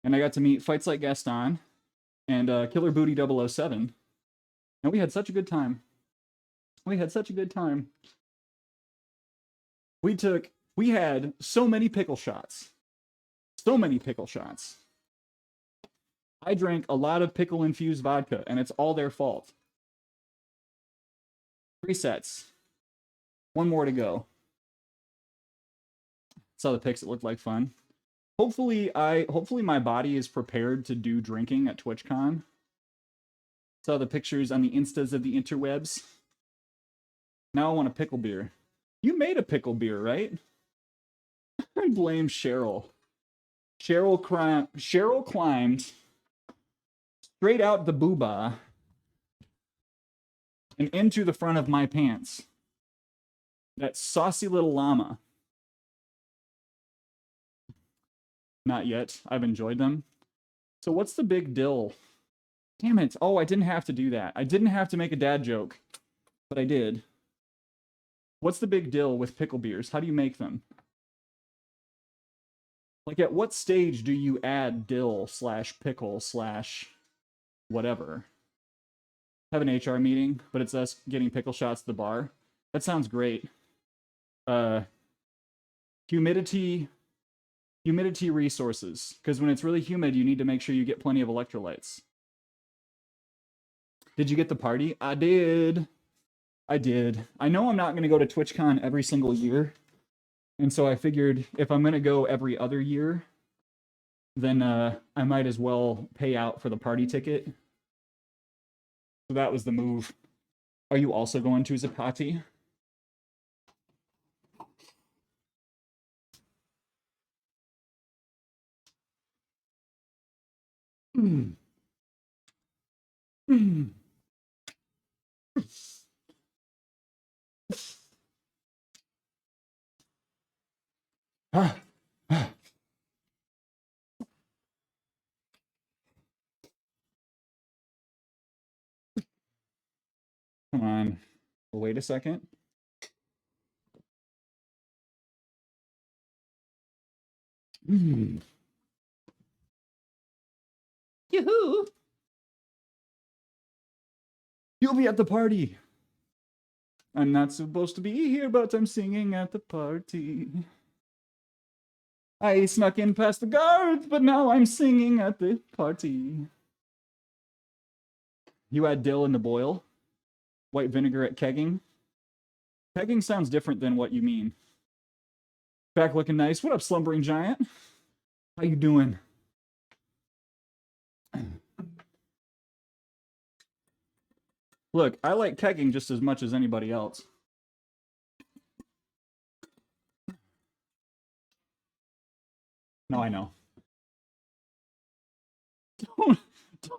and I got to meet Fights Like Gaston and Killer Booty 007, and we had such a good time. We had such a good time. We had so many pickle shots. So many pickle shots. I drank a lot of pickle-infused vodka, and it's all their fault. 3 sets. 1 more to go. Saw the pics, it looked like fun. Hopefully my body is prepared to do drinking at TwitchCon. Saw the pictures on the Instas of the interwebs. Now I want a pickle beer. You made a pickle beer, right? I blame Cheryl. Cheryl climbed straight out the booba and into the front of my pants. That saucy little llama. Not yet. I've enjoyed them. So what's the big deal? Damn it. Oh, I didn't have to do that. I didn't have to make a dad joke, but I did. What's the big deal with pickle beers? How do you make them? Like, at what stage do you add dill / pickle / whatever? Have an HR meeting, but it's us getting pickle shots at the bar. That sounds great. Humidity resources. Because when it's really humid, you need to make sure you get plenty of electrolytes. Did you get the party? I did. I did. I know I'm not going to go to TwitchCon every single year. And so I figured if I'm going to go every other year, then I might as well pay out for the party ticket. So that was the move. Are you also going to Zapati? Mm. Mm. Ah. Ah. Come on. Wait a second. Mm. Yoo-hoo! You'll be at the party. I'm not supposed to be here, but I'm singing at the party. I snuck in past the guards, but now I'm singing at the party. You add dill in the boil? White vinegar at kegging? Kegging sounds different than what you mean. Back looking nice. What up, slumbering giant? How you doing? Look, I like kegging just as much as anybody else. No, I know.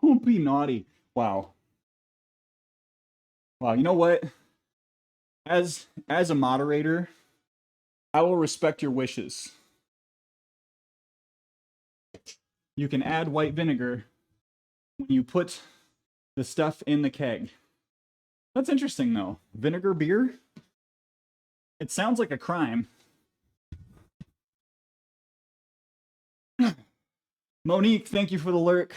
Don't be naughty. Wow. Wow, you know what? As a moderator, I will respect your wishes. you can add white vinegar when you put the stuff in the keg. That's interesting, though. Vinegar beer? It sounds like a crime. Monique, thank you for the lurk.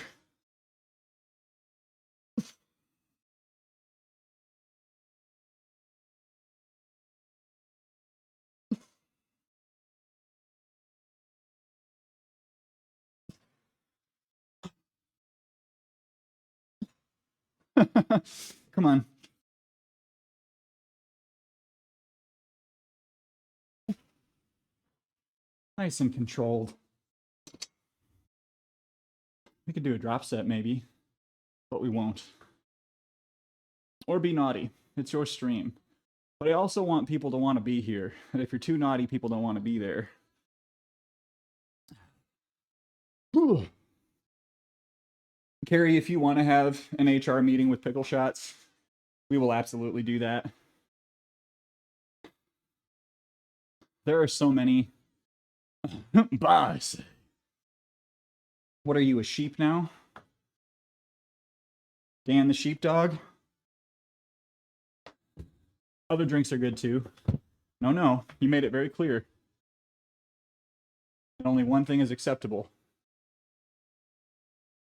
Come on. Nice and controlled. We could do a drop set maybe, but we won't. Or be naughty. It's your stream. But I also want people to want to be here. And if you're too naughty, people don't want to be there. Whew. Carrie, if you want to have an HR meeting with pickle shots, we will absolutely do that. There are so many. Boss. What are you, a sheep now? Dan the sheepdog? Other drinks are good too. No, you made it very clear. And only one thing is acceptable.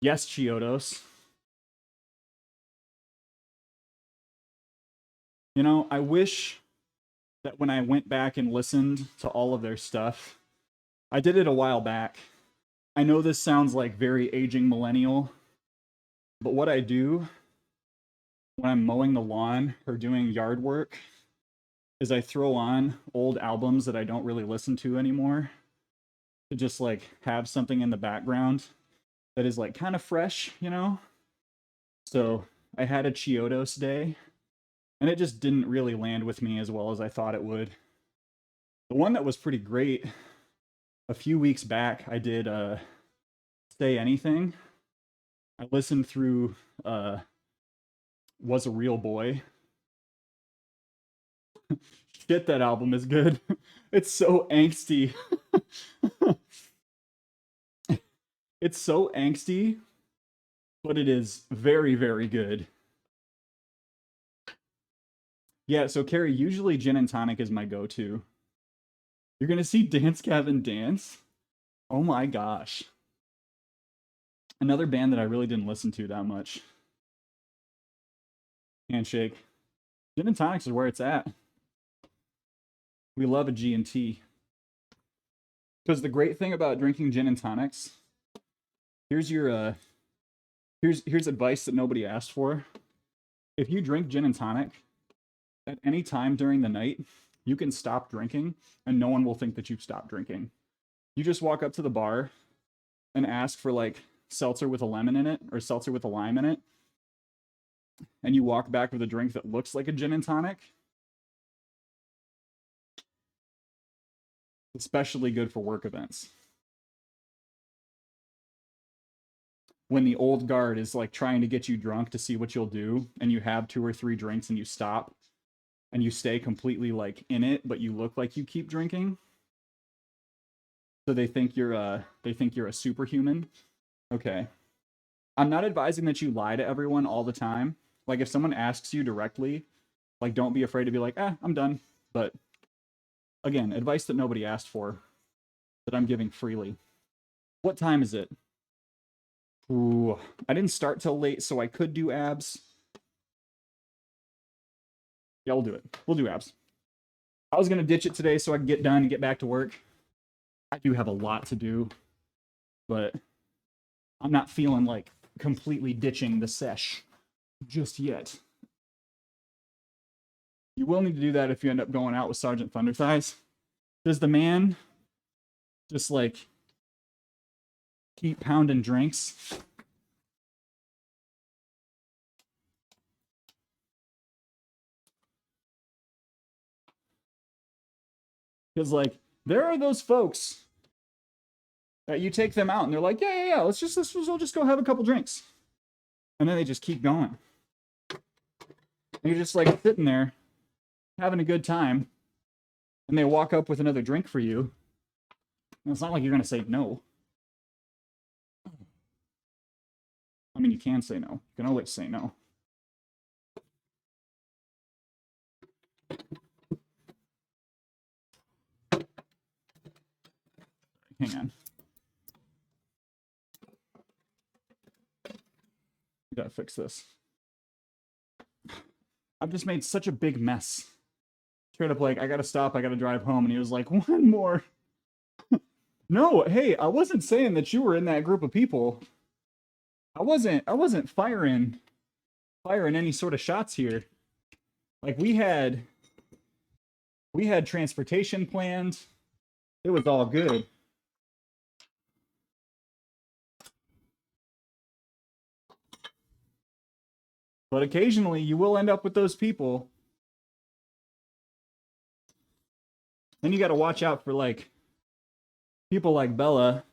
Yes, Chiodos. You know, I wish that when I went back and listened to all of their stuff, I did it a while back. I know this sounds like very aging millennial, but what I do when I'm mowing the lawn or doing yard work is I throw on old albums that I don't really listen to anymore to just like have something in the background that is like kind of fresh, you know? So I had a Chiodos day and it just didn't really land with me as well as I thought it would. The one that was pretty great a few weeks back, I did Say Anything. I listened through Was a Real Boy. Shit, that album is good. It's so angsty. It's so angsty, but it is very, very good. Yeah, so Carrie, usually gin and tonic is my go-to. You're gonna see Dance Gavin Dance? Oh my gosh. Another band that I really didn't listen to that much. Handshake. Gin and tonics is where it's at. We love a G&T. Because the great thing about drinking gin and tonics, here's your here's advice that nobody asked for. If you drink gin and tonic at any time during the night, you can stop drinking and no one will think that you've stopped drinking. You just walk up to the bar and ask for like seltzer with a lemon in it or seltzer with a lime in it. And you walk back with a drink that looks like a gin and tonic. Especially good for work events. When the old guard is like trying to get you drunk to see what you'll do, and you have 2 or 3 drinks and you stop, and you stay completely like in it, but you look like you keep drinking. So they think you're a superhuman. Okay. I'm not advising that you lie to everyone all the time. Like if someone asks you directly, like don't be afraid to be like, I'm done. But again, advice that nobody asked for, that I'm giving freely. What time is it? Ooh, I didn't start till late, so I could do abs. Yeah, we'll do it. We'll do abs. I was gonna ditch it today so I can get done and get back to work. I do have a lot to do, but I'm not feeling like completely ditching the sesh just yet. You will need to do that if you end up going out with Sergeant Thunderthighs. Does the man just like keep pounding drinks? Because like there are those folks that you take them out and they're like, yeah, we'll just go have a couple drinks, and then they just keep going. And you're just like sitting there having a good time, and they walk up with another drink for you, and it's not like you're gonna say no. mean, you can say no. You can always say no. Hang on. We gotta fix this. I've just made such a big mess. Straight up like, I gotta stop, I gotta drive home. And he was like, one more. No, hey, I wasn't saying that you were in that group of people. I wasn't firing any sort of shots here. Like we had transportation planned. It was all good. But occasionally you will end up with those people. Then you got to watch out for like people like Bella,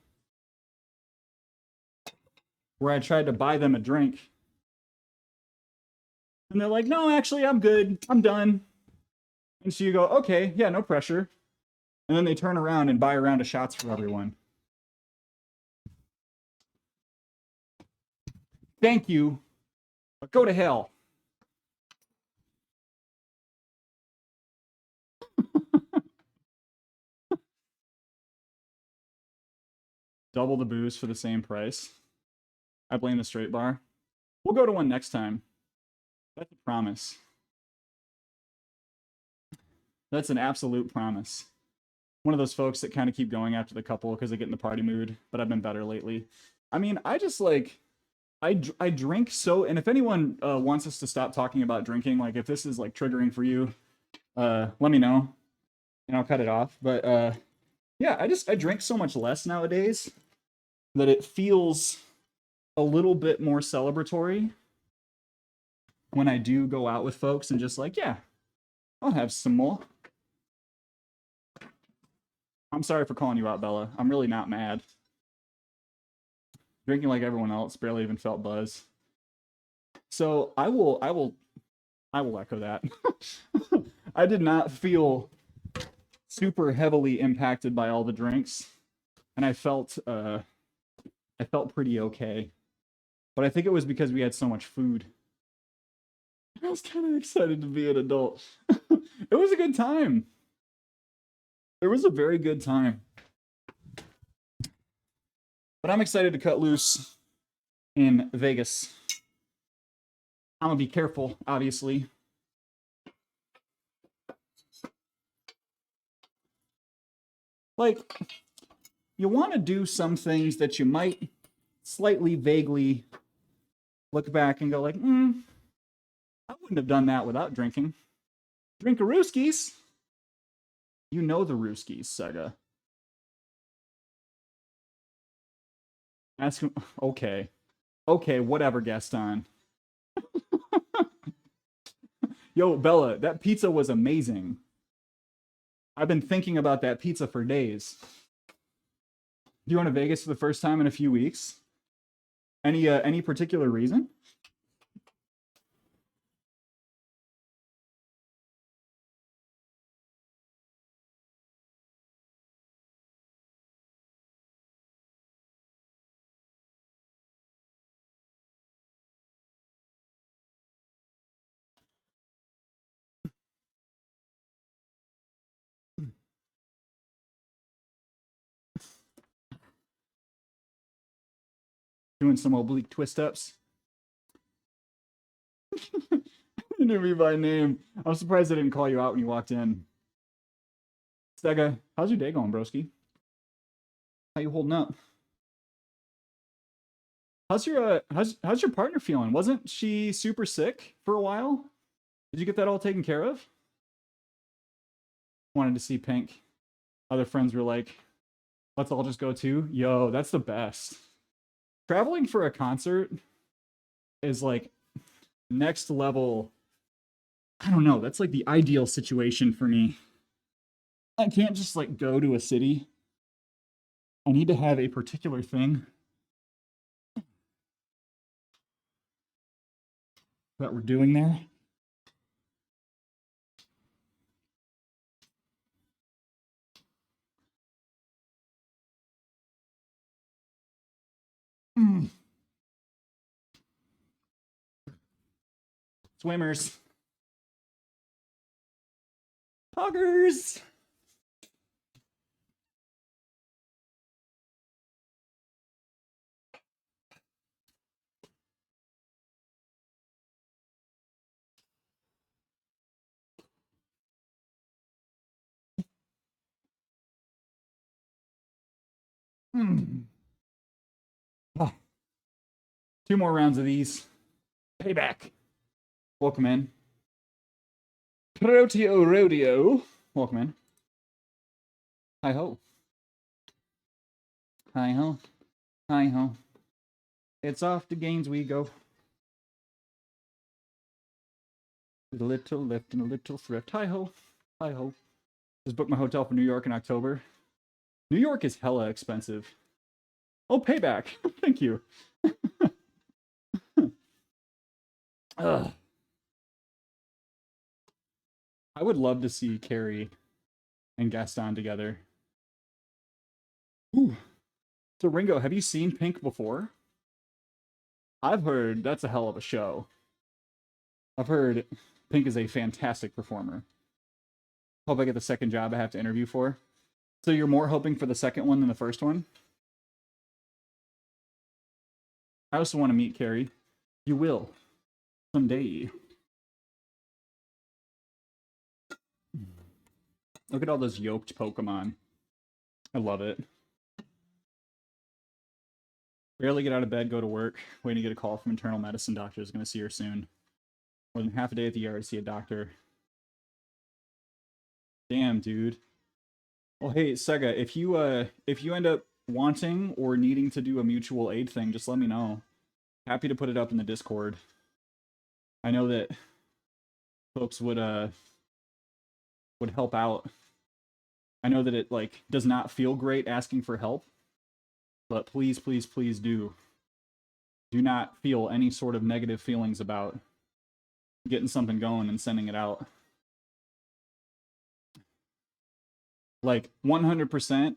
where I tried to buy them a drink. And they're like, no, actually, I'm good. I'm done. And so you go, okay, yeah, no pressure. And then they turn around and buy a round of shots for everyone. Thank you, but go to hell. Double the booze for the same price. I blame the straight bar. We'll go to one next time. That's a promise. That's an absolute promise. One of those folks that kind of keep going after the couple because they get in the party mood, but I've been better lately. I mean, I just like, I drink so, and if anyone wants us to stop talking about drinking, like if this is like triggering for you, let me know and I'll cut it off. But yeah, I drink so much less nowadays that it feels a little bit more celebratory when I do go out with folks and just like, yeah, I'll have some more. I'm sorry for calling you out, Bella. I'm really not mad. Drinking like everyone else, barely even felt buzz. So I will echo that. I did not feel super heavily impacted by all the drinks, and I felt pretty okay. But I think it was because we had so much food. I was kind of excited to be an adult. It was a good time. It was a very good time. But I'm excited to cut loose in Vegas. I'm gonna be careful, obviously. Like, you want to do some things that you might slightly vaguely look back and go like, I wouldn't have done that without drinking. Drink a Rooskies. You know the Rooskies, Sega. Ask him. Okay. Okay, whatever, Gaston. Yo, Bella, that pizza was amazing. I've been thinking about that pizza for days. You going to Vegas for the first time in a few weeks? Any particular reason? Doing some oblique twist ups. You knew me by name. I'm surprised I didn't call you out when you walked in. Stega, how's your day going, broski? How you holding up? How's your partner feeling? Wasn't she super sick for a while? Did you get that all taken care of? Wanted to see Pink. Other friends were like, let's all just go too. Yo, that's the best. Traveling for a concert is like next level. I don't know. That's like the ideal situation for me. I can't just like go to a city. I need to have a particular thing that we're doing there. Swimmers. Puggers. Oh, 2 more rounds of these. Payback. Welcome in. Proteo Rodeo. Welcome in. Hi ho. Hi ho. Hi ho. It's off to gains we go. With a little lift and a little thrift. Hi ho. Hi ho. Just booked my hotel for New York in October. New York is hella expensive. Oh, payback. Thank you. Ugh. I would love to see Carrie and Gaston together. Ooh. So Ringo, have you seen Pink before? I've heard that's a hell of a show. I've heard Pink is a fantastic performer. Hope I get the second job I have to interview for. So you're more hoping for the second one than the first one? I also want to meet Carrie. You will. Someday. Look at all those yoked Pokemon. I love it. Barely get out of bed, go to work, waiting to get a call from internal medicine doctor is going to see her soon. More than half a day at the ER to see a doctor. Damn, dude. Well, hey, Sega, if you end up wanting or needing to do a mutual aid thing, just let me know. Happy to put it up in the Discord. I know that folks would help out. I know that it like does not feel great asking for help, but please, please, please do not feel any sort of negative feelings about getting something going and sending it out. Like 100%,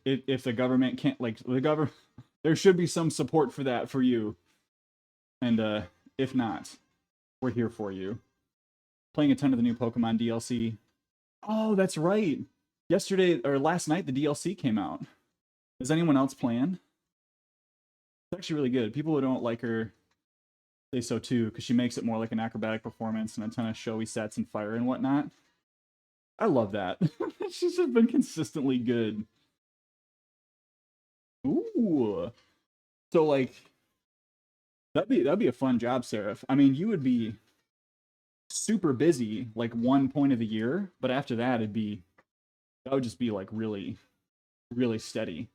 if the government can't, like the government, there should be some support for that for you. And if not, we're here for you. Playing a ton of the new Pokemon DLC. Oh, that's right. Yesterday or last night, the DLC came out. Is anyone else playing? It's actually really good. People who don't like her say so too, because she makes it more like an acrobatic performance and a ton of showy sets and fire and whatnot. I love that. She's just been consistently good. Ooh. So like that'd be a fun job, Seraph. I mean, you would be super busy like one point of the year, but after that that would just be like really, really steady.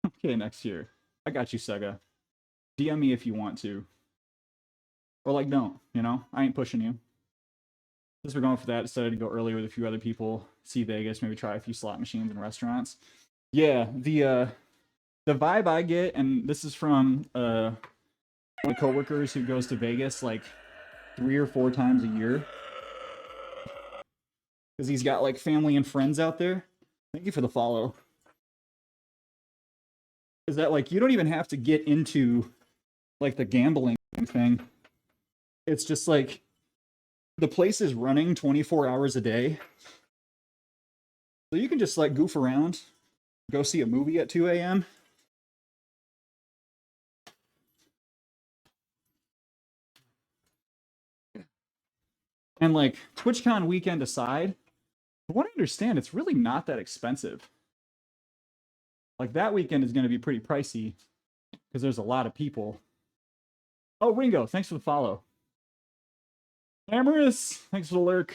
Okay, next year. I got you, Sega. DM me if you want to. Or like don't, you know? I ain't pushing you. Since we're going for that, decided to go earlier with a few other people, see Vegas, maybe try a few slot machines and restaurants. Yeah, the vibe I get, and this is from my coworkers who goes to Vegas like 3 or 4 times a year. Because he's got like family and friends out there. Thank you for the follow. Is that like you don't even have to get into like the gambling thing. It's just like the place is running 24 hours a day. So you can just like goof around, go see a movie at 2 a.m. And like TwitchCon weekend aside, from what I understand, it's really not that expensive. Like that weekend is going to be pretty pricey because there's a lot of people. Oh, Ringo, thanks for the follow. Amorous, thanks for the lurk.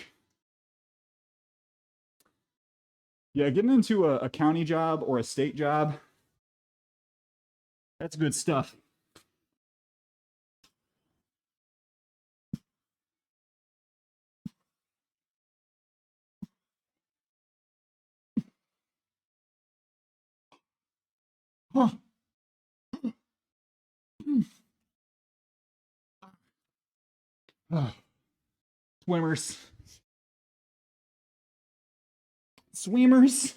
Yeah, getting into a county job or a state job, that's good stuff. Huh. Swimmers. Swimmers.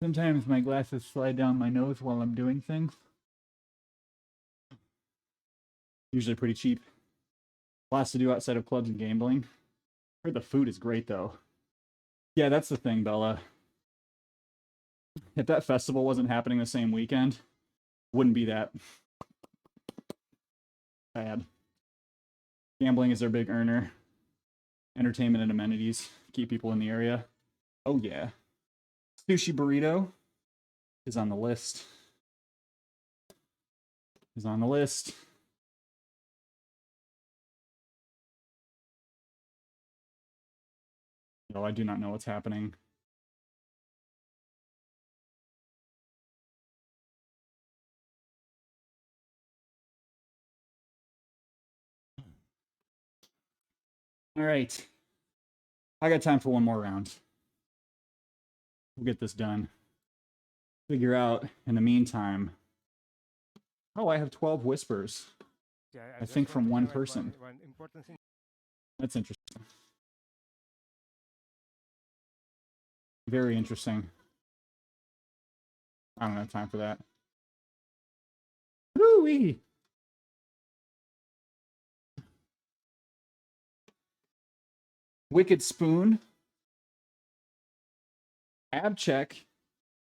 Sometimes my glasses slide down my nose while I'm doing things. Usually pretty cheap. Lots to do outside of clubs and gambling. Heard the food is great though. Yeah, that's the thing, Bella. If that festival wasn't happening the same weekend, wouldn't be that bad. Gambling is their big earner. Entertainment and amenities keep people in the area. Oh yeah. Sushi burrito is on the list. Is on the list. No, I do not know what's happening. All right. I got time for one more round. We'll get this done. Figure out, in the meantime... Oh, I have 12 whispers. Yeah, I think from one person. One important thing. That's interesting. Very interesting. I don't have time for that. Woo-wee! Wicked Spoon. Ab check.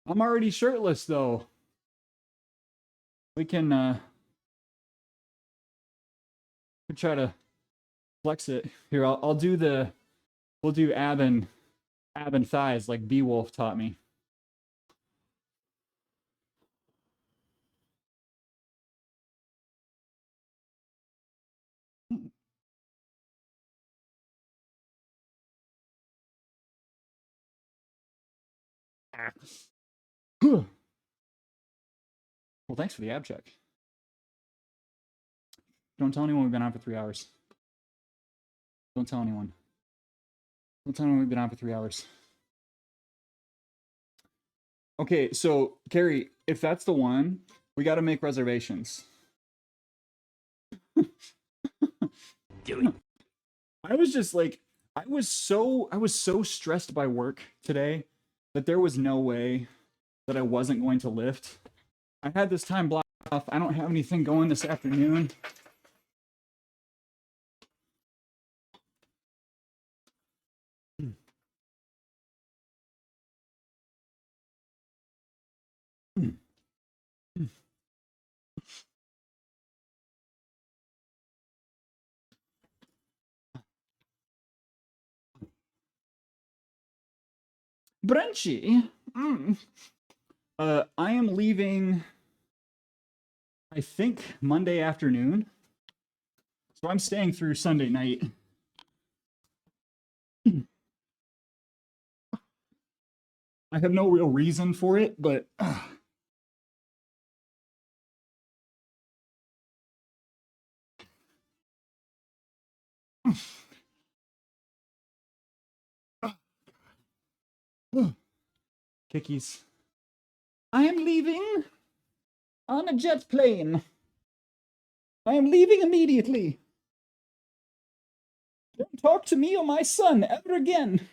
I'm already shirtless, though. We can try to flex it. Here, I'll do the... We'll do ab and thighs like Beowulf taught me. Well, thanks for the ab check. Don't tell anyone we've been on for 3 hours. Don't tell anyone. Don't tell anyone we've been on for 3 hours. Okay, so, Carrie, if that's the one, we got to make reservations. Do it. I was just like, I was so stressed by work today that there was no way that I wasn't going to lift. I had this time blocked off. I don't have anything going this afternoon. Brunchy. I am leaving, I think, Monday afternoon. So I'm staying through Sunday night. I have no real reason for it, but... Kickies. I am leaving on a jet plane. I am leaving immediately. Don't talk to me or my son ever again.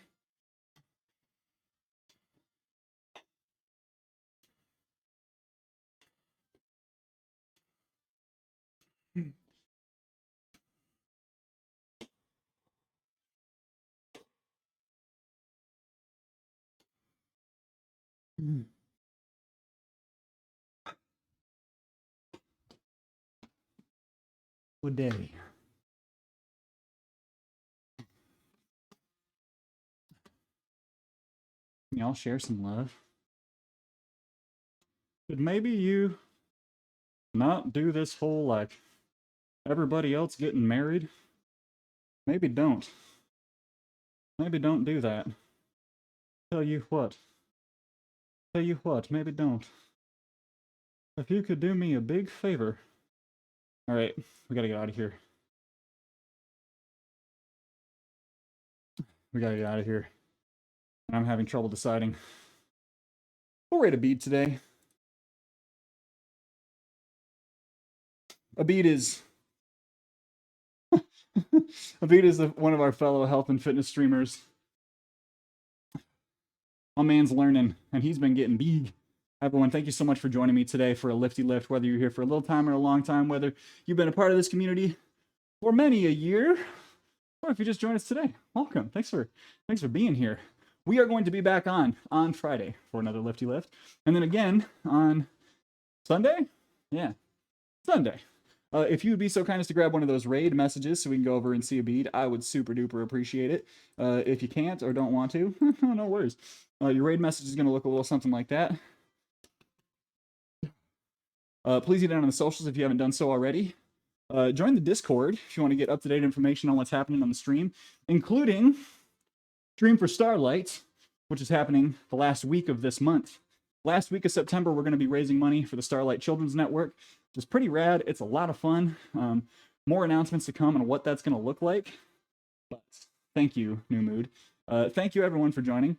Good day. Y'all share some love. Could maybe you not do this whole, like, everybody else getting married? Maybe don't. Maybe don't do that. Tell you what. Tell you what, maybe don't. If you could do me a big favor. Alright, we gotta get out of here. We gotta get out of here. And I'm having trouble deciding. We'll rate a bead today. Abid is Abid is one of our fellow health and fitness streamers. My man's learning, and he's been getting big. Everyone, thank you so much for joining me today for a lifty lift, whether you're here for a little time or a long time, whether you've been a part of this community for many a year, or if you just joined us today. Welcome. Thanks for being here. We are going to be back on Friday for another lifty lift, and then again on Sunday. Yeah, Sunday. If you would be so kind as to grab one of those raid messages so we can go over and see a bead, I would super duper appreciate it. If you can't or don't want to, no worries. Your raid message is going to look a little something like that. Please get down on the socials if you haven't done so already. Join the Discord if you want to get up-to-date information on what's happening on the stream, including Stream for Starlight, which is happening the last week of this month. Last week of September, we're going to be raising money for the Starlight Children's Network, which is pretty rad. It's a lot of fun. More announcements to come on what that's going to look like. But thank you, New Mood. Thank you, everyone, for joining.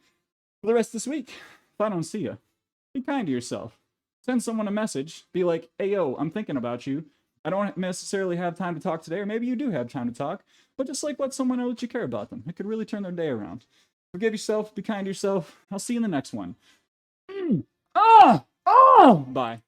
For the rest of this week, if I don't see you, be kind to yourself. Send someone a message. Be like, hey, yo, I'm thinking about you. I don't necessarily have time to talk today, or maybe you do have time to talk, but just like let someone know that you care about them. It could really turn their day around. Forgive yourself. Be kind to yourself. I'll see you in the next one. Bye.